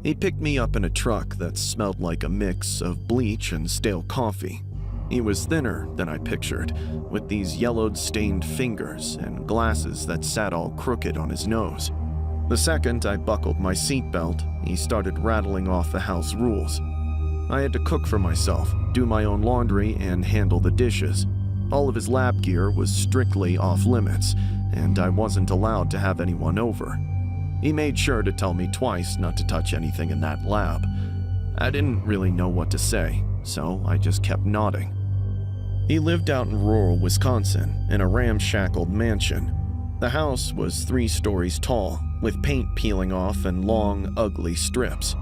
He picked me up in a truck that smelled like a mix of bleach and stale coffee. He was thinner than I pictured, with these yellowed stained fingers and glasses that sat all crooked on his nose. The second I buckled my seatbelt, he started rattling off the house rules. I had to cook for myself, do my own laundry, and handle the dishes. All of his lab gear was strictly off limits, and I wasn't allowed to have anyone over. He made sure to tell me twice not to touch anything in that lab. I didn't really know what to say, so I just kept nodding. He lived out in rural Wisconsin in a ramshackled mansion. The house was 3 stories tall, with paint peeling off and long, ugly strips.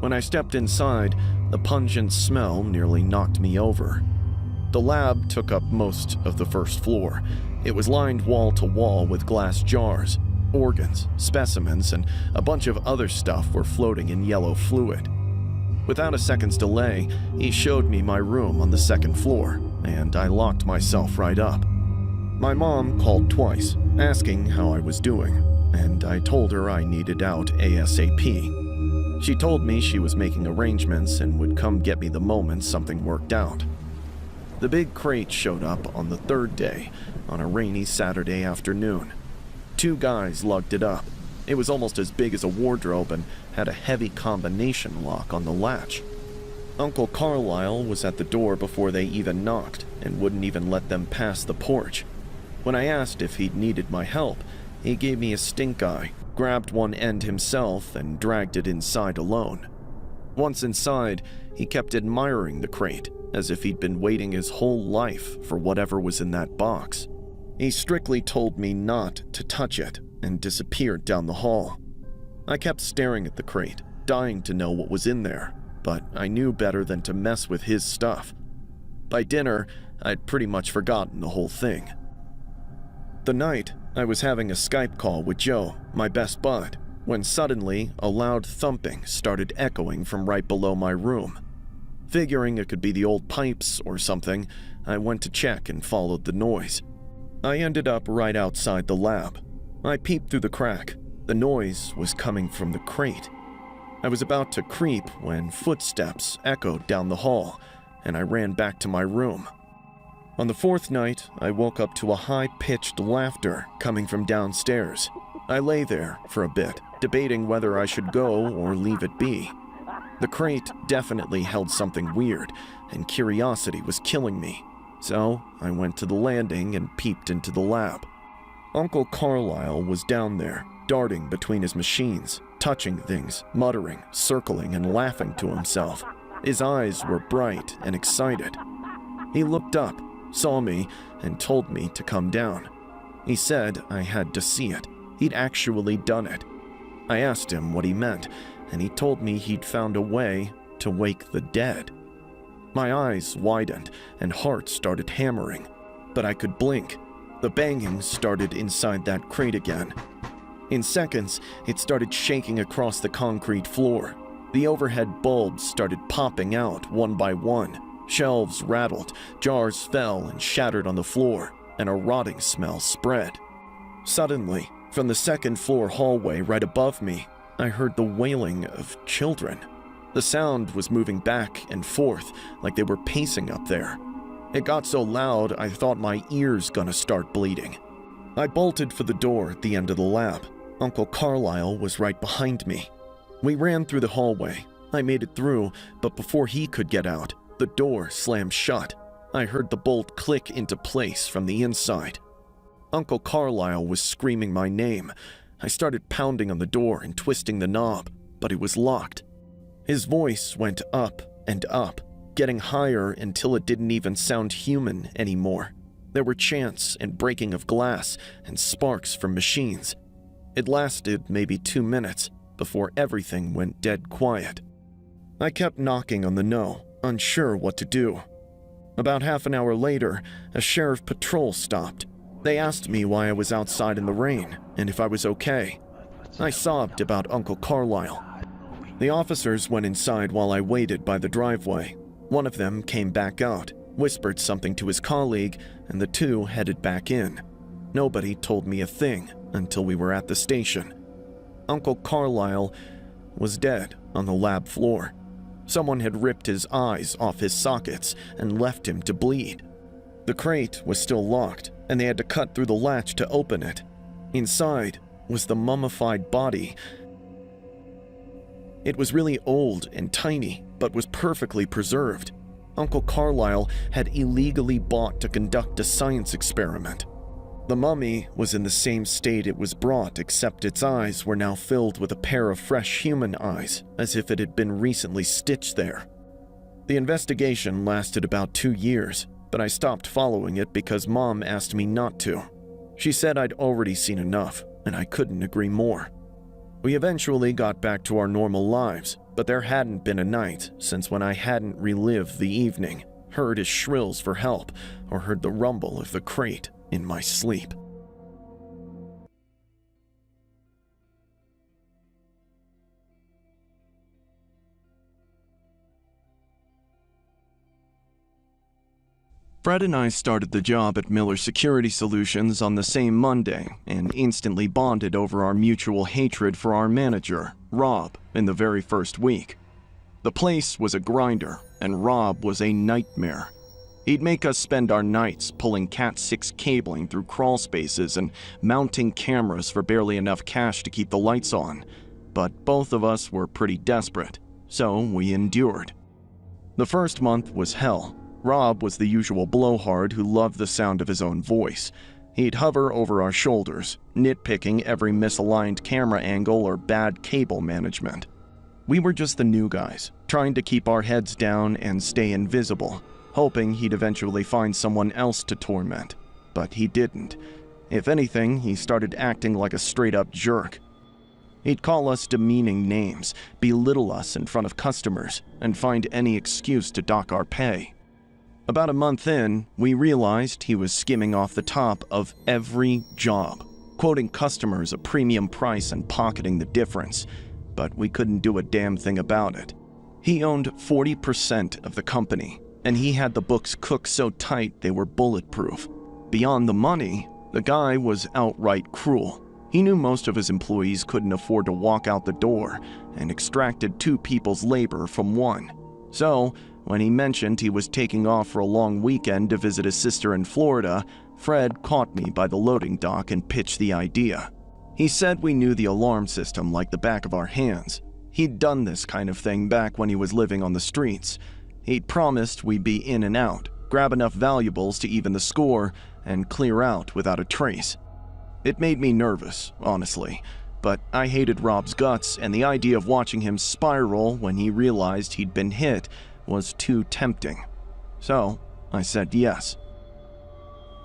When I stepped inside, the pungent smell nearly knocked me over. The lab took up most of the first floor. It was lined wall to wall with glass jars. Organs, specimens, and a bunch of other stuff were floating in yellow fluid. Without a second's delay, he showed me my room on the 2nd floor, and I locked myself right up. My mom called twice, asking how I was doing, and I told her I needed out ASAP. She told me she was making arrangements and would come get me the moment something worked out. The big crate showed up on the third day, on a rainy Saturday afternoon. 2 guys lugged it up. It was almost as big as a wardrobe and had a heavy combination lock on the latch. Uncle Carlisle was at the door before they even knocked and wouldn't even let them pass the porch. When I asked if he'd needed my help, he gave me a stink eye, grabbed one end himself, and dragged it inside alone. Once inside, he kept admiring the crate, as if he'd been waiting his whole life for whatever was in that box. He strictly told me not to touch it and disappeared down the hall. I kept staring at the crate, dying to know what was in there, but I knew better than to mess with his stuff. By dinner, I'd pretty much forgotten the whole thing. The night, I was having a Skype call with Joe, my best bud, when suddenly a loud thumping started echoing from right below my room. Figuring it could be the old pipes or something, I went to check and followed the noise. I ended up right outside the lab. I peeped through the crack. The noise was coming from the crate. I was about to creep when footsteps echoed down the hall, and I ran back to my room. On the 4th night, I woke up to a high-pitched laughter coming from downstairs. I lay there for a bit, debating whether I should go or leave it be. The crate definitely held something weird, and curiosity was killing me. So I went to the landing and peeped into the lab. Uncle Carlisle was down there, darting between his machines, touching things, muttering, circling, and laughing to himself. His eyes were bright and excited. He looked up, saw me, and told me to come down. He said I had to see it. He'd actually done it. I asked him what he meant, and he told me he'd found a way to wake the dead. My eyes widened, and heart started hammering, but I could blink. The banging started inside that crate again. In seconds, it started shaking across the concrete floor. The overhead bulbs started popping out one by one. Shelves rattled, jars fell and shattered on the floor, and a rotting smell spread. Suddenly, from the 2nd floor hallway right above me, I heard the wailing of children. The sound was moving back and forth like they were pacing up there. It got so loud I thought my ears gonna start bleeding. I bolted for the door at the end of the lab. Uncle Carlisle was right behind me. We ran through the hallway. I made it through, but before he could get out, the door slammed shut. I heard the bolt click into place from the inside. Uncle Carlisle was screaming my name. I started pounding on the door and twisting the knob, but it was locked. His voice went up and up, getting higher until it didn't even sound human anymore. There were chants and breaking of glass and sparks from machines. It lasted maybe 2 minutes before everything went dead quiet. I kept knocking on the no, unsure what to do. About half an hour later, a sheriff patrol stopped. They asked me why I was outside in the rain and if I was okay. I sobbed about Uncle Carlisle. The officers went inside while I waited by the driveway. One of them came back out, whispered something to his colleague, and the two headed back in. Nobody told me a thing until we were at the station. Uncle Carlisle was dead on the lab floor. Someone had ripped his eyes off his sockets and left him to bleed. The crate was still locked, and they had to cut through the latch to open it. Inside was the mummified body. It was really old and tiny, but was perfectly preserved. Uncle Carlisle had illegally bought to conduct a science experiment. The mummy was in the same state it was brought, except its eyes were now filled with a pair of fresh human eyes, as if it had been recently stitched there. The investigation lasted about 2 years, but I stopped following it because Mom asked me not to. She said I'd already seen enough, and I couldn't agree more. We eventually got back to our normal lives, but there hadn't been a night since when I hadn't relived the evening, heard his shrills for help, or heard the rumble of the crate in my sleep. Fred and I started the job at Miller Security Solutions on the same Monday and instantly bonded over our mutual hatred for our manager, Rob, in the very first week. The place was a grinder, and Rob was a nightmare. He'd make us spend our nights pulling Cat6 cabling through crawl spaces and mounting cameras for barely enough cash to keep the lights on. But both of us were pretty desperate, so we endured. The first month was hell. Rob was the usual blowhard who loved the sound of his own voice. He'd hover over our shoulders, nitpicking every misaligned camera angle or bad cable management. We were just the new guys, trying to keep our heads down and stay invisible, hoping he'd eventually find someone else to torment. But he didn't. If anything, he started acting like a straight-up jerk. He'd call us demeaning names, belittle us in front of customers, and find any excuse to dock our pay. About a month in, we realized he was skimming off the top of every job, quoting customers a premium price and pocketing the difference, but we couldn't do a damn thing about it. He owned 40% of the company, and he had the books cooked so tight they were bulletproof. Beyond the money, the guy was outright cruel. He knew most of his employees couldn't afford to walk out the door and extracted 2 people's labor from one. So, when he mentioned he was taking off for a long weekend to visit his sister in Florida, Fred caught me by the loading dock and pitched the idea. He said we knew the alarm system like the back of our hands. He'd done this kind of thing back when he was living on the streets. He'd promised we'd be in and out, grab enough valuables to even the score, and clear out without a trace. It made me nervous, honestly, but I hated Rob's guts, and the idea of watching him spiral when he realized he'd been hit was too tempting. So, I said yes.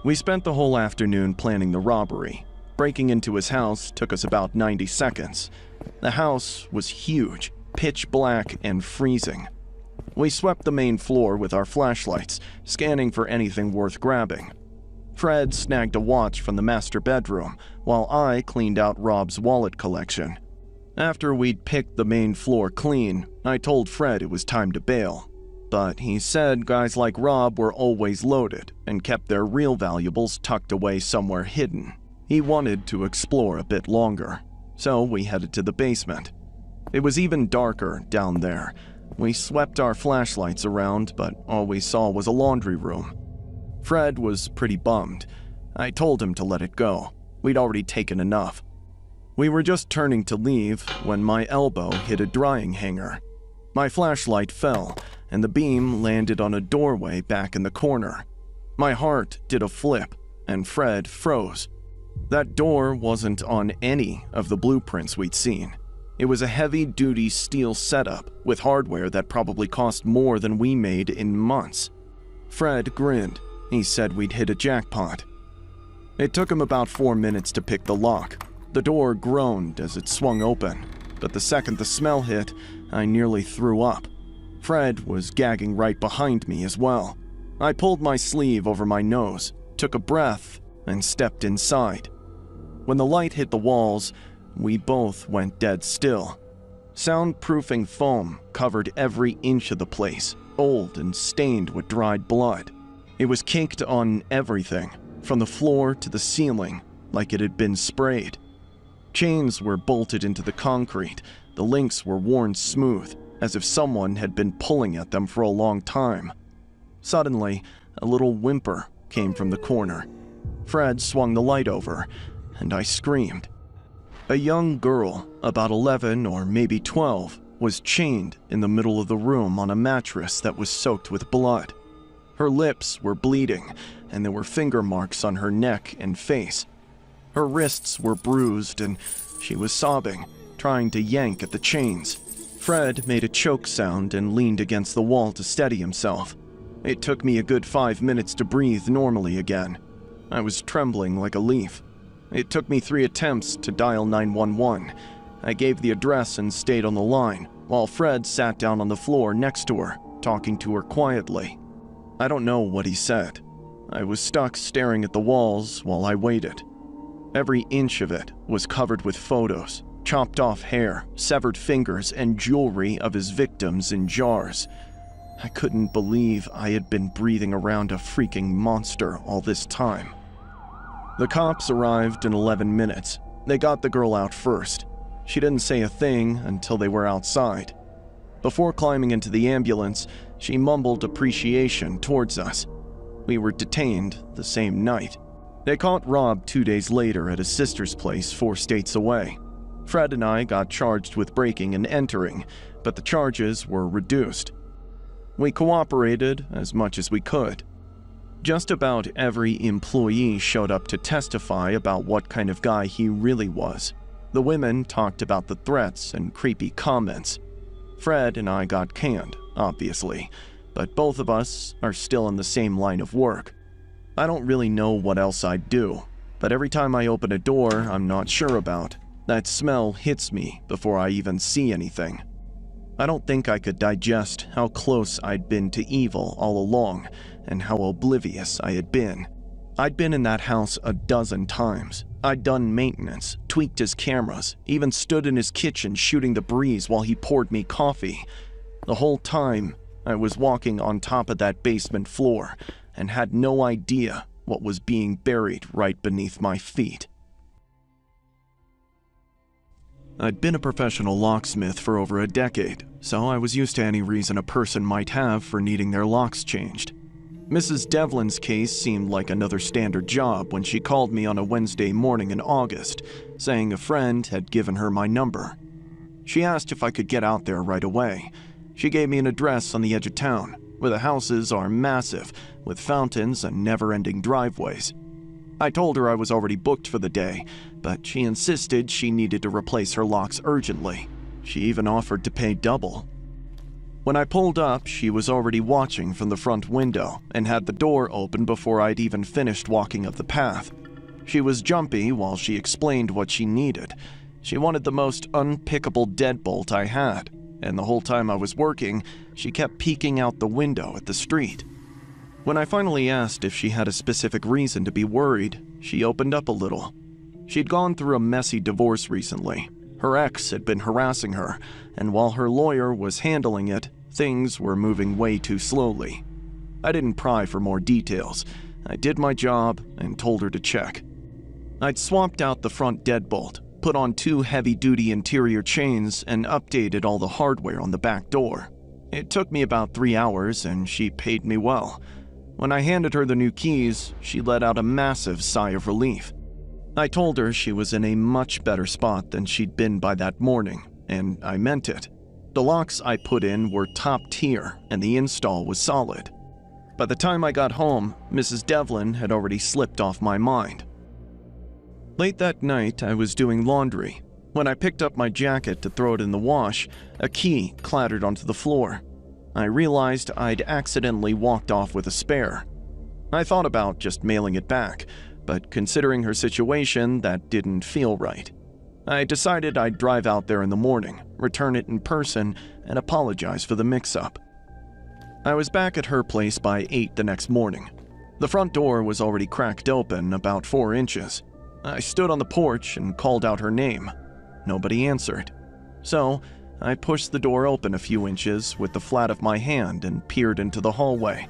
We spent the whole afternoon planning the robbery. Breaking into his house took us about 90 seconds. The house was huge, pitch black, and freezing. We swept the main floor with our flashlights, scanning for anything worth grabbing. Fred snagged a watch from the master bedroom, while I cleaned out Rob's wallet collection. After we'd picked the main floor clean, I told Fred it was time to bail. But he said guys like Rob were always loaded and kept their real valuables tucked away somewhere hidden. He wanted to explore a bit longer, so we headed to the basement. It was even darker down there. We swept our flashlights around, but all we saw was a laundry room. Fred was pretty bummed. I told him to let it go. We'd already taken enough. We were just turning to leave when my elbow hit a drying hanger. My flashlight fell, and the beam landed on a doorway back in the corner. My heart did a flip, and Fred froze. That door wasn't on any of the blueprints we'd seen. It was a heavy-duty steel setup with hardware that probably cost more than we made in months. Fred grinned. He said we'd hit a jackpot. It took him about 4 minutes to pick the lock. The door groaned as it swung open, but the second the smell hit, I nearly threw up. Fred was gagging right behind me as well. I pulled my sleeve over my nose, took a breath, and stepped inside. When the light hit the walls, we both went dead still. Soundproofing foam covered every inch of the place, old and stained with dried blood. It was caked on everything, from the floor to the ceiling, like it had been sprayed. Chains were bolted into the concrete, the links were worn smooth, as if someone had been pulling at them for a long time. Suddenly, a little whimper came from the corner. Fred swung the light over, and I screamed. A young girl, about 11 or maybe 12, was chained in the middle of the room on a mattress that was soaked with blood. Her lips were bleeding, and there were finger marks on her neck and face. Her wrists were bruised, and she was sobbing, trying to yank at the chains. Fred made a choke sound and leaned against the wall to steady himself. It took me a good 5 minutes to breathe normally again. I was trembling like a leaf. It took me 3 attempts to dial 911. I gave the address and stayed on the line, while Fred sat down on the floor next to her, talking to her quietly. I don't know what he said. I was stuck staring at the walls while I waited. Every inch of it was covered with photos, chopped off hair, severed fingers, and jewelry of his victims in jars. I couldn't believe I had been breathing around a freaking monster all this time. The cops arrived in 11 minutes. They got the girl out first. She didn't say a thing until they were outside. Before climbing into the ambulance, she mumbled appreciation towards us. We were detained the same night. They caught Rob 2 days later at his sister's place 4 states away. Fred and I got charged with breaking and entering, but the charges were reduced. We cooperated as much as we could. Just about every employee showed up to testify about what kind of guy he really was. The women talked about the threats and creepy comments. Fred and I got canned, obviously, but both of us are still in the same line of work. I don't really know what else I'd do, but every time I open a door I'm not sure about, that smell hits me before I even see anything. I don't think I could digest how close I'd been to evil all along and how oblivious I had been. I'd been in that house a dozen times. I'd done maintenance, tweaked his cameras, even stood in his kitchen shooting the breeze while he poured me coffee. The whole time, I was walking on top of that basement floor and had no idea what was being buried right beneath my feet. I'd been a professional locksmith for over a decade, so I was used to any reason a person might have for needing their locks changed. Mrs. Devlin's case seemed like another standard job when she called me on a Wednesday morning in August, saying a friend had given her my number. She asked if I could get out there right away. She gave me an address on the edge of town, where the houses are massive, with fountains and never-ending driveways. I told her I was already booked for the day, but she insisted she needed to replace her locks urgently. She even offered to pay double. When I pulled up, she was already watching from the front window and had the door open before I'd even finished walking up the path. She was jumpy while she explained what she needed. She wanted the most unpickable deadbolt I had, and the whole time I was working, she kept peeking out the window at the street. When I finally asked if she had a specific reason to be worried, she opened up a little. She'd gone through a messy divorce recently. Her ex had been harassing her, and while her lawyer was handling it, things were moving way too slowly. I didn't pry for more details. I did my job and told her to check. I'd swapped out the front deadbolt, put on 2 heavy-duty interior chains, and updated all the hardware on the back door. It took me about 3 hours, and she paid me well. When I handed her the new keys, she let out a massive sigh of relief. I told her she was in a much better spot than she'd been by that morning, and I meant it. The locks I put in were top tier, and the install was solid. By the time I got home, Mrs. Devlin had already slipped off my mind. Late that night, I was doing laundry. When I picked up my jacket to throw it in the wash, a key clattered onto the floor. I realized I'd accidentally walked off with a spare. I thought about just mailing it back, but considering her situation, that didn't feel right. I decided I'd drive out there in the morning, return it in person, and apologize for the mix-up. I was back at her place by 8 the next morning. The front door was already cracked open about 4 inches. I stood on the porch and called out her name. Nobody answered. So, I pushed the door open a few inches with the flat of my hand and peered into the hallway.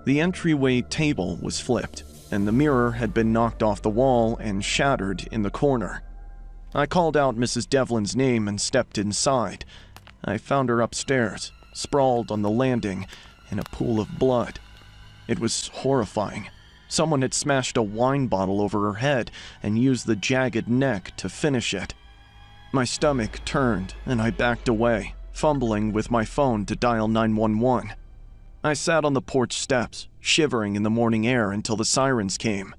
The entryway table was flipped, and the mirror had been knocked off the wall and shattered in the corner. I called out Mrs. Devlin's name and stepped inside. I found her upstairs, sprawled on the landing in a pool of blood. It was horrifying. Someone had smashed a wine bottle over her head and used the jagged neck to finish it. My stomach turned and I backed away, fumbling with my phone to dial 911. I sat on the porch steps, shivering in the morning air until the sirens came.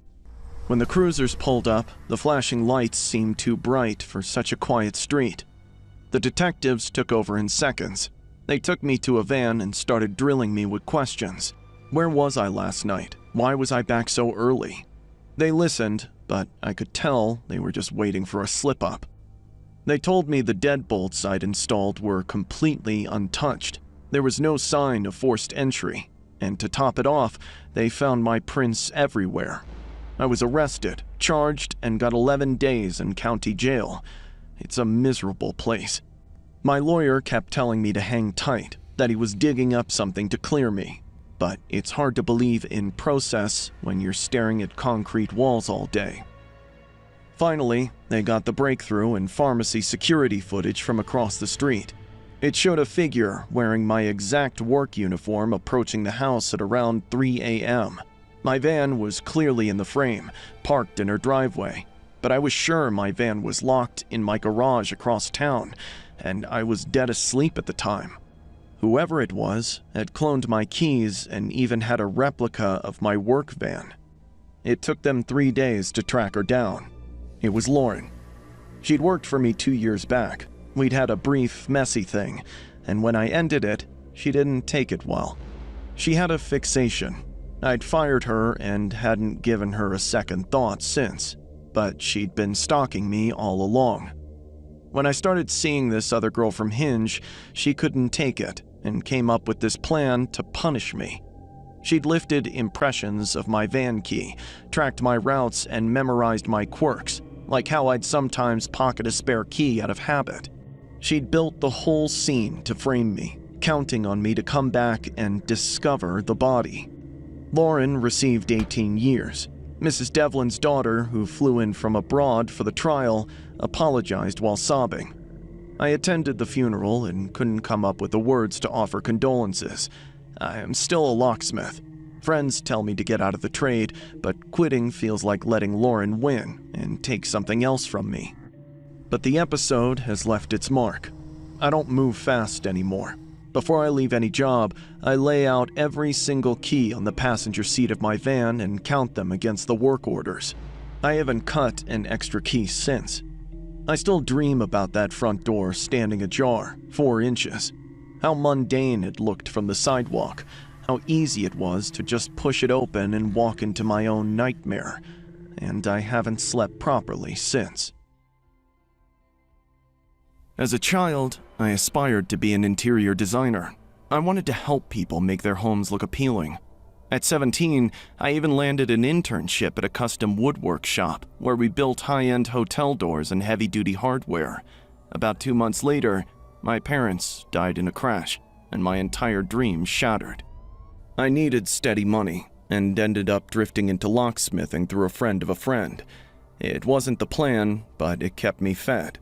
When the cruisers pulled up, the flashing lights seemed too bright for such a quiet street. The detectives took over in seconds. They took me to a van and started drilling me with questions. Where was I last night? Why was I back so early? They listened, but I could tell they were just waiting for a slip-up. They told me the deadbolts I'd installed were completely untouched. There was no sign of forced entry, and to top it off, they found my prints everywhere. I was arrested, charged, and got 11 days in county jail. It's a miserable place. My lawyer kept telling me to hang tight, that he was digging up something to clear me. But it's hard to believe in process when you're staring at concrete walls all day. Finally, they got the breakthrough in pharmacy security footage from across the street. It showed a figure wearing my exact work uniform approaching the house at around 3 a.m. My van was clearly in the frame, parked in her driveway, but I was sure my van was locked in my garage across town, and I was dead asleep at the time. Whoever it was had cloned my keys and even had a replica of my work van. It took them 3 days to track her down. It was Lauren. She'd worked for me 2 years back. We'd had a brief, messy thing, and when I ended it, she didn't take it well. She had a fixation. I'd fired her and hadn't given her a second thought since, but she'd been stalking me all along. When I started seeing this other girl from Hinge, she couldn't take it and came up with this plan to punish me. She'd lifted impressions of my van key, tracked my routes, and memorized my quirks, like how I'd sometimes pocket a spare key out of habit. She'd built the whole scene to frame me, counting on me to come back and discover the body. Lauren received 18 years. Mrs. Devlin's daughter, who flew in from abroad for the trial, apologized while sobbing. I attended the funeral and couldn't come up with the words to offer condolences. I am still a locksmith. Friends tell me to get out of the trade, but quitting feels like letting Lauren win and take something else from me. But the episode has left its mark. I don't move fast anymore. Before I leave any job, I lay out every single key on the passenger seat of my van and count them against the work orders. I haven't cut an extra key since. I still dream about that front door standing ajar, 4 inches. How mundane it looked from the sidewalk. How easy it was to just push it open and walk into my own nightmare. And I haven't slept properly since. As a child, I aspired to be an interior designer. I wanted to help people make their homes look appealing. At 17, I even landed an internship at a custom woodwork shop where we built high-end hotel doors and heavy-duty hardware. About 2 months later, my parents died in a crash, and my entire dream shattered. I needed steady money and ended up drifting into locksmithing through a friend of a friend. It wasn't the plan, but it kept me fed.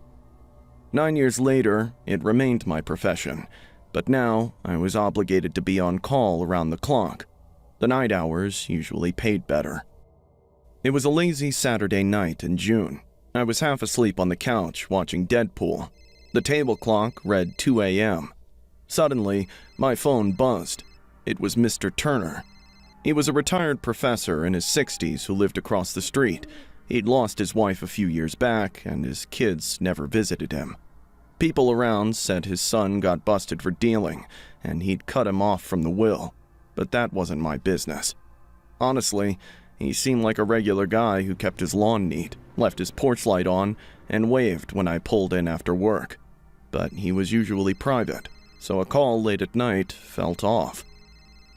9 years later, it remained my profession, but now I was obligated to be on call around the clock. The night hours usually paid better. It was a lazy Saturday night in June. I was half asleep on the couch watching Deadpool. The table clock read 2 a.m. Suddenly, my phone buzzed. It was Mr. Turner. He was a retired professor in his 60s who lived across the street. He'd lost his wife a few years back, and his kids never visited him. People around said his son got busted for dealing, and he'd cut him off from the will. But that wasn't my business. Honestly, he seemed like a regular guy who kept his lawn neat, left his porch light on, and waved when I pulled in after work. But he was usually private, so a call late at night felt off.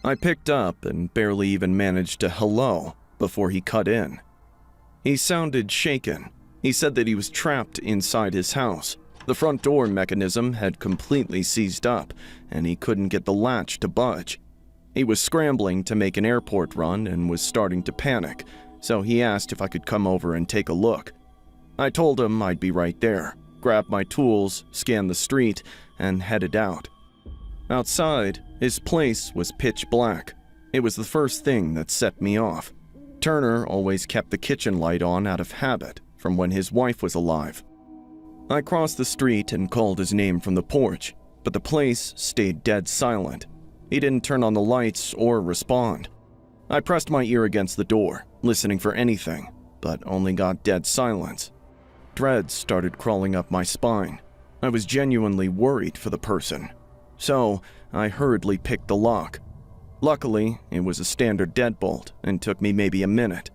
I picked up and barely even managed to hello before he cut in. He sounded shaken. He said that he was trapped inside his house. The front door mechanism had completely seized up, and he couldn't get the latch to budge. He was scrambling to make an airport run and was starting to panic, so he asked if I could come over and take a look. I told him I'd be right there, grabbed my tools, scanned the street, and headed out. Outside, his place was pitch black. It was the first thing that set me off. Turner always kept the kitchen light on out of habit from when his wife was alive. I crossed the street and called his name from the porch, but the place stayed dead silent. He didn't turn on the lights or respond. I pressed my ear against the door, listening for anything, but only got dead silence. Dreads started crawling up my spine. I was genuinely worried for the person. So, I hurriedly picked the lock. Luckily, it was a standard deadbolt and took me maybe a minute.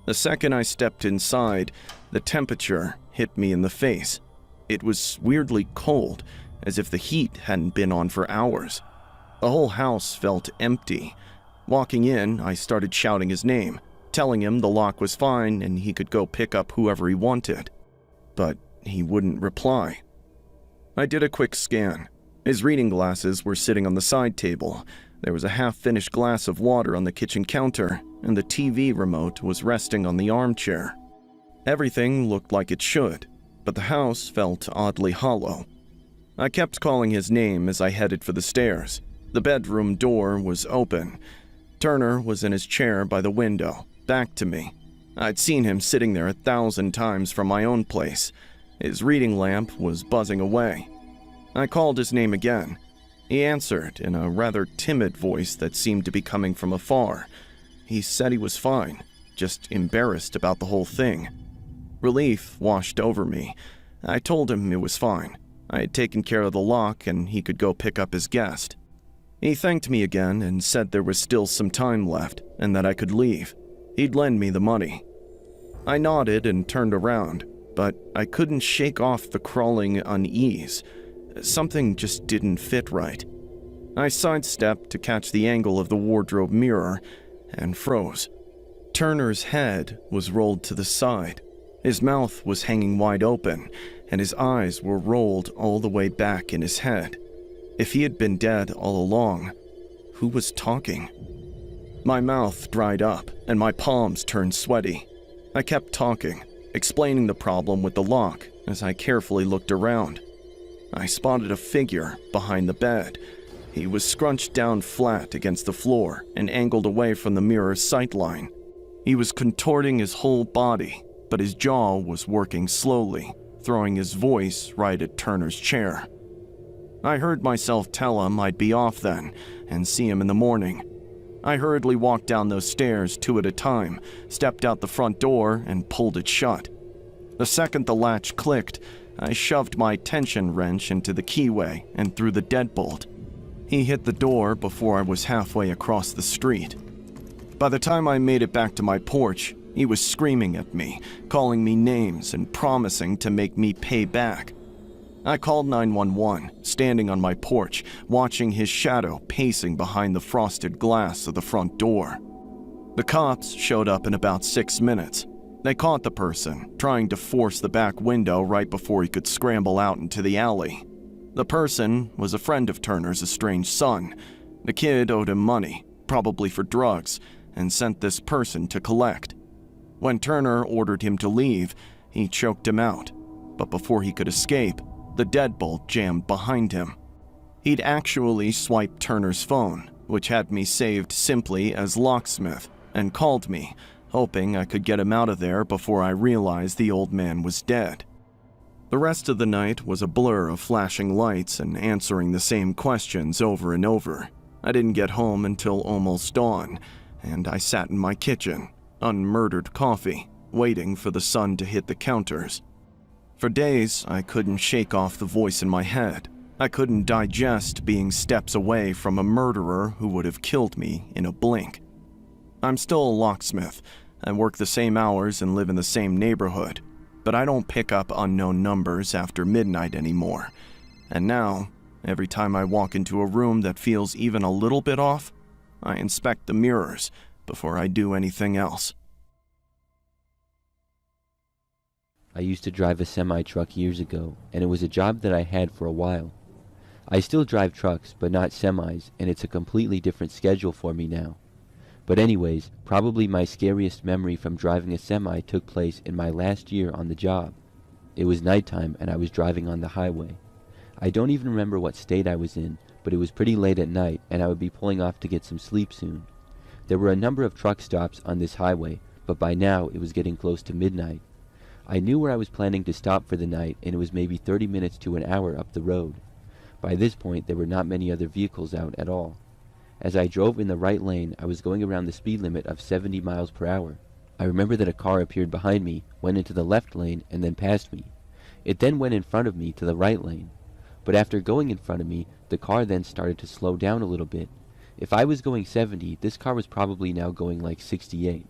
The second I stepped inside, the temperature hit me in the face. It was weirdly cold, as if the heat hadn't been on for hours. The whole house felt empty. Walking in, I started shouting his name, telling him the lock was fine and he could go pick up whoever he wanted. But he wouldn't reply. I did a quick scan. His reading glasses were sitting on the side table. There was a half-finished glass of water on the kitchen counter, and the TV remote was resting on the armchair. Everything looked like it should, but the house felt oddly hollow. I kept calling his name as I headed for the stairs. The bedroom door was open. Turner was in his chair by the window, back to me. I'd seen him sitting there 1,000 times from my own place. His reading lamp was buzzing away. I called his name again. He answered in a rather timid voice that seemed to be coming from afar. He said he was fine, just embarrassed about the whole thing. Relief washed over me. I told him it was fine. I had taken care of the lock and he could go pick up his guest. He thanked me again and said there was still some time left and that I could leave. He'd lend me the money. I nodded and turned around, but I couldn't shake off the crawling unease. Something just didn't fit right. I sidestepped to catch the angle of the wardrobe mirror and froze. Turner's head was rolled to the side. His mouth was hanging wide open, and his eyes were rolled all the way back in his head. If he had been dead all along, who was talking? My mouth dried up, and my palms turned sweaty. I kept talking, explaining the problem with the lock as I carefully looked around. I spotted a figure behind the bed. He was scrunched down flat against the floor and angled away from the mirror's sightline. He was contorting his whole body, but his jaw was working slowly, throwing his voice right at Turner's chair. I heard myself tell him I'd be off then and see him in the morning. I hurriedly walked down those stairs 2 at a time, stepped out the front door, and pulled it shut. The second the latch clicked, I shoved my tension wrench into the keyway and threw the deadbolt. He hit the door before I was halfway across the street. By the time I made it back to my porch, he was screaming at me, calling me names and promising to make me pay back. I called 911, standing on my porch, watching his shadow pacing behind the frosted glass of the front door. The cops showed up in about 6 minutes. They caught the person, trying to force the back window right before he could scramble out into the alley. The person was a friend of Turner's estranged son. The kid owed him money, probably for drugs, and sent this person to collect. When Turner ordered him to leave, he choked him out, but before he could escape, the deadbolt jammed behind him. He'd actually swiped Turner's phone, which had me saved simply as Locksmith, and called me, hoping I could get him out of there before I realized the old man was dead. The rest of the night was a blur of flashing lights and answering the same questions over and over. I didn't get home until almost dawn, and I sat in my kitchen, unmurdered coffee, waiting for the sun to hit the counters. For days, I couldn't shake off the voice in my head. I couldn't digest being steps away from a murderer who would have killed me in a blink. I'm still a locksmith. I work the same hours and live in the same neighborhood, but I don't pick up unknown numbers after midnight anymore. And now, every time I walk into a room that feels even a little bit off, I inspect the mirrors before I do anything else. I used to drive a semi-truck years ago, and it was a job that I had for a while. I still drive trucks, but not semis, and it's a completely different schedule for me now. But anyways, probably my scariest memory from driving a semi took place in my last year on the job. It was nighttime, and I was driving on the highway. I don't even remember what state I was in, but it was pretty late at night, and I would be pulling off to get some sleep soon. There were a number of truck stops on this highway, but by now it was getting close to midnight. I knew where I was planning to stop for the night, and it was maybe 30 minutes to an hour up the road. By this point, there were not many other vehicles out at all. As I drove in the right lane, I was going around the speed limit of 70 miles per hour. I remember that a car appeared behind me, went into the left lane, and then passed me. It then went in front of me to the right lane. But after going in front of me, the car then started to slow down a little bit. If I was going 70, this car was probably now going like 68.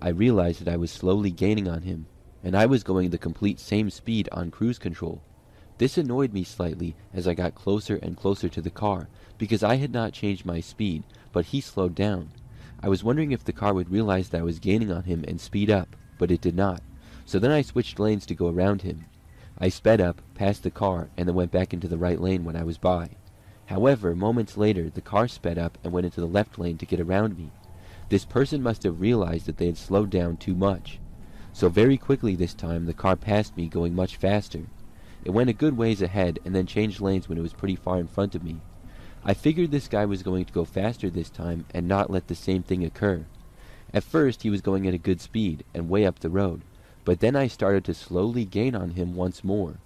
I realized that I was slowly gaining on him, and I was going the complete same speed on cruise control. This annoyed me slightly as I got closer and closer to the car, because I had not changed my speed, but he slowed down. I was wondering if the car would realize that I was gaining on him and speed up, but it did not. So then I switched lanes to go around him. I sped up, passed the car, and then went back into the right lane when I was by. However, moments later, the car sped up and went into the left lane to get around me. This person must have realized that they had slowed down too much. So very quickly this time, the car passed me going much faster. It went a good ways ahead and then changed lanes when it was pretty far in front of me. I figured this guy was going to go faster this time and not let the same thing occur. At first he was going at a good speed and way up the road, but then I started to slowly gain on him once more.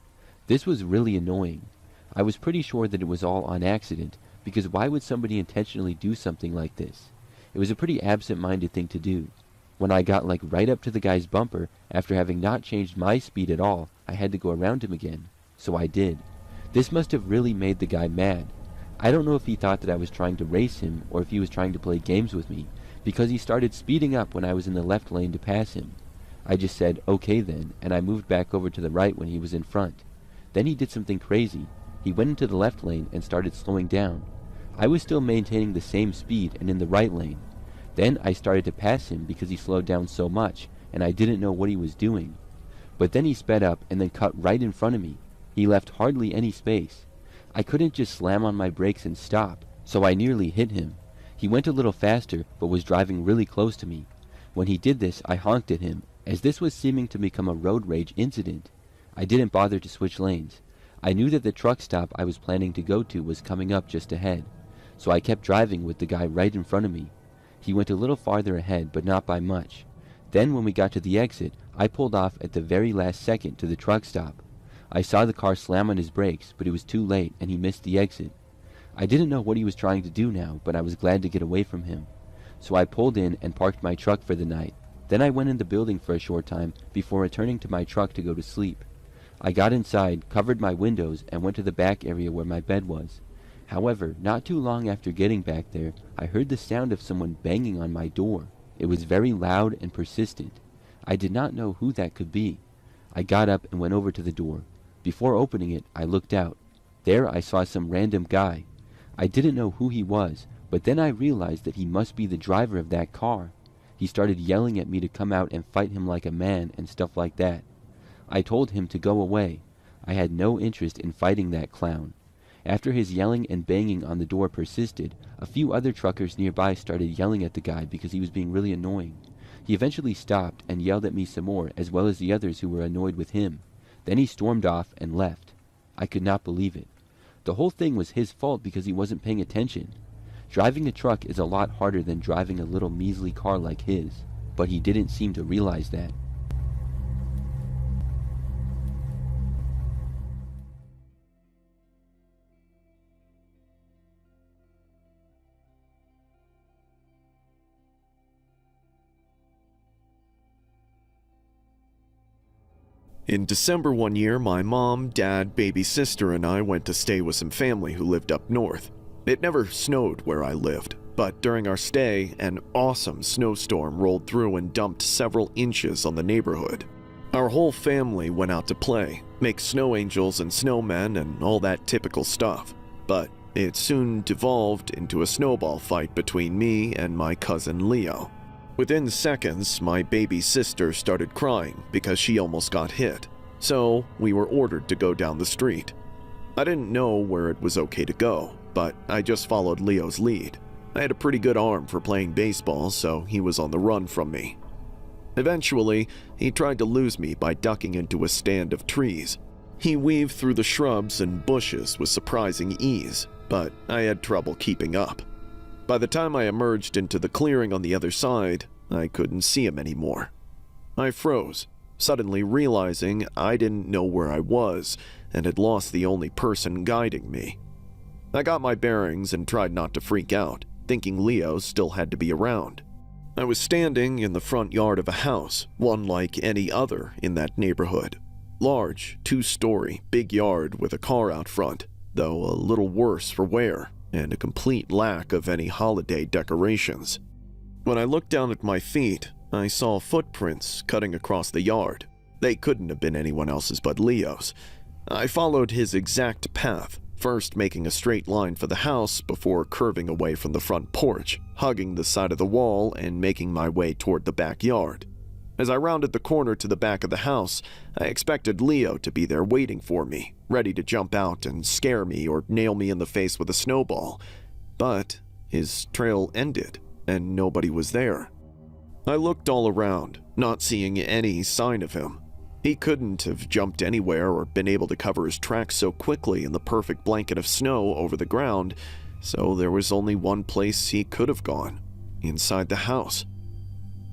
This was really annoying. I was pretty sure that it was all on accident, because why would somebody intentionally do something like this? It was a pretty absent-minded thing to do. When I got like right up to the guy's bumper, after having not changed my speed at all, I had to go around him again. So I did. This must have really made the guy mad. I don't know if he thought that I was trying to race him or if he was trying to play games with me, because he started speeding up when I was in the left lane to pass him. I just said, okay then, and I moved back over to the right when he was in front. Then he did something crazy. He went into the left lane and started slowing down. I was still maintaining the same speed and in the right lane. Then I started to pass him because he slowed down so much, and I didn't know what he was doing. But then he sped up and then cut right in front of me. He left hardly any space. I couldn't just slam on my brakes and stop, so I nearly hit him. He went a little faster, but was driving really close to me. When he did this, I honked at him, as this was seeming to become a road rage incident. I didn't bother to switch lanes. I knew that the truck stop I was planning to go to was coming up just ahead, so I kept driving with the guy right in front of me. He went a little farther ahead, but not by much. Then when we got to the exit, I pulled off at the very last second to the truck stop. I saw the car slam on his brakes, but it was too late and he missed the exit. I didn't know what he was trying to do now, but I was glad to get away from him. So I pulled in and parked my truck for the night. Then I went in the building for a short time before returning to my truck to go to sleep. I got inside, covered my windows, and went to the back area where my bed was. However, not too long after getting back there, I heard the sound of someone banging on my door. It was very loud and persistent. I did not know who that could be. I got up and went over to the door. Before opening it, I looked out. There I saw some random guy. I didn't know who he was, but then I realized that he must be the driver of that car. He started yelling at me to come out and fight him like a man and stuff like that. I told him to go away. I had no interest in fighting that clown. After his yelling and banging on the door persisted, a few other truckers nearby started yelling at the guy because he was being really annoying. He eventually stopped and yelled at me some more, as well as the others who were annoyed with him. Then he stormed off and left. I could not believe it. The whole thing was his fault because he wasn't paying attention. Driving a truck is a lot harder than driving a little measly car like his, but he didn't seem to realize that. In December one year, my mom, dad, baby sister, and I went to stay with some family who lived up north. It never snowed where I lived, but during our stay, an awesome snowstorm rolled through and dumped several inches on the neighborhood. Our whole family went out to play, make snow angels and snowmen and all that typical stuff, but it soon devolved into a snowball fight between me and my cousin Leo. Within seconds, my baby sister started crying because she almost got hit, so we were ordered to go down the street. I didn't know where it was okay to go, but I just followed Leo's lead. I had a pretty good arm for playing baseball, so he was on the run from me. Eventually, he tried to lose me by ducking into a stand of trees. He weaved through the shrubs and bushes with surprising ease, but I had trouble keeping up. By the time I emerged into the clearing on the other side, I couldn't see him anymore. I froze, suddenly realizing I didn't know where I was and had lost the only person guiding me. I got my bearings and tried not to freak out, thinking Leo still had to be around. I was standing in the front yard of a house, one like any other in that neighborhood. Large, 2-story, big yard with a car out front, though a little worse for wear, and a complete lack of any holiday decorations. When I looked down at my feet, I saw footprints cutting across the yard. They couldn't have been anyone else's but Leo's. I followed his exact path, first making a straight line for the house before curving away from the front porch, hugging the side of the wall and making my way toward the backyard. As I rounded the corner to the back of the house, I expected Leo to be there waiting for me, ready to jump out and scare me or nail me in the face with a snowball. But his trail ended, and nobody was there. I looked all around, not seeing any sign of him. He couldn't have jumped anywhere or been able to cover his tracks so quickly in the perfect blanket of snow over the ground, so there was only one place he could have gone, inside the house.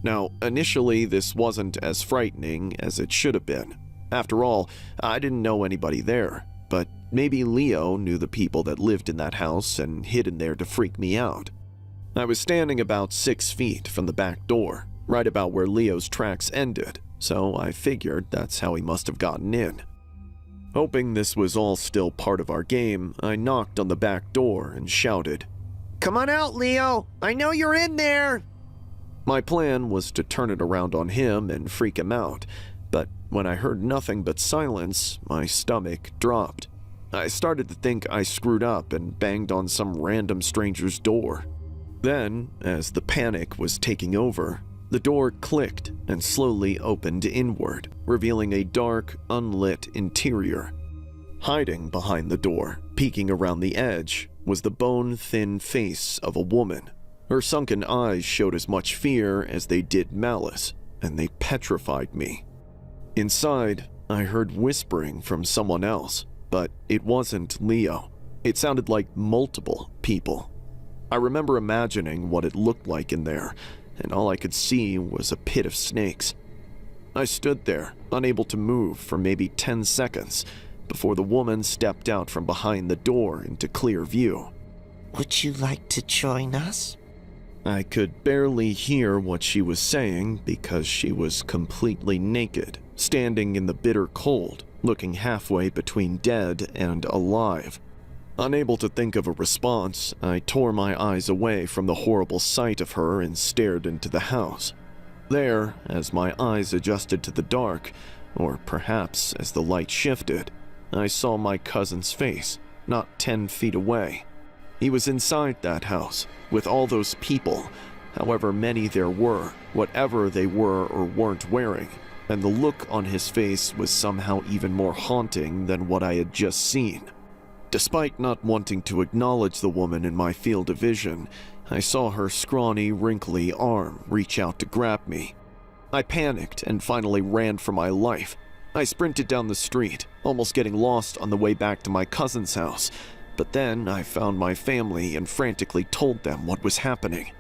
Now, initially this wasn't as frightening as it should have been. After all, I didn't know anybody there, but maybe Leo knew the people that lived in that house and hid in there to freak me out. I was standing about 6 feet from the back door, right about where Leo's tracks ended, so I figured that's how he must have gotten in. Hoping this was all still part of our game, I knocked on the back door and shouted, "Come on out, Leo! I know you're in there!" My plan was to turn it around on him and freak him out, but when I heard nothing but silence, my stomach dropped. I started to think I screwed up and banged on some random stranger's door. Then, as the panic was taking over, the door clicked and slowly opened inward, revealing a dark, unlit interior. Hiding behind the door, peeking around the edge, was the bone-thin face of a woman. Her sunken eyes showed as much fear as they did malice, and they petrified me. Inside, I heard whispering from someone else, but it wasn't Leo. It sounded like multiple people. I remember imagining what it looked like in there, and all I could see was a pit of snakes. I stood there, unable to move for maybe 10 seconds, before the woman stepped out from behind the door into clear view. "Would you like to join us?" I could barely hear what she was saying because she was completely naked, standing in the bitter cold, looking halfway between dead and alive. Unable to think of a response, I tore my eyes away from the horrible sight of her and stared into the house. There, as my eyes adjusted to the dark, or perhaps as the light shifted, I saw my cousin's face, not 10 feet away. He was inside that house, with all those people, however many there were, whatever they were or weren't wearing, and the look on his face was somehow even more haunting than what I had just seen. Despite not wanting to acknowledge the woman in my field of vision, I saw her scrawny, wrinkly arm reach out to grab me. I panicked and finally ran for my life. I sprinted down the street, almost getting lost on the way back to my cousin's house, but then I found my family and frantically told them what was happening.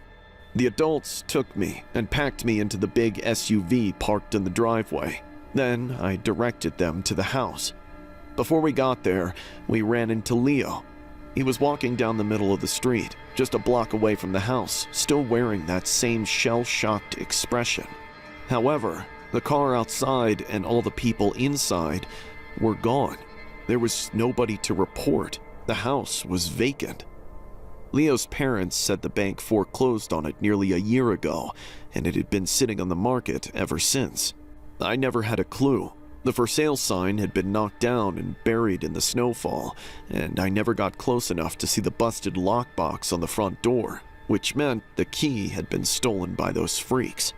The adults took me and packed me into the big SUV parked in the driveway. Then I directed them to the house. Before we got there, we ran into Leo. He was walking down the middle of the street, just a block away from the house, still wearing that same shell-shocked expression. However, the car outside and all the people inside were gone. There was nobody to report. The house was vacant. Leo's parents said the bank foreclosed on it nearly a year ago, and it had been sitting on the market ever since. I never had a clue. The for sale sign had been knocked down and buried in the snowfall, and I never got close enough to see the busted lockbox on the front door, which meant the key had been stolen by those freaks.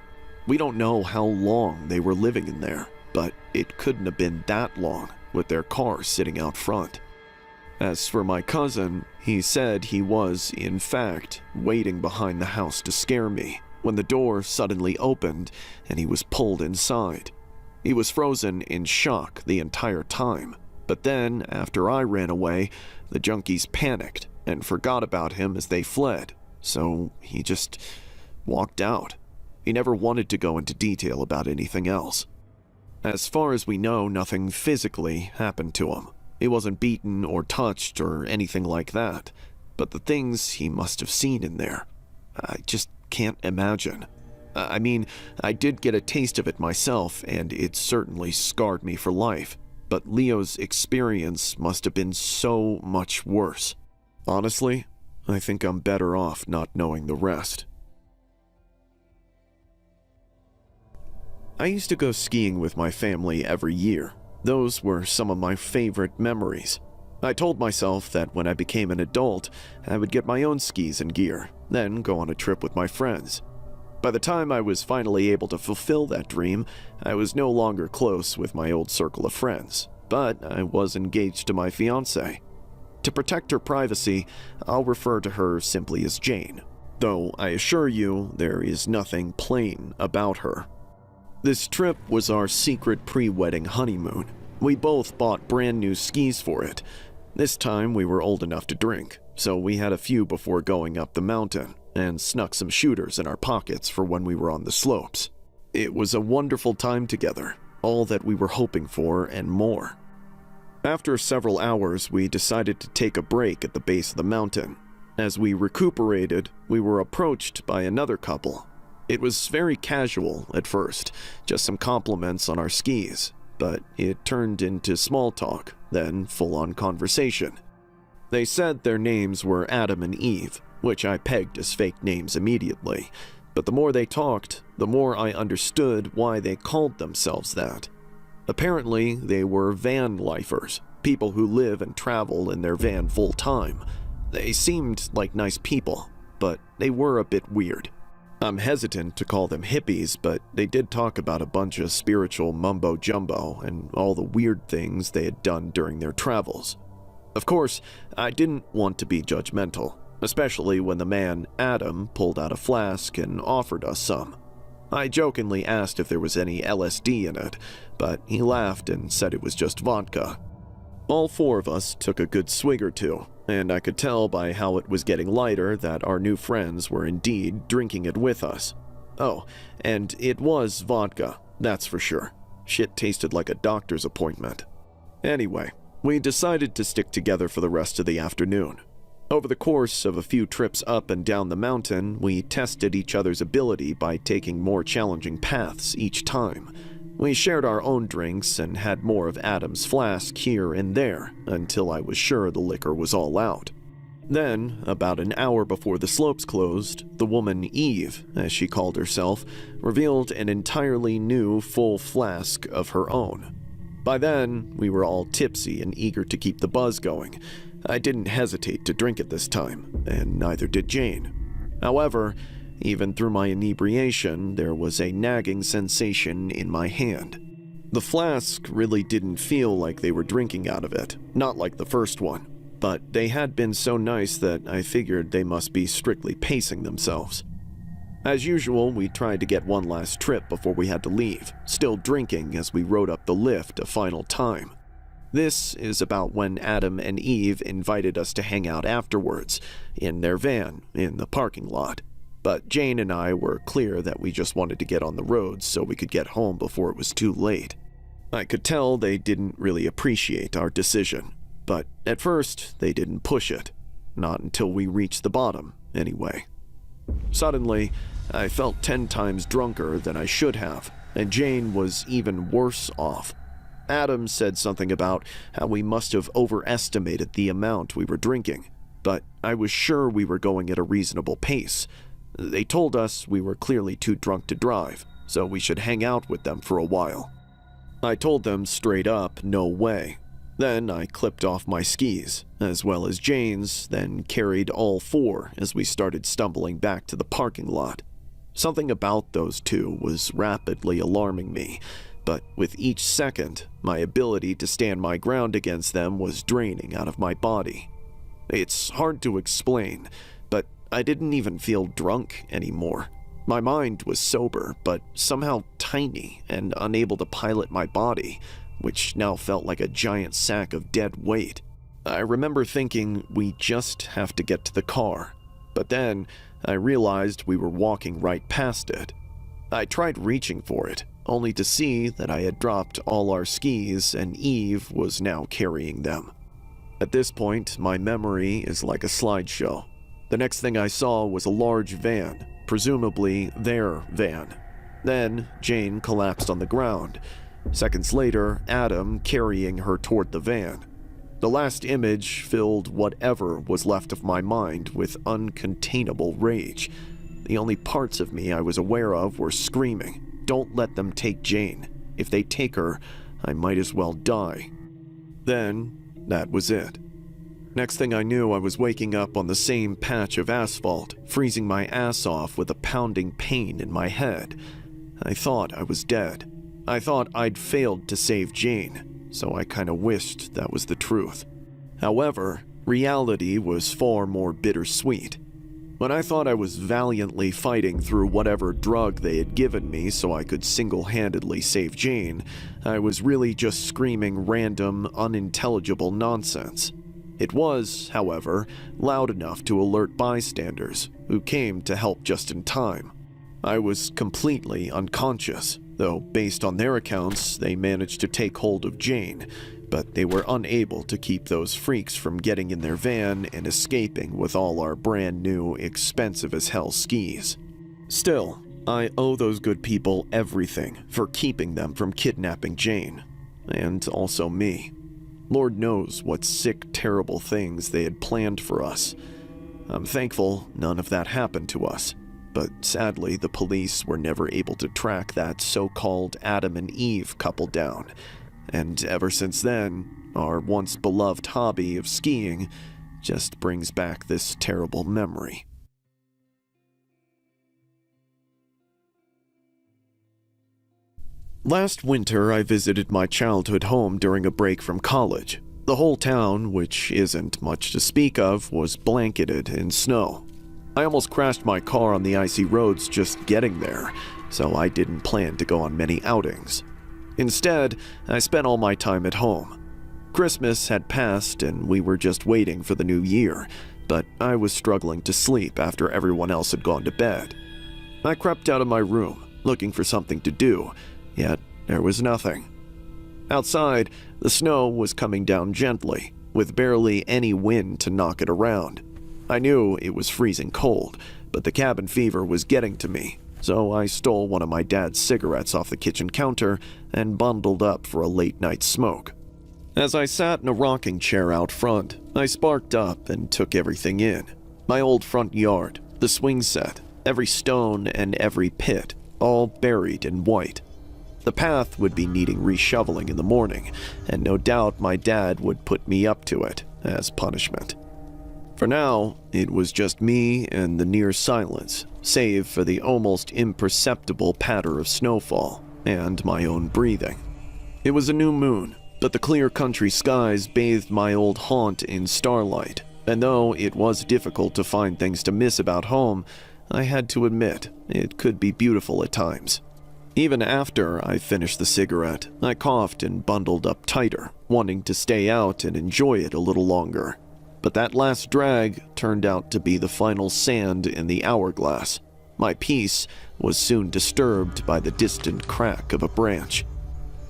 We don't know how long they were living in there, but it couldn't have been that long with their car sitting out front. As for my cousin, he said he was, in fact, waiting behind the house to scare me when the door suddenly opened and he was pulled inside. He was frozen in shock the entire time, but then, after I ran away, the junkies panicked and forgot about him as they fled, so he just walked out. He never wanted to go into detail about anything else. As far as we know, nothing physically happened to him. He wasn't beaten or touched or anything like that, but the things he must have seen in there, I just can't imagine. I mean, I did get a taste of it myself, and it certainly scarred me for life, but Leo's experience must have been so much worse. Honestly, I think I'm better off not knowing the rest. I used to go skiing with my family every year. Those were some of my favorite memories. I told myself that when I became an adult, I would get my own skis and gear, then go on a trip with my friends. By the time I was finally able to fulfill that dream, I was no longer close with my old circle of friends, but I was engaged to my fiancée. To protect her privacy, I'll refer to her simply as Jane, though I assure you there is nothing plain about her. This trip was our secret pre-wedding honeymoon. We both bought brand new skis for it. This time we were old enough to drink. so we had a few before going up the mountain and snuck some shooters in our pockets for when we were on the slopes. It was a wonderful time together, all that we were hoping for and more. After several hours, we decided to take a break at the base of the mountain. As we recuperated, we were approached by another couple. It was very casual at first, just some compliments on our skis, but it turned into small talk, then full-on conversation. They said their names were Adam and Eve, which I pegged as fake names immediately, but the more they talked, the more I understood why they called themselves that. Apparently, they were van lifers, people who live and travel in their van full-time. They seemed like nice people, but they were a bit weird. I'm hesitant to call them hippies, but they did talk about a bunch of spiritual mumbo-jumbo and all the weird things they had done during their travels. Of course, I didn't want to be judgmental, especially when the man, Adam, pulled out a flask and offered us some. I jokingly asked if there was any LSD in it, but he laughed and said it was just vodka. All four of us took a good swig or two, and I could tell by how it was getting lighter that our new friends were indeed drinking it with us. Oh, and it was vodka, that's for sure. Shit tasted like a doctor's appointment. Anyway, we decided to stick together for the rest of the afternoon. Over the course of a few trips up and down the mountain, we tested each other's ability by taking more challenging paths each time. We shared our own drinks and had more of Adam's flask here and there until I was sure the liquor was all out. Then, about an hour before the slopes closed, the woman Eve, as she called herself, revealed an entirely new full flask of her own. By then, we were all tipsy and eager to keep the buzz going. I didn't hesitate to drink it this time, and neither did Jane. However, even through my inebriation, there was a nagging sensation in my hand. The flask really didn't feel like they were drinking out of it, not like the first one, but they had been so nice that I figured they must be strictly pacing themselves. As usual, we tried to get one last trip before we had to leave, still drinking as we rode up the lift a final time. This is about when Adam and Eve invited us to hang out afterwards, in their van, in the parking lot. But Jane and I were clear that we just wanted to get on the road so we could get home before it was too late. I could tell they didn't really appreciate our decision, but at first they didn't push it. Not until we reached the bottom, anyway. Suddenly, I felt 10 times drunker than I should have, and Jane was even worse off. Adam said something about how we must have overestimated the amount we were drinking, but I was sure we were going at a reasonable pace. They told us we were clearly too drunk to drive, so we should hang out with them for a while. I told them straight up, no way. Then I clipped off my skis, as well as Jane's, then carried all four as we started stumbling back to the parking lot. Something about those two was rapidly alarming me, but with each second, my ability to stand my ground against them was draining out of my body. It's hard to explain, but I didn't even feel drunk anymore. My mind was sober, but somehow tiny and unable to pilot my body, which now felt like a giant sack of dead weight. I remember thinking we just have to get to the car, but then I realized we were walking right past it. I tried reaching for it, only to see that I had dropped all our skis and Eve was now carrying them. At this point, my memory is like a slideshow. The next thing I saw was a large van, presumably their van. Then, Jane collapsed on the ground. Seconds later, Adam carrying her toward the van. The last image filled whatever was left of my mind with uncontainable rage. The only parts of me I was aware of were screaming, "Don't let them take Jane. If they take her, I might as well die." Then, that was it. Next thing I knew, I was waking up on the same patch of asphalt, freezing my ass off with a pounding pain in my head. I thought I was dead. I thought I'd failed to save Jane, so I kinda wished that was the truth. However, reality was far more bittersweet. When I thought I was valiantly fighting through whatever drug they had given me so I could single-handedly save Jane, I was really just screaming random, unintelligible nonsense. It was, however, loud enough to alert bystanders, who came to help just in time. I was completely unconscious, though based on their accounts, they managed to take hold of Jane, but they were unable to keep those freaks from getting in their van and escaping with all our brand new, expensive-as-hell skis. Still, I owe those good people everything for keeping them from kidnapping Jane, and also me. Lord knows what sick, terrible things they had planned for us. I'm thankful none of that happened to us, but sadly the police were never able to track that so-called Adam and Eve couple down, and ever since then, our once beloved hobby of skiing just brings back this terrible memory. Last winter, I visited my childhood home during a break from college. The whole town, which isn't much to speak of, was blanketed in snow. I almost crashed my car on the icy roads just getting there, so I didn't plan to go on many outings. Instead, I spent all my time at home. Christmas had passed and we were just waiting for the new year, but I was struggling to sleep after everyone else had gone to bed. I crept out of my room, looking for something to do, yet there was nothing. Outside, the snow was coming down gently, with barely any wind to knock it around. I knew it was freezing cold, but the cabin fever was getting to me, so I stole one of my dad's cigarettes off the kitchen counter and bundled up for a late-night smoke. As I sat in a rocking chair out front, I sparked up and took everything in. My old front yard, the swing set, every stone and every pit, all buried in white. The path would be needing reshoveling in the morning, and no doubt my dad would put me up to it as punishment. For now, it was just me and the near silence, save for the almost imperceptible patter of snowfall and my own breathing. It was a new moon, but the clear country skies bathed my old haunt in starlight, and though it was difficult to find things to miss about home, I had to admit it could be beautiful at times. Even after I finished the cigarette, I coughed and bundled up tighter, wanting to stay out and enjoy it a little longer. But that last drag turned out to be the final sand in the hourglass. My peace was soon disturbed by the distant crack of a branch.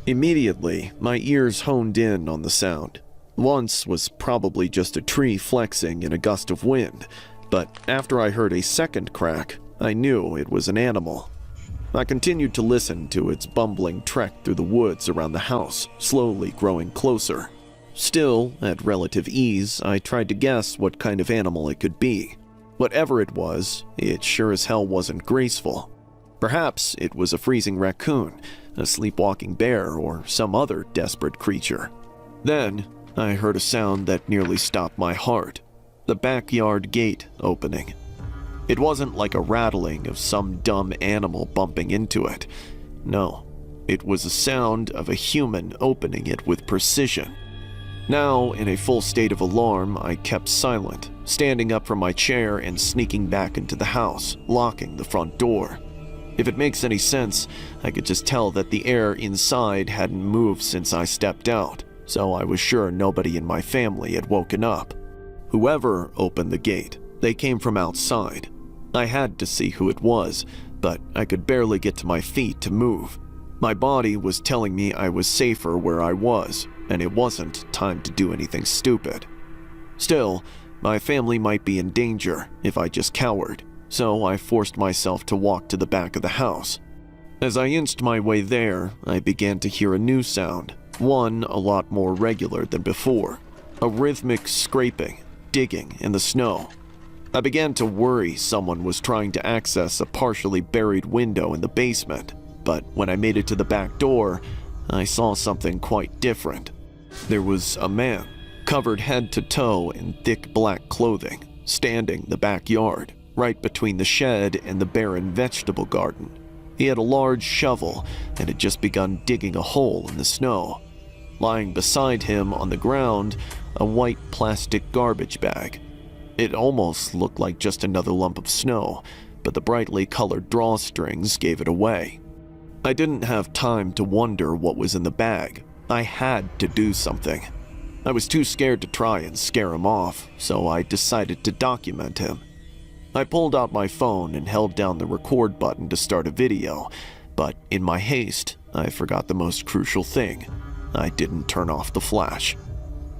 Immediately, my ears honed in on the sound. Once was probably just a tree flexing in a gust of wind, but after I heard a second crack, I knew it was an animal. I continued to listen to its bumbling trek through the woods around the house, slowly growing closer. Still, at relative ease, I tried to guess what kind of animal it could be. Whatever it was, it sure as hell wasn't graceful. Perhaps it was a freezing raccoon, a sleepwalking bear, or some other desperate creature. Then, I heard a sound that nearly stopped my heart. The backyard gate opening. It wasn't like a rattling of some dumb animal bumping into it. No, it was the sound of a human opening it with precision. Now, in a full state of alarm, I kept silent, standing up from my chair and sneaking back into the house, locking the front door. If it makes any sense, I could just tell that the air inside hadn't moved since I stepped out, so I was sure nobody in my family had woken up. Whoever opened the gate, they came from outside. I had to see who it was, but I could barely get to my feet to move. My body was telling me I was safer where I was, and it wasn't time to do anything stupid. Still, my family might be in danger if I just cowered, so I forced myself to walk to the back of the house. As I inched my way there, I began to hear a new sound, one a lot more regular than before. A rhythmic scraping, digging in the snow. I began to worry someone was trying to access a partially buried window in the basement, but when I made it to the back door, I saw something quite different. There was a man, covered head to toe in thick black clothing, standing in the backyard, right between the shed and the barren vegetable garden. He had a large shovel and had just begun digging a hole in the snow. Lying beside him on the ground, a white plastic garbage bag. It almost looked like just another lump of snow, but the brightly colored drawstrings gave it away. I didn't have time to wonder what was in the bag. I had to do something. I was too scared to try and scare him off, so I decided to document him. I pulled out my phone and held down the record button to start a video, but in my haste, I forgot the most crucial thing. I didn't turn off the flash.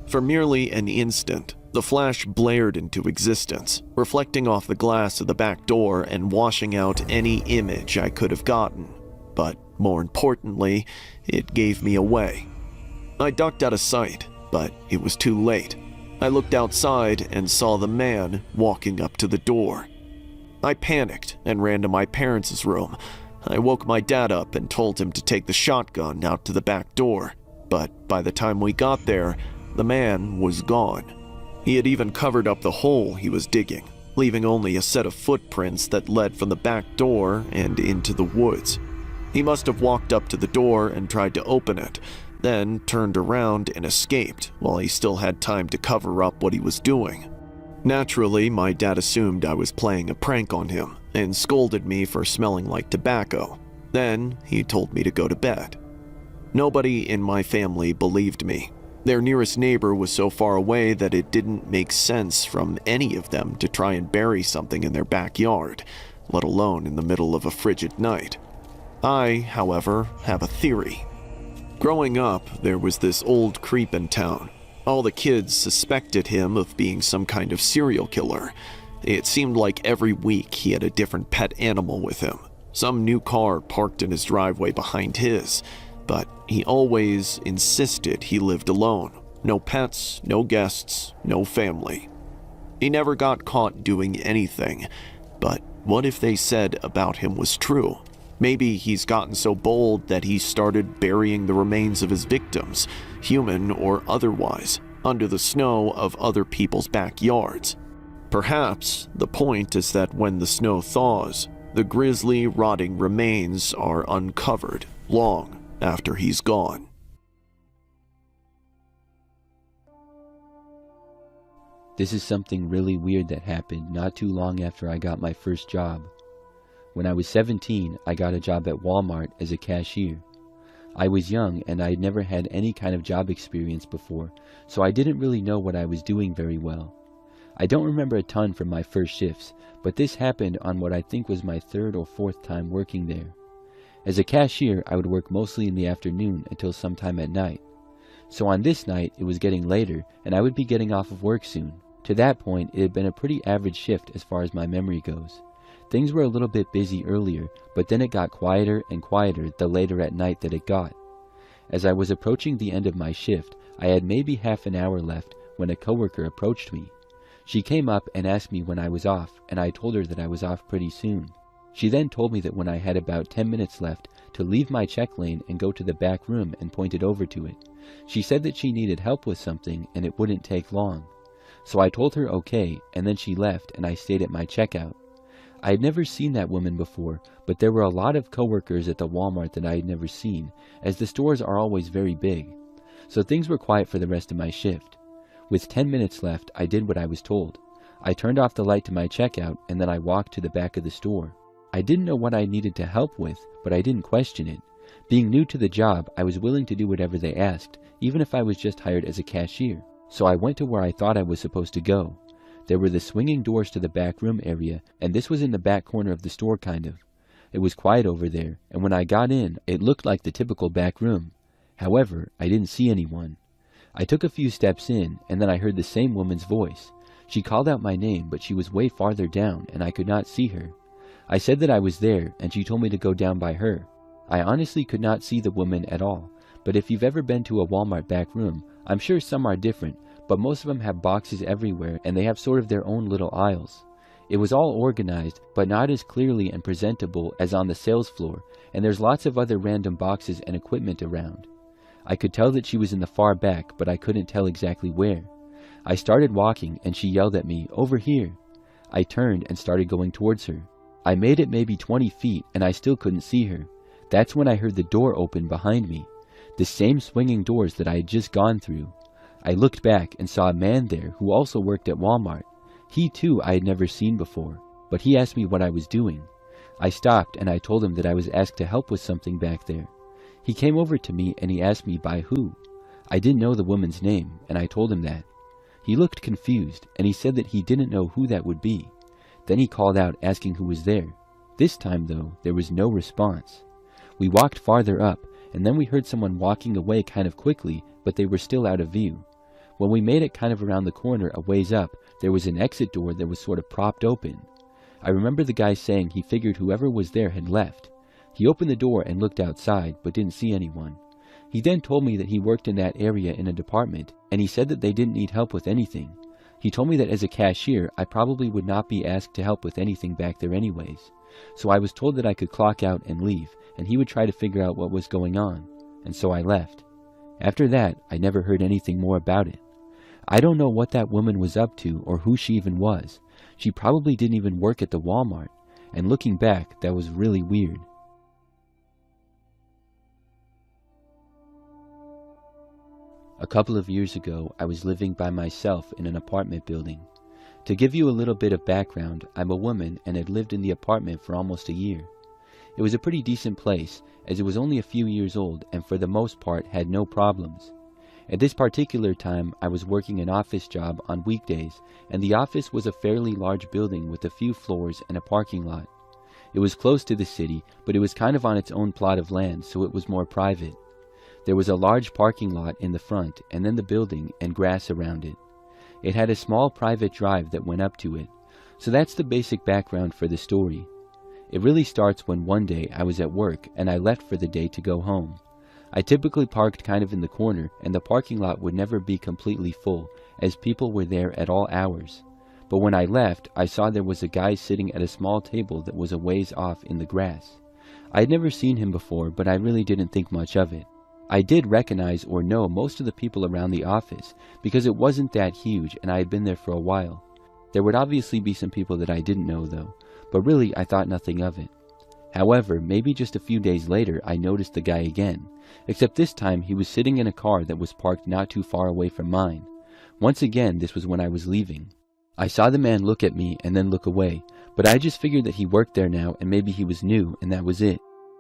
For merely an instant, the flash blared into existence, reflecting off the glass of the back door and washing out any image I could have gotten. But more importantly, it gave me away. I ducked out of sight, but it was too late. I looked outside and saw the man walking up to the door. I panicked and ran to my parents' room. I woke my dad up and told him to take the shotgun out to the back door, but by the time we got there, the man was gone. He had even covered up the hole he was digging, leaving only a set of footprints that led from the back door and into the woods. He must have walked up to the door and tried to open it, then turned around and escaped while he still had time to cover up what he was doing. Naturally, my dad assumed I was playing a prank on him and scolded me for smelling like tobacco. Then he told me to go to bed. Nobody in my family believed me. Their nearest neighbor was so far away that it didn't make sense from any of them to try and bury something in their backyard, let alone in the middle of a frigid night. I, however, have a theory. Growing up, there was this old creep in town. All the kids suspected him of being some kind of serial killer. It seemed like every week he had a different pet animal with him. Some new car parked in his driveway behind his, but he always insisted he lived alone. No pets, no guests, no family. He never got caught doing anything, but what if they said about him was true? Maybe he's gotten so bold that he started burying the remains of his victims, human or otherwise, under the snow of other people's backyards. Perhaps the point is that when the snow thaws, the grisly, rotting remains are uncovered long after he's gone. This is something really weird that happened not too long after I got my first job. When I was 17, I got a job at Walmart as a cashier. I was young and I had never had any kind of job experience before, so I didn't really know what I was doing very well. I don't remember a ton from my first shifts, but this happened on what I think was my third or fourth time working there. As a cashier, I would work mostly in the afternoon until sometime at night. So on this night, it was getting later and I would be getting off of work soon. To that point, it had been a pretty average shift as far as my memory goes. Things were a little bit busy earlier, but then it got quieter and quieter the later at night that it got. As I was approaching the end of my shift, I had maybe half an hour left when a coworker approached me. She came up and asked me when I was off, and I told her that I was off pretty soon. She then told me that when I had about 10 minutes left to leave my check lane and go to the back room and pointed over to it. She said that she needed help with something and it wouldn't take long. So I told her okay, and then she left and I stayed at my checkout. I had never seen that woman before, but there were a lot of coworkers at the Walmart that I had never seen, as the stores are always very big. So things were quiet for the rest of my shift. With 10 minutes left, I did what I was told. I turned off the light to my checkout and then I walked to the back of the store. I didn't know what I needed to help with, but I didn't question it. Being new to the job, I was willing to do whatever they asked, even if I was just hired as a cashier. So I went to where I thought I was supposed to go. There were the swinging doors to the back room area, and this was in the back corner of the store kind of. It was quiet over there, and when I got in, it looked like the typical back room. However, I didn't see anyone. I took a few steps in, and then I heard the same woman's voice. She called out my name, but she was way farther down, and I could not see her. I said that I was there, and she told me to go down by her. I honestly could not see the woman at all, but if you've ever been to a Walmart back room, I'm sure some are different, but most of them have boxes everywhere and they have sort of their own little aisles. It was all organized, but not as clearly and presentable as on the sales floor, and there's lots of other random boxes and equipment around. I could tell that she was in the far back, but I couldn't tell exactly where. I started walking and she yelled at me, "Over here." I turned and started going towards her. I made it maybe 20 feet and I still couldn't see her. That's when I heard the door open behind me. The same swinging doors that I had just gone through. I looked back and saw a man there who also worked at Walmart. He too I had never seen before, but he asked me what I was doing. I stopped and I told him that I was asked to help with something back there. He came over to me and he asked me by who. I didn't know the woman's name, and I told him that. He looked confused, and he said that he didn't know who that would be. Then he called out asking who was there. This time, though, there was no response. We walked farther up, and then we heard someone walking away kind of quickly, but they were still out of view. When we made it kind of around the corner a ways up, there was an exit door that was sort of propped open. I remember the guy saying he figured whoever was there had left. He opened the door and looked outside, but didn't see anyone. He then told me that he worked in that area in a department, and he said that they didn't need help with anything. He told me that as a cashier, I probably would not be asked to help with anything back there anyways. So I was told that I could clock out and leave, and he would try to figure out what was going on, and so I left. After that, I never heard anything more about it. I don't know what that woman was up to or who she even was. She probably didn't even work at the Walmart, and looking back, that was really weird. A couple of years ago, I was living by myself in an apartment building. To give you a little bit of background, I'm a woman and had lived in the apartment for almost a year. It was a pretty decent place, as it was only a few years old and for the most part had no problems. At this particular time, I was working an office job on weekdays, and the office was a fairly large building with a few floors and a parking lot. It was close to the city, but it was kind of on its own plot of land, so it was more private. There was a large parking lot in the front, and then the building and grass around it. It had a small private drive that went up to it. So that's the basic background for the story. It really starts when one day I was at work and I left for the day to go home. I typically parked kind of in the corner, and the parking lot would never be completely full, as people were there at all hours. But when I left, I saw there was a guy sitting at a small table that was a ways off in the grass. I had never seen him before, but I really didn't think much of it. I did recognize or know most of the people around the office, because it wasn't that huge and I had been there for a while. There would obviously be some people that I didn't know though, but really I thought nothing of it. However, maybe just a few days later I noticed the guy again, except this time he was sitting in a car that was parked not too far away from mine. Once again, this was when I was leaving. I saw the man look at me and then look away, but I just figured that he worked there now and maybe he was new and that was it.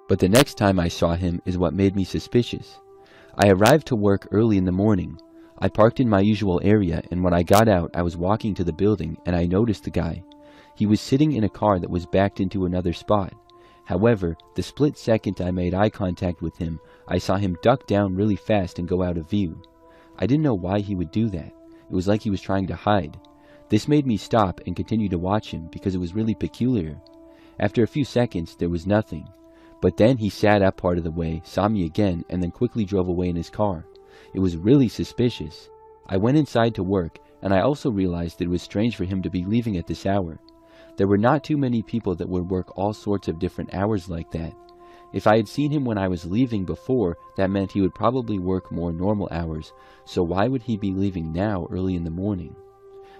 But the next time I saw him is what made me suspicious. I arrived to work early in the morning. I parked in my usual area, and when I got out I was walking to the building and I noticed the guy. He was sitting in a car that was backed into another spot. However, the split second I made eye contact with him, I saw him duck down really fast and go out of view. I didn't know why he would do that. It was like he was trying to hide. This made me stop and continue to watch him because it was really peculiar. After a few seconds, there was nothing. But then he sat up part of the way, saw me again, and then quickly drove away in his car. It was really suspicious. I went inside to work, and I also realized that it was strange for him to be leaving at this hour. There were not too many people that would work all sorts of different hours like that. If I had seen him when I was leaving before, that meant he would probably work more normal hours, so why would he be leaving now early in the morning?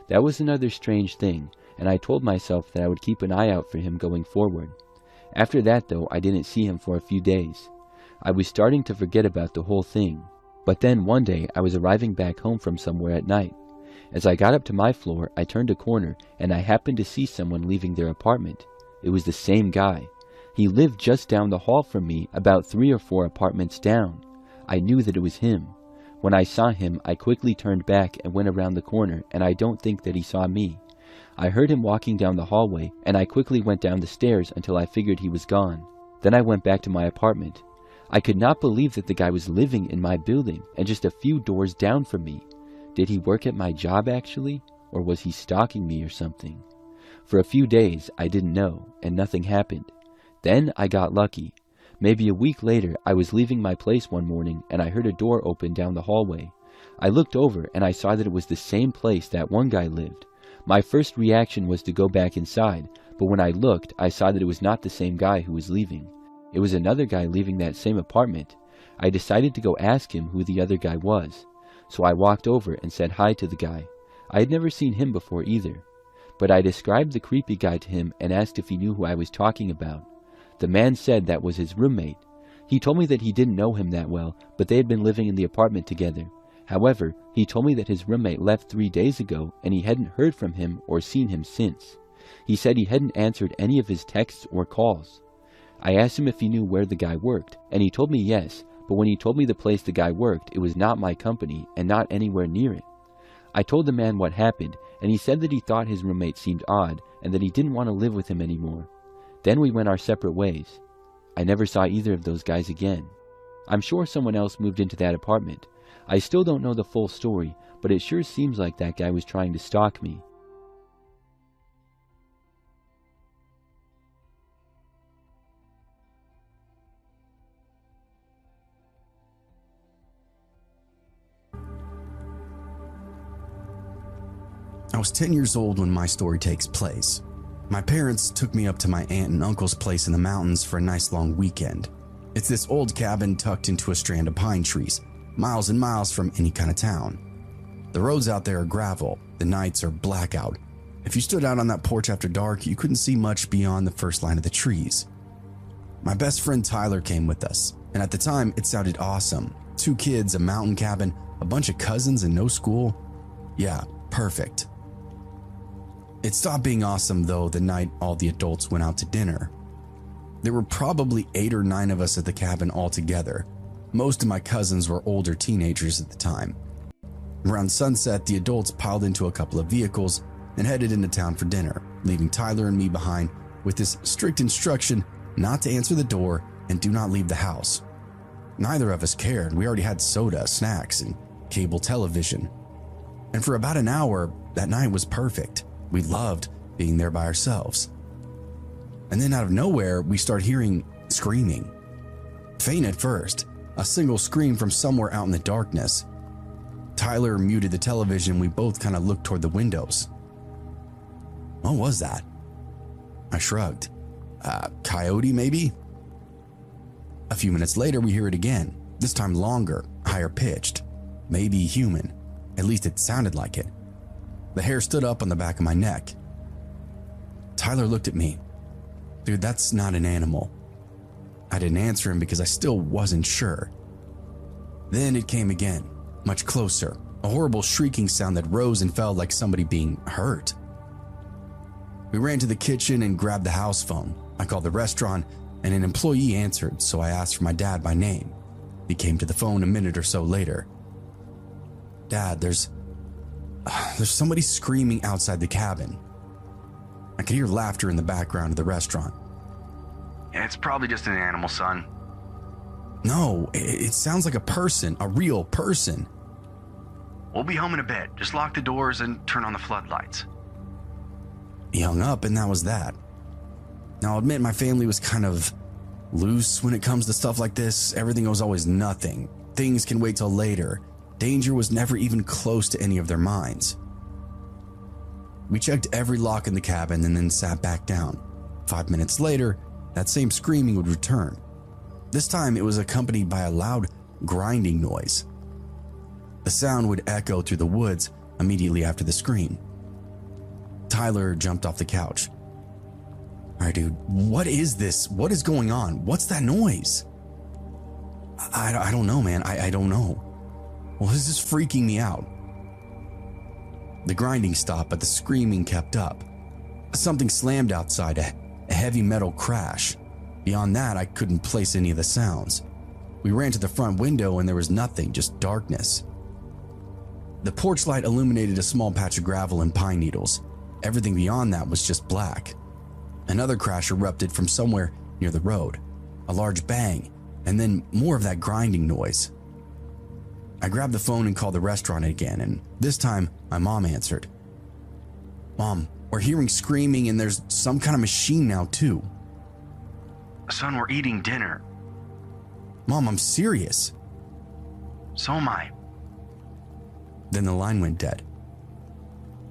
That was another strange thing, and I told myself that I would keep an eye out for him going forward. After that though, I didn't see him for a few days. I was starting to forget about the whole thing, but then one day I was arriving back home from somewhere at night. As I got up to my floor, I turned a corner and I happened to see someone leaving their apartment. It was the same guy. He lived just down the hall from me, about 3 or 4 apartments down. I knew that it was him. When I saw him, I quickly turned back and went around the corner, and I don't think that he saw me. I heard him walking down the hallway, and I quickly went down the stairs until I figured he was gone. Then I went back to my apartment. I could not believe that the guy was living in my building, and just a few doors down from me. Did he work at my job actually, or was he stalking me or something? For a few days, I didn't know, and nothing happened. Then I got lucky. Maybe a week later, I was leaving my place one morning, and I heard a door open down the hallway. I looked over, and I saw that it was the same place that one guy lived. My first reaction was to go back inside, but when I looked, I saw that it was not the same guy who was leaving. It was another guy leaving that same apartment. I decided to go ask him who the other guy was. So I walked over and said hi to the guy. I had never seen him before either. But I described the creepy guy to him and asked if he knew who I was talking about. The man said that was his roommate. He told me that he didn't know him that well, but they had been living in the apartment together. However, he told me that his roommate left 3 days ago and he hadn't heard from him or seen him since. He said he hadn't answered any of his texts or calls. I asked him if he knew where the guy worked, and he told me yes, but when he told me the place the guy worked, it was not my company and not anywhere near it. I told the man what happened, and he said that he thought his roommate seemed odd and that he didn't want to live with him anymore. Then we went our separate ways. I never saw either of those guys again. I'm sure someone else moved into that apartment. I still don't know the full story, but it sure seems like that guy was trying to stalk me. I was 10 years old when my story takes place. My parents took me up to my aunt and uncle's place in the mountains for a nice long weekend. It's this old cabin tucked into a strand of pine trees, miles and miles from any kind of town. The roads out there are gravel, the nights are blackout. If you stood out on that porch after dark, you couldn't see much beyond the first line of the trees. My best friend Tyler came with us, and at the time it sounded awesome. 2 kids, a mountain cabin, a bunch of cousins and no school. Yeah, perfect. It stopped being awesome though the night all the adults went out to dinner. There were probably 8 or 9 of us at the cabin altogether. Most of my cousins were older teenagers at the time. Around sunset, the adults piled into a couple of vehicles and headed into town for dinner, leaving Tyler and me behind with this strict instruction not to answer the door and do not leave the house. Neither of us cared. We already had soda, snacks, and cable television. And for about an hour, that night was perfect. We loved being there by ourselves. And then out of nowhere, we start hearing screaming. Faint at first, a single scream from somewhere out in the darkness. Tyler muted the television. We both kind of looked toward the windows. What was that? I shrugged. Coyote maybe? A few minutes later, we hear it again, this time longer, higher pitched. Maybe human. At least it sounded like it. The hair stood up on the back of my neck. Tyler looked at me. Dude, that's not an animal. I didn't answer him because I still wasn't sure. Then it came again, much closer, a horrible shrieking sound that rose and fell like somebody being hurt. We ran to the kitchen and grabbed the house phone. I called the restaurant and an employee answered, so I asked for my dad by name. He came to the phone a minute or so later. Dad, there's somebody screaming outside the cabin. I could hear laughter in the background of the restaurant. It's probably just an animal, son. No, it sounds like a person, a real person. We'll be home in a bit. Just lock the doors and turn on the floodlights. He hung up and that was that. Now I'll admit my family was kind of loose when it comes to stuff like this. Everything was always nothing. Things can wait till later. Danger was never even close to any of their minds. We checked every lock in the cabin and then sat back down. 5 minutes later, that same screaming would return. This time it was accompanied by a loud grinding noise. The sound would echo through the woods immediately after the scream. Tyler jumped off the couch. All right, dude, what is this? What is going on? What's that noise? I don't know, man. I don't know. Well, this is freaking me out. The grinding stopped, but the screaming kept up. Something slammed outside, a heavy metal crash. Beyond that, I couldn't place any of the sounds. We ran to the front window and there was nothing, just darkness. The porch light illuminated a small patch of gravel and pine needles. Everything beyond that was just black. Another crash erupted from somewhere near the road. A large bang, and then more of that grinding noise. I grabbed the phone and called the restaurant again, and this time my mom answered. Mom, we're hearing screaming and there's some kind of machine now too. Son, we're eating dinner. Mom, I'm serious. So am I. Then the line went dead.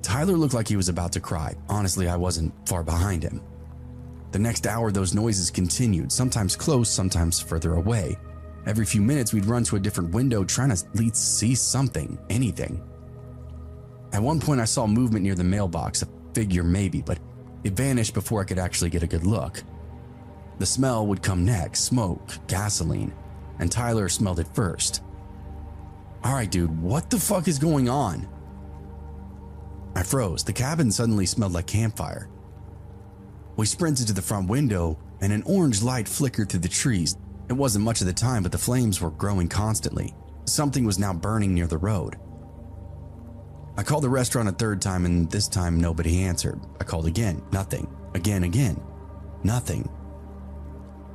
Tyler looked like he was about to cry. Honestly, I wasn't far behind him. The next hour, those noises continued, sometimes close, sometimes further away. Every few minutes, we'd run to a different window, trying to at least see something, anything. At one point, I saw movement near the mailbox, a figure maybe, but it vanished before I could actually get a good look. The smell would come next, smoke, gasoline, and Tyler smelled it first. All right, dude, what the fuck is going on? I froze. The cabin suddenly smelled like campfire. We sprinted to the front window and an orange light flickered through the trees. It wasn't much of the time, but the flames were growing constantly. Something was now burning near the road. I called the restaurant a third time, and this time nobody answered. I called again, nothing. Again, nothing.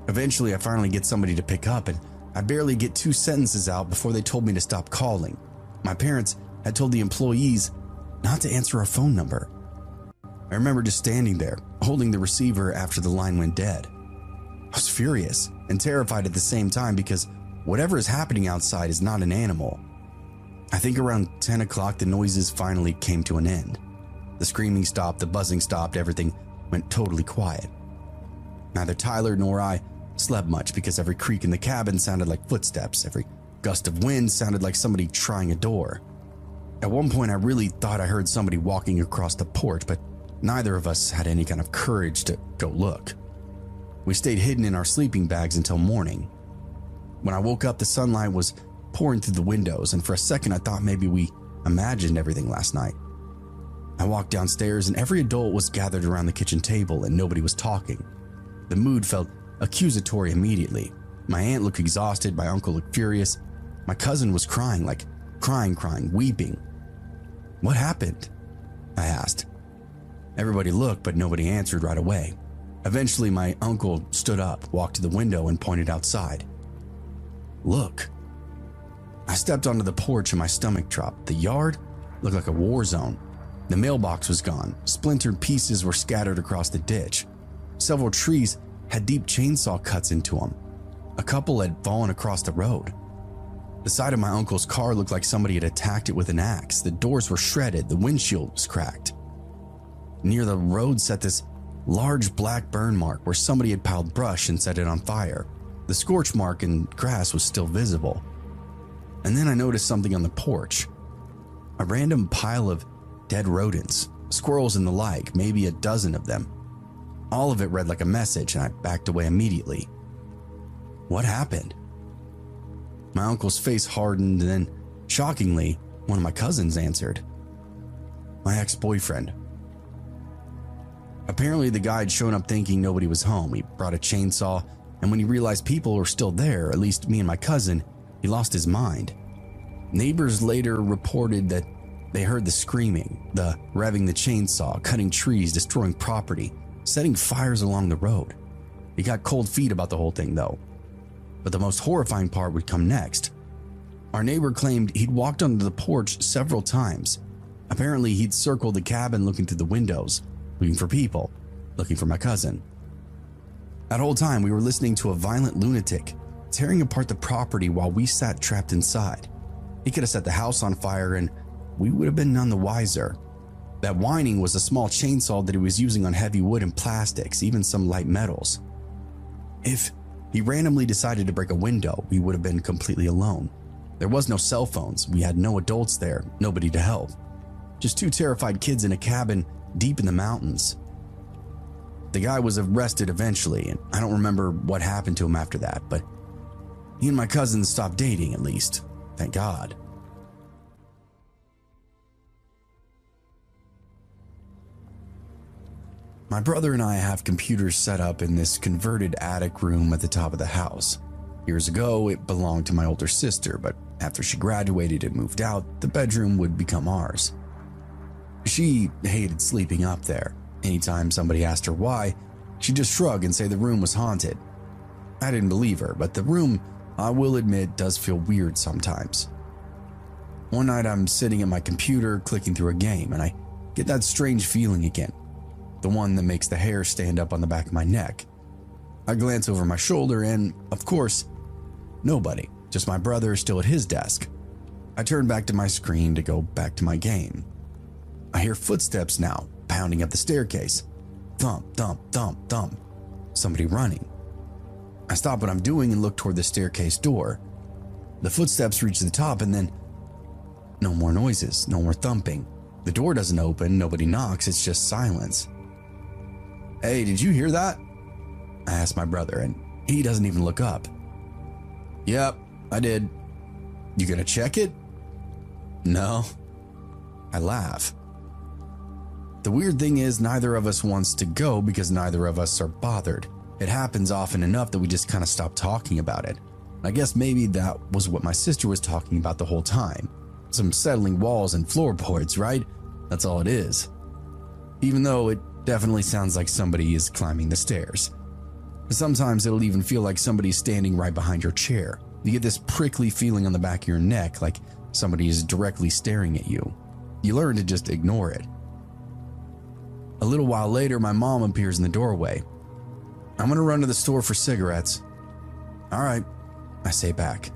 Eventually, I finally get somebody to pick up, and I barely get 2 sentences out before they told me to stop calling. My parents had told the employees not to answer our phone number. I remember just standing there, holding the receiver after the line went dead. I was furious and terrified at the same time because whatever is happening outside is not an animal. I think around 10 o'clock the noises finally came to an end. The screaming stopped, the buzzing stopped, everything went totally quiet. Neither Tyler nor I slept much because every creak in the cabin sounded like footsteps, every gust of wind sounded like somebody trying a door. At one point I really thought I heard somebody walking across the porch, but neither of us had any kind of courage to go look. We stayed hidden in our sleeping bags until morning. When I woke up, the sunlight was pouring through the windows, and for a second I thought maybe we imagined everything last night. I walked downstairs, and every adult was gathered around the kitchen table, and nobody was talking. The mood felt accusatory immediately. My aunt looked exhausted, my uncle looked furious. My cousin was crying, crying, weeping. "What happened?" I asked. Everybody looked, but nobody answered right away. Eventually, my uncle stood up, walked to the window, and pointed outside. "Look." I stepped onto the porch and my stomach dropped. The yard looked like a war zone. The mailbox was gone. Splintered pieces were scattered across the ditch. Several trees had deep chainsaw cuts into them. A couple had fallen across the road. The side of my uncle's car looked like somebody had attacked it with an axe. The doors were shredded. The windshield was cracked. Near the road sat this large black burn mark where somebody had piled brush and set it on fire. The scorch mark in grass was still visible. And then I noticed something on the porch. A random pile of dead rodents, squirrels and the like, maybe a dozen of them. All of it read like a message, and I backed away immediately. What happened? My uncle's face hardened, and then, shockingly, one of my cousins answered. My ex-boyfriend. Apparently, the guy had shown up thinking nobody was home. He brought a chainsaw, and when he realized people were still there, at least me and my cousin, he lost his mind. Neighbors later reported that they heard the screaming, the revving the chainsaw, cutting trees, destroying property, setting fires along the road. He got cold feet about the whole thing, though. But the most horrifying part would come next. Our neighbor claimed he'd walked onto the porch several times. Apparently, he'd circled the cabin looking through the windows, looking for people, looking for my cousin. That whole time, we were listening to a violent lunatic tearing apart the property while we sat trapped inside. He could have set the house on fire and we would have been none the wiser. That whining was a small chainsaw that he was using on heavy wood and plastics, even some light metals. If he randomly decided to break a window, we would have been completely alone. There was no cell phones, we had no adults there, nobody to help. Just 2 terrified kids in a cabin deep in the mountains. The guy was arrested eventually, and I don't remember what happened to him after that, but he and my cousin stopped dating, at least. Thank God. My brother and I have computers set up in this converted attic room at the top of the house. Years ago, it belonged to my older sister, but after she graduated and moved out, the bedroom would become ours. She hated sleeping up there. Anytime somebody asked her why, she'd just shrug and say the room was haunted. I didn't believe her, but the room, I will admit, does feel weird sometimes. One night I'm sitting at my computer clicking through a game, and I get that strange feeling again. The one that makes the hair stand up on the back of my neck. I glance over my shoulder and, of course, nobody, just my brother still at his desk. I turn back to my screen to go back to my game. I hear footsteps now, pounding up the staircase. Thump, thump, thump, thump. Somebody running. I stop what I'm doing and look toward the staircase door. The footsteps reach the top and then no more noises, no more thumping. The door doesn't open, nobody knocks, it's just silence. Hey, did you hear that? I ask my brother, and he doesn't even look up. Yep, I did. You gonna check it? No. I laugh. The weird thing is neither of us wants to go because neither of us are bothered. It happens often enough that we just kind of stop talking about it. I guess maybe that was what my sister was talking about the whole time. Some settling walls and floorboards, right? That's all it is. Even though it definitely sounds like somebody is climbing the stairs. Sometimes it'll even feel like somebody's standing right behind your chair. You get this prickly feeling on the back of your neck, like somebody is directly staring at you. You learn to just ignore it. A little while later, my mom appears in the doorway. "I'm gonna run to the store for cigarettes." "All right," I say back.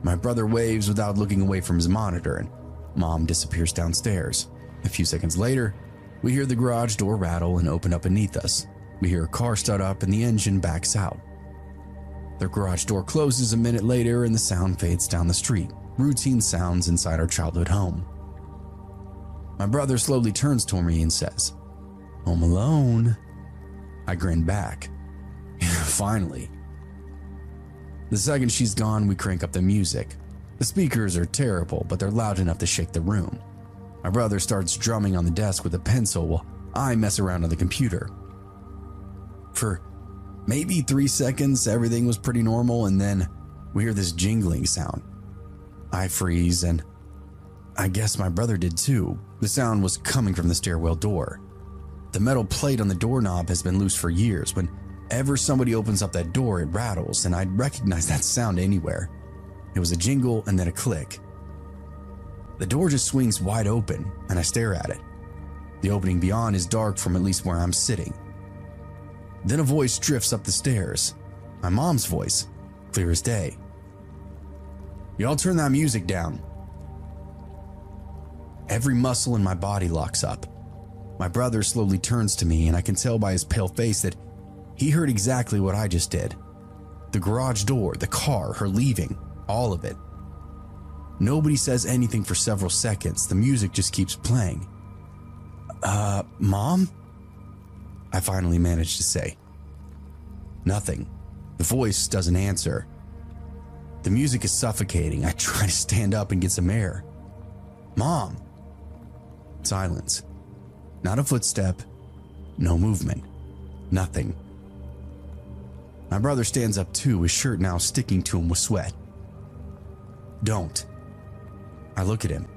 My brother waves without looking away from his monitor, and Mom disappears downstairs. A few seconds later, we hear the garage door rattle and open up beneath us. We hear a car start up and the engine backs out. The garage door closes a minute later and the sound fades down the street. Routine sounds inside our childhood home. My brother slowly turns toward me and says, "Home Alone." I grin back. Finally. The second she's gone, we crank up the music. The speakers are terrible, but they're loud enough to shake the room. My brother starts drumming on the desk with a pencil while I mess around on the computer. For maybe 3 seconds, everything was pretty normal, and then we hear this jingling sound. I freeze, and I guess my brother did too. The sound was coming from the stairwell door. The metal plate on the doorknob has been loose for years. Whenever somebody opens up that door, it rattles, and I'd recognize that sound anywhere. It was a jingle and then a click. The door just swings wide open, and I stare at it. The opening beyond is dark from at least where I'm sitting. Then a voice drifts up the stairs. My mom's voice, clear as day. "Y'all turn that music down." Every muscle in my body locks up. My brother slowly turns to me, and I can tell by his pale face that he heard exactly what I just did. The garage door, the car, her leaving, all of it. Nobody says anything for several seconds. The music just keeps playing. Mom?" I finally managed to say. Nothing. The voice doesn't answer. The music is suffocating. I try to stand up and get some air. "Mom!" Silence. Not a footstep. No movement. Nothing. My brother stands up too, his shirt now sticking to him with sweat. "Don't." I look at him.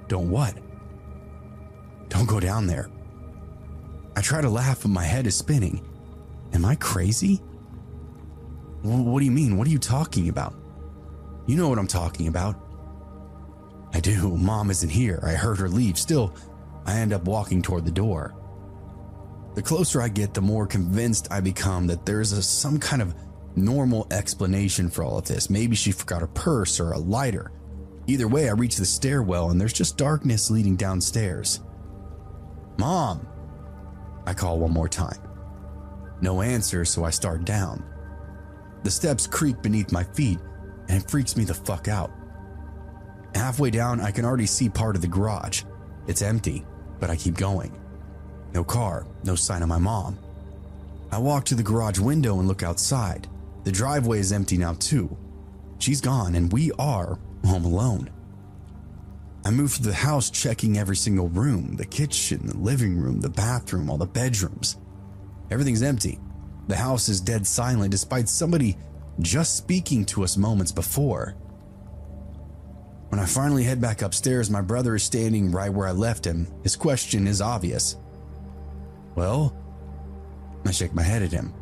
"Don't what?" "Don't go down there." I try to laugh, but my head is spinning. Am I crazy? What do you mean? What are you talking about? You know what I'm talking about. I do. Mom isn't here. I heard her leave. Still, I end up walking toward the door. The closer I get, the more convinced I become that there's some kind of normal explanation for all of this. Maybe she forgot her purse or a lighter. Either way, I reach the stairwell and there's just darkness leading downstairs. "Mom!" I call one more time. No answer, so I start down. The steps creak beneath my feet, and it freaks me the fuck out. Halfway down, I can already see part of the garage. It's empty, but I keep going. No car, no sign of my mom. I walk to the garage window and look outside. The driveway is empty now too. She's gone, and we are home alone. I move through the house, checking every single room, the kitchen, the living room, the bathroom, all the bedrooms. Everything's empty. The house is dead silent despite somebody just speaking to us moments before. When I finally head back upstairs, my brother is standing right where I left him. His question is obvious. "Well?" I shake my head at him.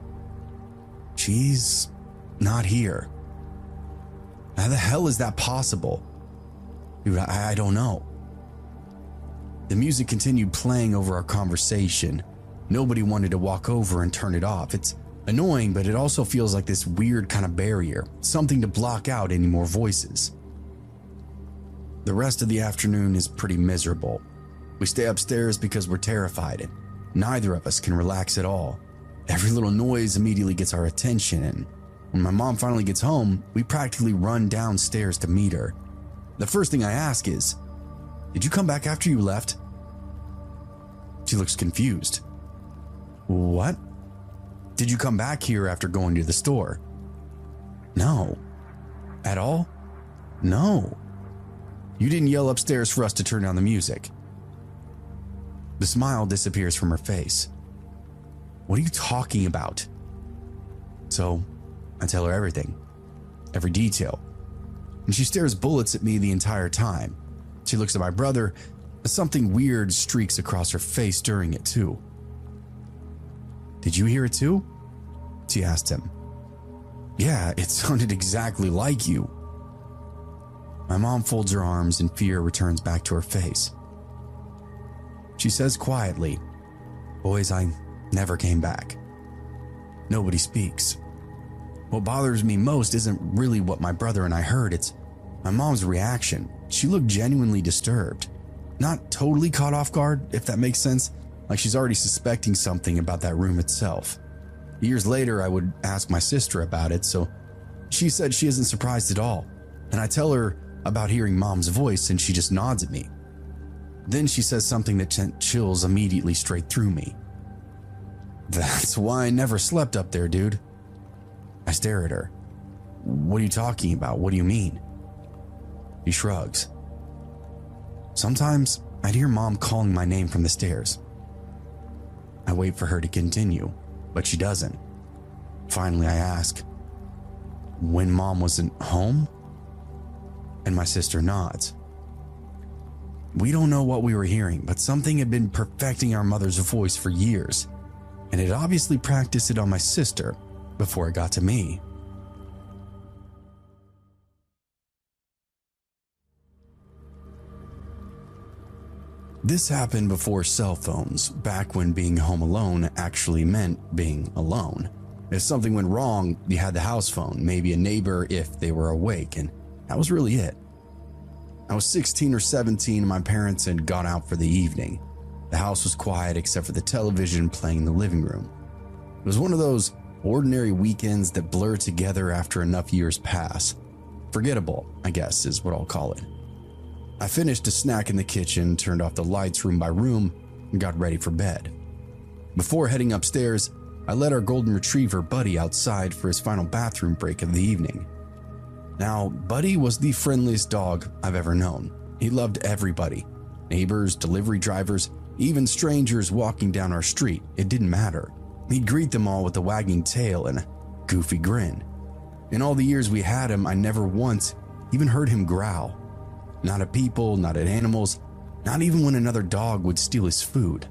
"She's not here." How the hell is that possible? Dude, I don't know. The music continued playing over our conversation. Nobody wanted to walk over and turn it off. It's annoying, but it also feels like this weird kind of barrier, something to block out any more voices. The rest of the afternoon is pretty miserable. We stay upstairs because we're terrified, and neither of us can relax at all. Every little noise immediately gets our attention, and when my mom finally gets home, we practically run downstairs to meet her. The first thing I ask is, "Did you come back after you left?" She looks confused. "What? Did you come back here after going to the store?" "No." "At all?" "No." "You didn't yell upstairs for us to turn down the music?" The smile disappears from her face. "What are you talking about?" So I tell her everything, every detail. And she stares bullets at me the entire time. She looks at my brother, and something weird streaks across her face during it too. "Did you hear it too?" she asked him. "Yeah, it sounded exactly like you." My mom folds her arms and fear returns back to her face. She says quietly, "Boys, I never came back." Nobody speaks. What bothers me most isn't really what my brother and I heard, it's my mom's reaction. She looked genuinely disturbed. Not totally caught off guard, if that makes sense, like she's already suspecting something about that room itself. Years later, I would ask my sister about it, so she said she isn't surprised at all, and I tell her about hearing Mom's voice and she just nods at me. Then she says something that sent chills immediately straight through me. "That's why I never slept up there, dude." I stare at her. "What are you talking about? What do you mean?" She shrugs. "Sometimes I'd hear Mom calling my name from the stairs." I wait for her to continue, but she doesn't. Finally, I ask, "When Mom wasn't home?" And my sister nods. We don't know what we were hearing, but something had been perfecting our mother's voice for years, and it obviously practiced it on my sister before it got to me. This happened before cell phones, back when being home alone actually meant being alone. If something went wrong, you had the house phone, maybe a neighbor if they were awake, and that was really it. I was 16 or 17 and my parents had gone out for the evening. The house was quiet except for the television playing in the living room. It was one of those ordinary weekends that blur together after enough years pass. Forgettable, I guess, is what I'll call it. I finished a snack in the kitchen, turned off the lights room by room, and got ready for bed. Before heading upstairs, I let our golden retriever Buddy outside for his final bathroom break of the evening. Now, Buddy was the friendliest dog I've ever known. He loved everybody. Neighbors, delivery drivers, even strangers walking down our street. It didn't matter. He'd greet them all with a wagging tail and a goofy grin. In all the years we had him, I never once even heard him growl. Not at people, not at animals, not even when another dog would steal his food.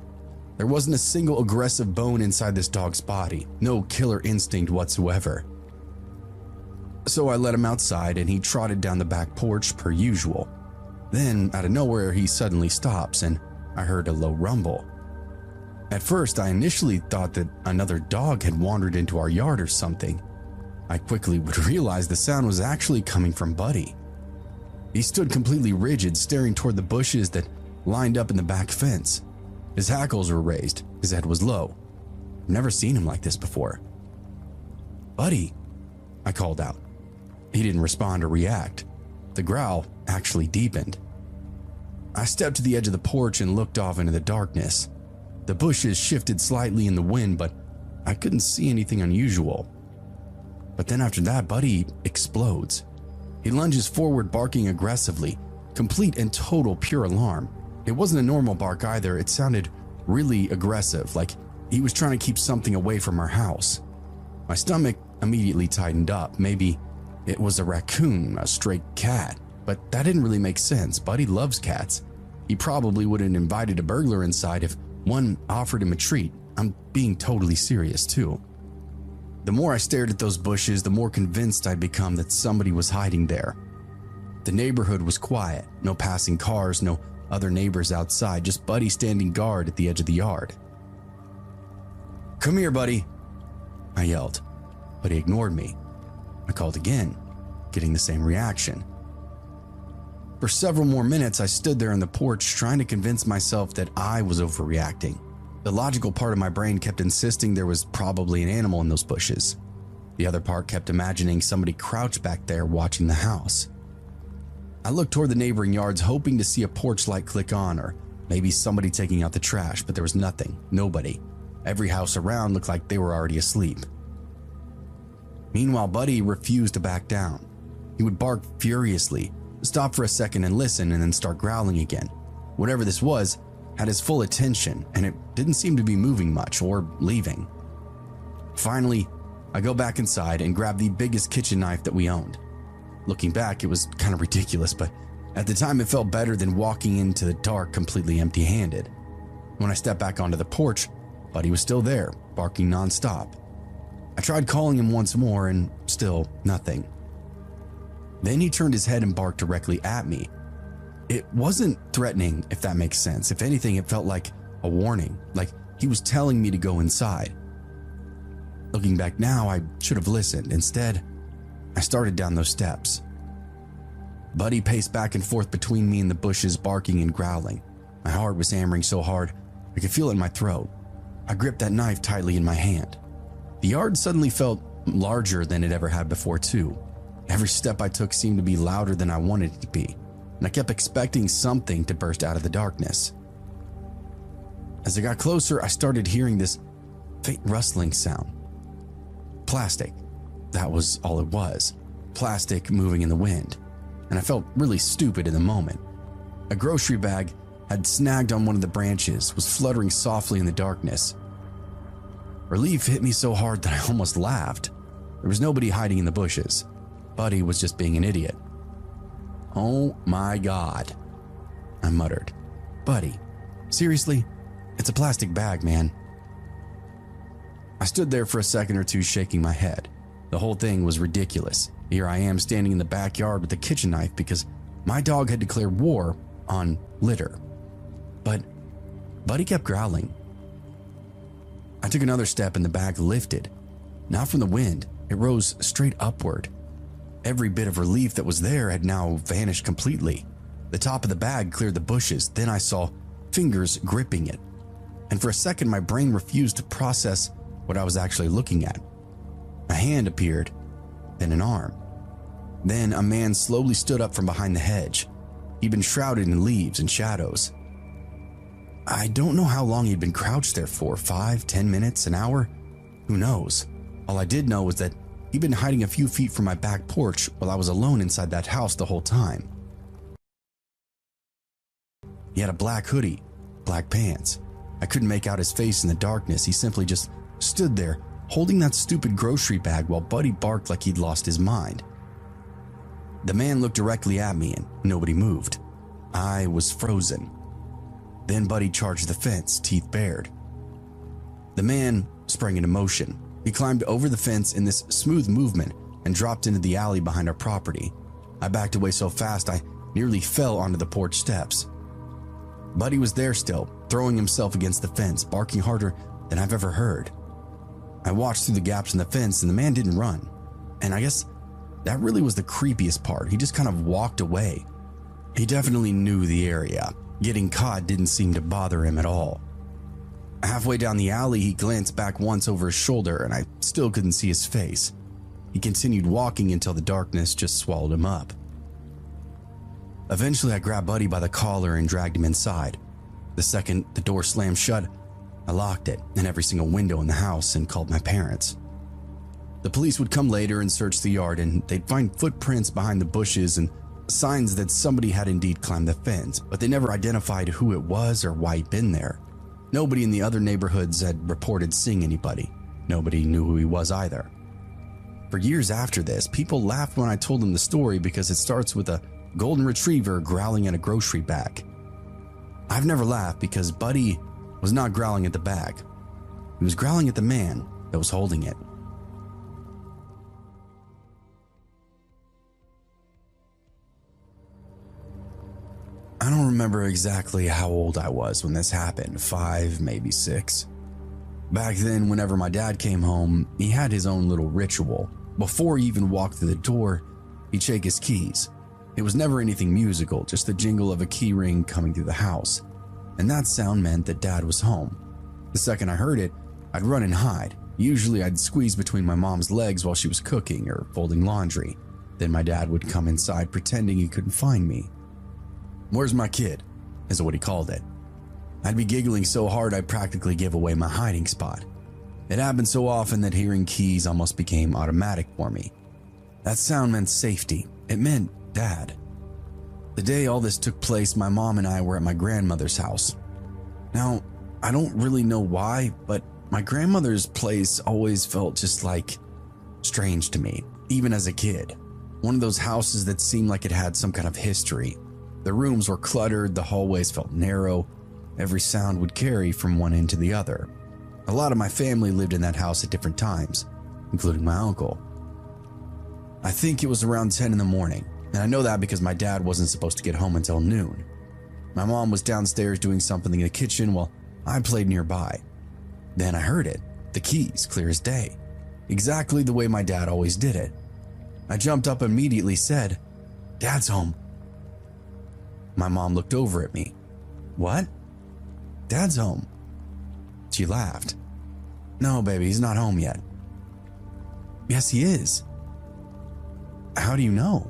There wasn't a single aggressive bone inside this dog's body, no killer instinct whatsoever. So I let him outside and he trotted down the back porch per usual. Then, out of nowhere, he suddenly stops and I heard a low rumble. At first, I initially thought that another dog had wandered into our yard or something. I quickly would realize the sound was actually coming from Buddy. He stood completely rigid, staring toward the bushes that lined up in the back fence. His hackles were raised, his head was low. I've never seen him like this before. "Buddy," I called out. He didn't respond or react. The growl actually deepened. I stepped to the edge of the porch and looked off into the darkness. The bushes shifted slightly in the wind, but I couldn't see anything unusual. But then after that, Buddy explodes. He lunges forward, barking aggressively, complete and total pure alarm. It wasn't a normal bark either, it sounded really aggressive, like he was trying to keep something away from our house. My stomach immediately tightened up. Maybe it was a raccoon, a stray cat, but that didn't really make sense. Buddy loves cats. He probably wouldn't have invited a burglar inside if one offered him a treat. I'm being totally serious too. The more I stared at those bushes, the more convinced I'd become that somebody was hiding there. The neighborhood was quiet, no passing cars, no other neighbors outside, just Buddy standing guard at the edge of the yard. "Come here, Buddy," I yelled, but he ignored me. I called again, getting the same reaction. For several more minutes, I stood there on the porch trying to convince myself that I was overreacting. The logical part of my brain kept insisting there was probably an animal in those bushes. The other part kept imagining somebody crouched back there watching the house. I looked toward the neighboring yards, hoping to see a porch light click on or maybe somebody taking out the trash, but there was nothing, nobody. Every house around looked like they were already asleep. Meanwhile, Buddy refused to back down. He would bark furiously, stop for a second and listen, and then start growling again. Whatever this was had his full attention, and it didn't seem to be moving much or leaving. Finally, I go back inside and grab the biggest kitchen knife that we owned. Looking back, it was kind of ridiculous, but at the time it felt better than walking into the dark completely empty-handed. When I stepped back onto the porch, Buddy was still there, barking nonstop. I tried calling him once more and still nothing. Then he turned his head and barked directly at me. It wasn't threatening, if that makes sense. If anything, it felt like a warning, like he was telling me to go inside. Looking back now, I should have listened. Instead, I started down those steps. Buddy paced back and forth between me and the bushes, barking and growling. My heart was hammering so hard, I could feel it in my throat. I gripped that knife tightly in my hand. The yard suddenly felt larger than it ever had before, too. Every step I took seemed to be louder than I wanted it to be, and I kept expecting something to burst out of the darkness. As I got closer, I started hearing this faint rustling sound. Plastic. That was all it was. Plastic moving in the wind. And I felt really stupid in the moment. A grocery bag had snagged on one of the branches, was fluttering softly in the darkness. Relief hit me so hard that I almost laughed. There was nobody hiding in the bushes. Buddy was just being an idiot. "Oh my God," I muttered. "Buddy, seriously? It's a plastic bag, man." I stood there for a second or two shaking my head. The whole thing was ridiculous. Here I am standing in the backyard with a kitchen knife because my dog had declared war on litter. But Buddy kept growling. I took another step and the bag lifted. Not from the wind, it rose straight upward. Every bit of relief that was there had now vanished completely. The top of the bag cleared the bushes, then I saw fingers gripping it. And for a second my brain refused to process what I was actually looking at. A hand appeared, then an arm. Then a man slowly stood up from behind the hedge. He'd been shrouded in leaves and shadows. I don't know how long he'd been crouched there for, 5, 10 minutes, an hour? Who knows? All I did know was that he'd been hiding a few feet from my back porch while I was alone inside that house the whole time. He had a black hoodie, black pants. I couldn't make out his face in the darkness. He simply just stood there, holding that stupid grocery bag while Buddy barked like he'd lost his mind. The man looked directly at me and nobody moved. I was frozen. Then Buddy charged the fence, teeth bared. The man sprang into motion. He climbed over the fence in this smooth movement and dropped into the alley behind our property. I backed away so fast I nearly fell onto the porch steps. Buddy was there still, throwing himself against the fence, barking harder than I've ever heard. I watched through the gaps in the fence and the man didn't run. And I guess that really was the creepiest part. He just kind of walked away. He definitely knew the area. Getting caught didn't seem to bother him at all. Halfway down the alley, he glanced back once over his shoulder and I still couldn't see his face. He continued walking until the darkness just swallowed him up. Eventually, I grabbed Buddy by the collar and dragged him inside. The second the door slammed shut, I locked it and every single window in the house and called my parents. The police would come later and search the yard, and they'd find footprints behind the bushes and signs that somebody had indeed climbed the fence, but they never identified who it was or why he'd been there. Nobody in the other neighborhoods had reported seeing anybody. Nobody knew who he was either. For years after this, people laughed when I told them the story because it starts with a golden retriever growling at a grocery bag. I've never laughed because Buddy was not growling at the bag. He was growling at the man that was holding it. I don't remember exactly how old I was when this happened, 5, maybe 6. Back then, whenever my dad came home, he had his own little ritual. Before he even walked through the door, he'd shake his keys. It was never anything musical, just the jingle of a key ring coming through the house. And that sound meant that Dad was home. The second I heard it, I'd run and hide. Usually I'd squeeze between my mom's legs while she was cooking or folding laundry. Then my dad would come inside pretending he couldn't find me. "Where's my kid?" is what he called it. I'd be giggling so hard I'd practically give away my hiding spot. It happened so often that hearing keys almost became automatic for me. That sound meant safety. It meant Dad. The day all this took place, my mom and I were at my grandmother's house. Now, I don't really know why, but my grandmother's place always felt just like strange to me, even as a kid. One of those houses that seemed like it had some kind of history. The rooms were cluttered, the hallways felt narrow, every sound would carry from one end to the other. A lot of my family lived in that house at different times, including my uncle. I think it was around 10 in the morning, and I know that because my dad wasn't supposed to get home until noon. My mom was downstairs doing something in the kitchen while I played nearby. Then I heard it, the keys, clear as day, exactly the way my dad always did it. I jumped up and immediately said, "Dad's home." My mom looked over at me. "What?" "Dad's home." She laughed. "No, baby, he's not home yet." "Yes, he is." "How do you know?"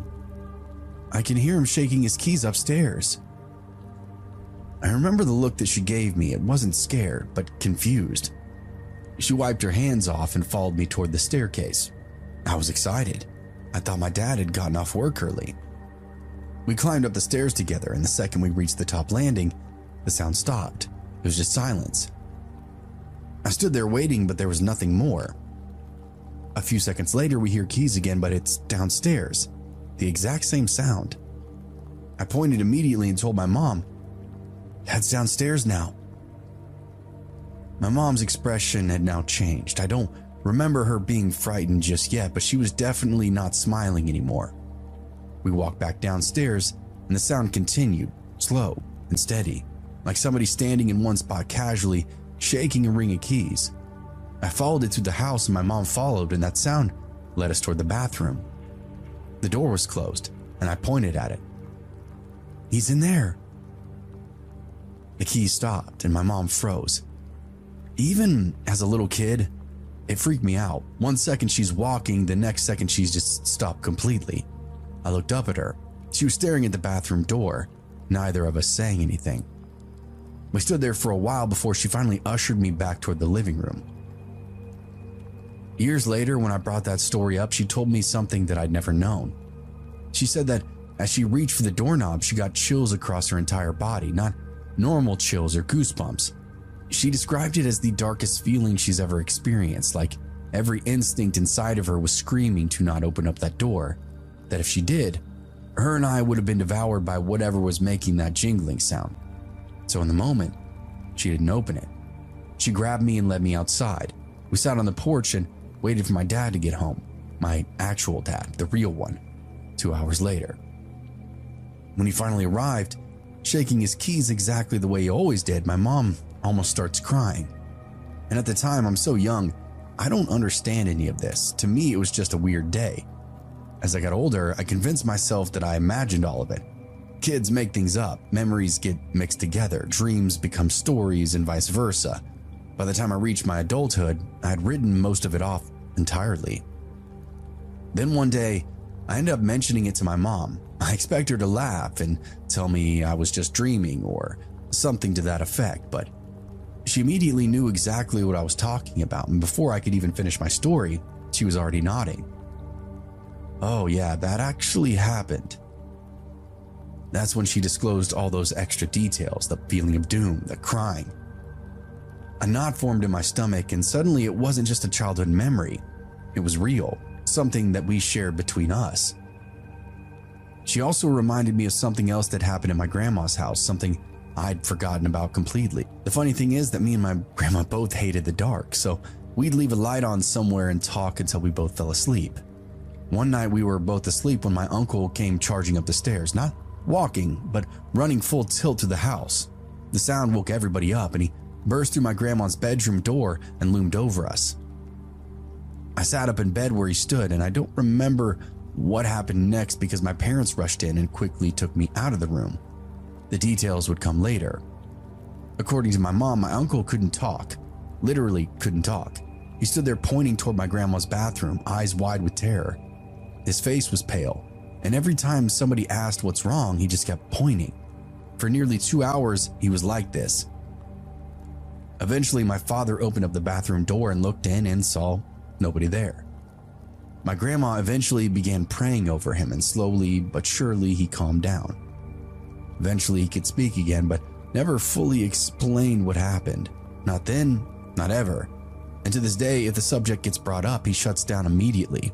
"I can hear him shaking his keys upstairs." I remember the look that she gave me. It wasn't scared, but confused. She wiped her hands off and followed me toward the staircase. I was excited. I thought my dad had gotten off work early. We climbed up the stairs together, and the second we reached the top landing, the sound stopped. It was just silence. I stood there waiting, but there was nothing more. A few seconds later, we hear keys again, but it's downstairs. The exact same sound. I pointed immediately and told my mom, "Dad's downstairs now." My mom's expression had now changed. I don't remember her being frightened just yet, but she was definitely not smiling anymore. We walked back downstairs, and the sound continued, slow and steady, like somebody standing in one spot casually, shaking a ring of keys. I followed it through the house, and my mom followed, and that sound led us toward the bathroom. The door was closed, and I pointed at it. "He's in there." The keys stopped, and my mom froze. Even as a little kid, it freaked me out. One second she's walking, the next second she's just stopped completely. I looked up at her. She was staring at the bathroom door, neither of us saying anything. We stood there for a while before she finally ushered me back toward the living room. Years later, when I brought that story up, she told me something that I'd never known. She said that as she reached for the doorknob, she got chills across her entire body, not normal chills or goosebumps. She described it as the darkest feeling she's ever experienced, like every instinct inside of her was screaming to not open up that door, that if she did, her and I would have been devoured by whatever was making that jingling sound. So in the moment, she didn't open it. She grabbed me and led me outside. We sat on the porch and waited for my dad to get home, my actual dad, the real one, 2 hours later. When he finally arrived, shaking his keys exactly the way he always did, my mom almost starts crying. And at the time, I'm so young, I don't understand any of this. To me, it was just a weird day. As I got older, I convinced myself that I imagined all of it. Kids make things up, memories get mixed together, dreams become stories, and vice versa. By the time I reached my adulthood, I had written most of it off entirely. Then one day, I ended up mentioning it to my mom. I expect her to laugh and tell me I was just dreaming or something to that effect, but she immediately knew exactly what I was talking about, and before I could even finish my story, she was already nodding. "Oh yeah, that actually happened." That's when she disclosed all those extra details, the feeling of doom, the crying. A knot formed in my stomach, and suddenly it wasn't just a childhood memory. It was real, something that we shared between us. She also reminded me of something else that happened in my grandma's house, something I'd forgotten about completely. The funny thing is that me and my grandma both hated the dark, so we'd leave a light on somewhere and talk until we both fell asleep. One night we were both asleep when my uncle came charging up the stairs, not walking, but running full tilt to the house. The sound woke everybody up, and he burst through my grandma's bedroom door and loomed over us. I sat up in bed where he stood, and I don't remember what happened next because my parents rushed in and quickly took me out of the room. The details would come later. According to my mom, my uncle couldn't talk, literally couldn't talk. He stood there pointing toward my grandma's bathroom, eyes wide with terror. His face was pale, and every time somebody asked what's wrong, he just kept pointing. For nearly 2 hours, he was like this. Eventually, my father opened up the bathroom door and looked in and saw nobody there. My grandma eventually began praying over him, and slowly but surely he calmed down. Eventually he could speak again, but never fully explained what happened. Not then, not ever. And to this day, if the subject gets brought up, he shuts down immediately.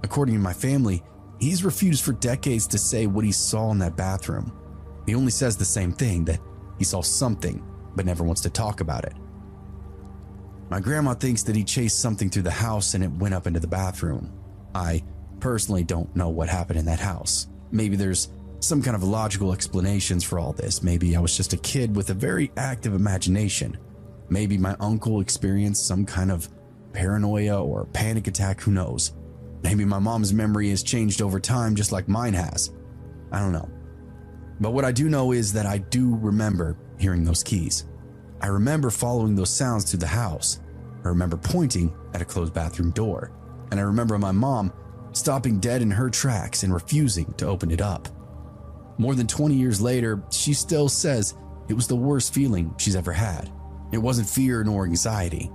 According to my family, he's refused for decades to say what he saw in that bathroom. He only says the same thing, that he saw something, but never wants to talk about it. My grandma thinks that he chased something through the house and it went up into the bathroom. I personally don't know what happened in that house. Maybe there's some kind of logical explanations for all this. Maybe I was just a kid with a very active imagination. Maybe my uncle experienced some kind of paranoia or panic attack, who knows? Maybe my mom's memory has changed over time just like mine has. I don't know. But what I do know is that I do remember hearing those keys. I remember following those sounds through the house. I remember pointing at a closed bathroom door. And I remember my mom stopping dead in her tracks and refusing to open it up. More than 20 years later, she still says it was the worst feeling she's ever had. It wasn't fear nor anxiety,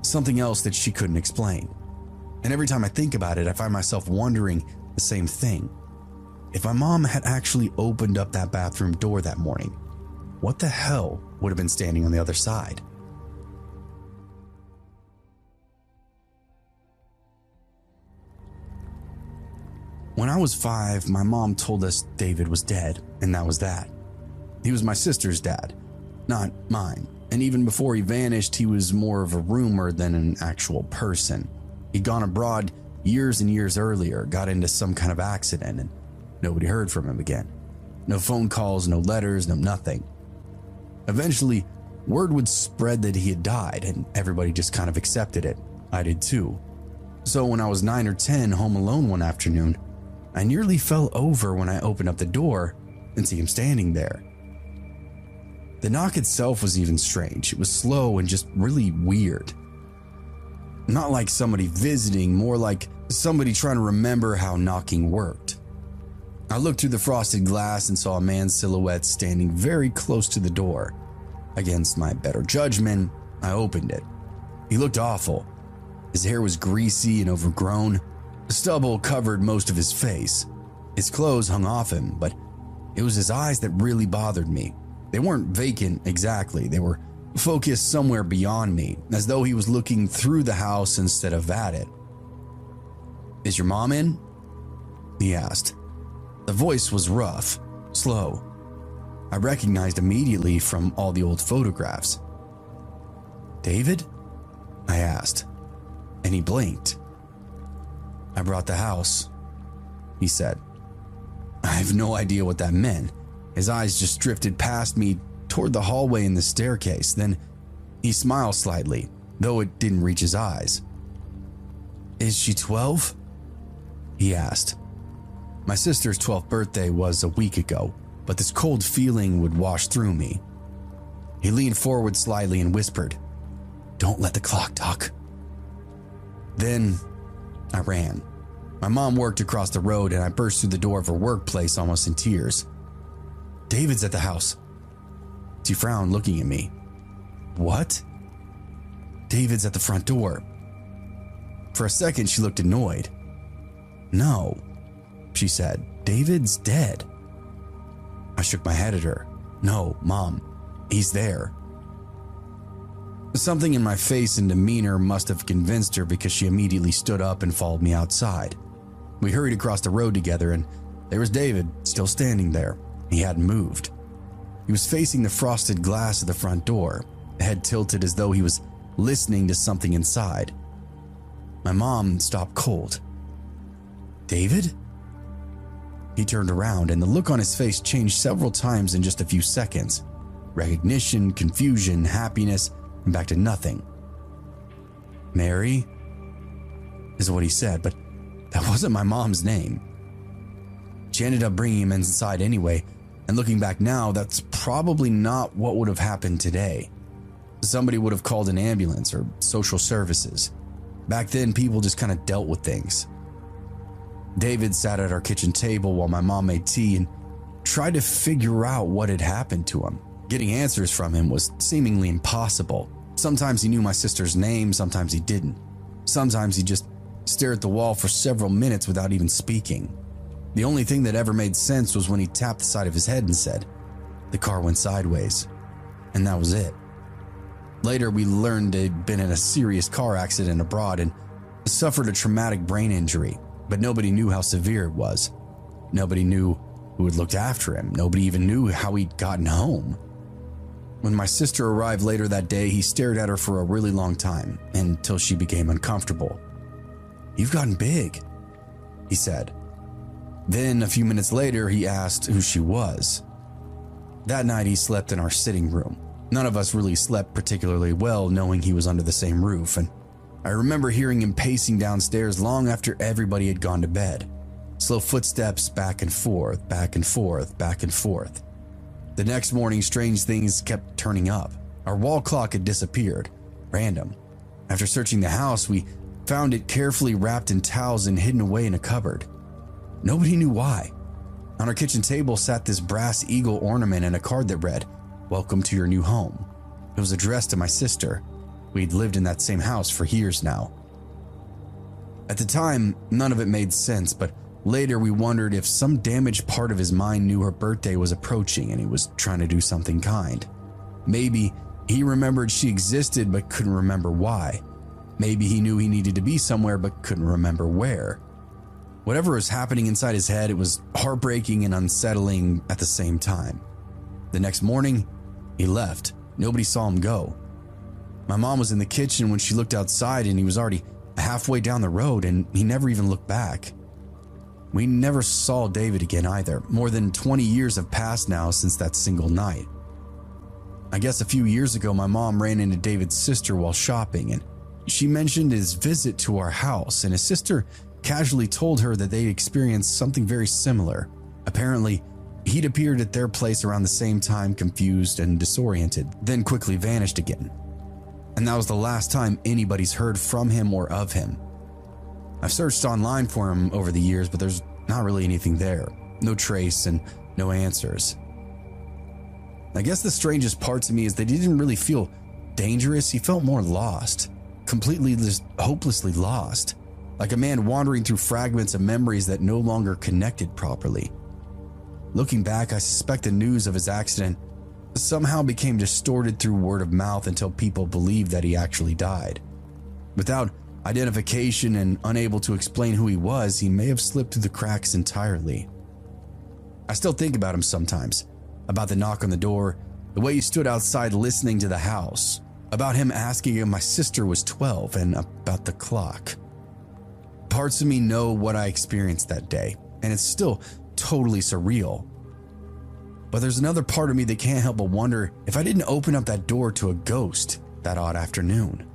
something else that she couldn't explain. And every time I think about it, I find myself wondering the same thing. If my mom had actually opened up that bathroom door that morning, what the hell would have been standing on the other side? When I was 5, my mom told us David was dead, and that was that. He was my sister's dad, not mine. And even before he vanished, he was more of a rumor than an actual person. He'd gone abroad years and years earlier, got into some kind of accident, and nobody heard from him again. No phone calls, no letters, no nothing. Eventually, word would spread that he had died, and everybody just kind of accepted it. I did too. So when I was 9 or 10, home alone one afternoon, I nearly fell over when I opened up the door and see him standing there. The knock itself was even strange. It was slow and just really weird. Not like somebody visiting, more like somebody trying to remember how knocking worked. I looked through the frosted glass and saw a man's silhouette standing very close to the door. Against my better judgment, I opened it. He looked awful. His hair was greasy and overgrown. Stubble covered most of his face. His clothes hung off him, but it was his eyes that really bothered me. They weren't vacant exactly. They were focused somewhere beyond me, as though he was looking through the house instead of at it. "Is your mom in?" he asked. The voice was rough, slow. I recognized immediately from all the old photographs. "David?" I asked, and he blinked. "I brought the house," he said. I have no idea what that meant. His eyes just drifted past me toward the hallway and the staircase. Then he smiled slightly, though it didn't reach his eyes. "Is she 12? he asked. My sister's 12th birthday was a week ago, but this cold feeling would wash through me. He leaned forward slightly and whispered, "Don't let the clock talk." Then I ran. My mom worked across the road and I burst through the door of her workplace almost in tears. "David's at the house." She frowned, looking at me. "What?" "David's at the front door." For a second, she looked annoyed. "No," she said. "David's dead." I shook my head at her. "No, Mom, he's there." Something in my face and demeanor must have convinced her because she immediately stood up and followed me outside. We hurried across the road together and there was David still standing there. He hadn't moved. He was facing the frosted glass of the front door, head tilted as though he was listening to something inside. My mom stopped cold. "David?" He turned around and the look on his face changed several times in just a few seconds. Recognition, confusion, happiness, and back to nothing. "Mary?" is what he said, but that wasn't my mom's name. She ended up bringing him inside anyway, and looking back now, that's probably not what would have happened today. Somebody would have called an ambulance or social services. Back then, people just kind of dealt with things. David sat at our kitchen table while my mom made tea and tried to figure out what had happened to him. Getting answers from him was seemingly impossible. Sometimes he knew my sister's name, sometimes he didn't. Sometimes he just stared at the wall for several minutes without even speaking. The only thing that ever made sense was when he tapped the side of his head and said, "The car went sideways." And that was it. Later, we learned he'd been in a serious car accident abroad and suffered a traumatic brain injury, but nobody knew how severe it was. Nobody knew who had looked after him. Nobody even knew how he'd gotten home. When my sister arrived later that day, he stared at her for a really long time until she became uncomfortable. "You've gotten big," he said. Then, a few minutes later, he asked who she was. That night, he slept in our sitting room. None of us really slept particularly well, knowing he was under the same roof, and I remember hearing him pacing downstairs long after everybody had gone to bed. Slow footsteps back and forth, back and forth, back and forth. The next morning, strange things kept turning up. Our wall clock had disappeared. Random. After searching the house, we found it carefully wrapped in towels and hidden away in a cupboard. Nobody knew why. On our kitchen table sat this brass eagle ornament and a card that read, "Welcome to your new home." It was addressed to my sister. We'd lived in that same house for years now. At the time, none of it made sense, but later we wondered if some damaged part of his mind knew her birthday was approaching and he was trying to do something kind. Maybe he remembered she existed but couldn't remember why. Maybe he knew he needed to be somewhere but couldn't remember where. Whatever was happening inside his head, it was heartbreaking and unsettling at the same time. The next morning, he left. Nobody saw him go. My mom was in the kitchen when she looked outside and he was already halfway down the road and he never even looked back. We never saw David again either. More than 20 years have passed now since that single night. I guess a few years ago, my mom ran into David's sister while shopping and she mentioned his visit to our house, and his sister casually told her that they'd experienced something very similar. Apparently, he'd appeared at their place around the same time, confused and disoriented, then quickly vanished again. And that was the last time anybody's heard from him or of him. I've searched online for him over the years, but there's not really anything there. No trace and no answers. I guess the strangest part to me is that he didn't really feel dangerous. He felt more lost. Completely just hopelessly lost. Like a man wandering through fragments of memories that no longer connected properly. Looking back, I suspect the news of his accident somehow became distorted through word of mouth until people believed that he actually died. Without identification and unable to explain who he was, he may have slipped through the cracks entirely. I still think about him sometimes, about the knock on the door, the way he stood outside listening to the house, about him asking if my sister was 12, and about the clock. Parts of me know what I experienced that day, and it's still totally surreal. But there's another part of me that can't help but wonder if I didn't open up that door to a ghost that odd afternoon.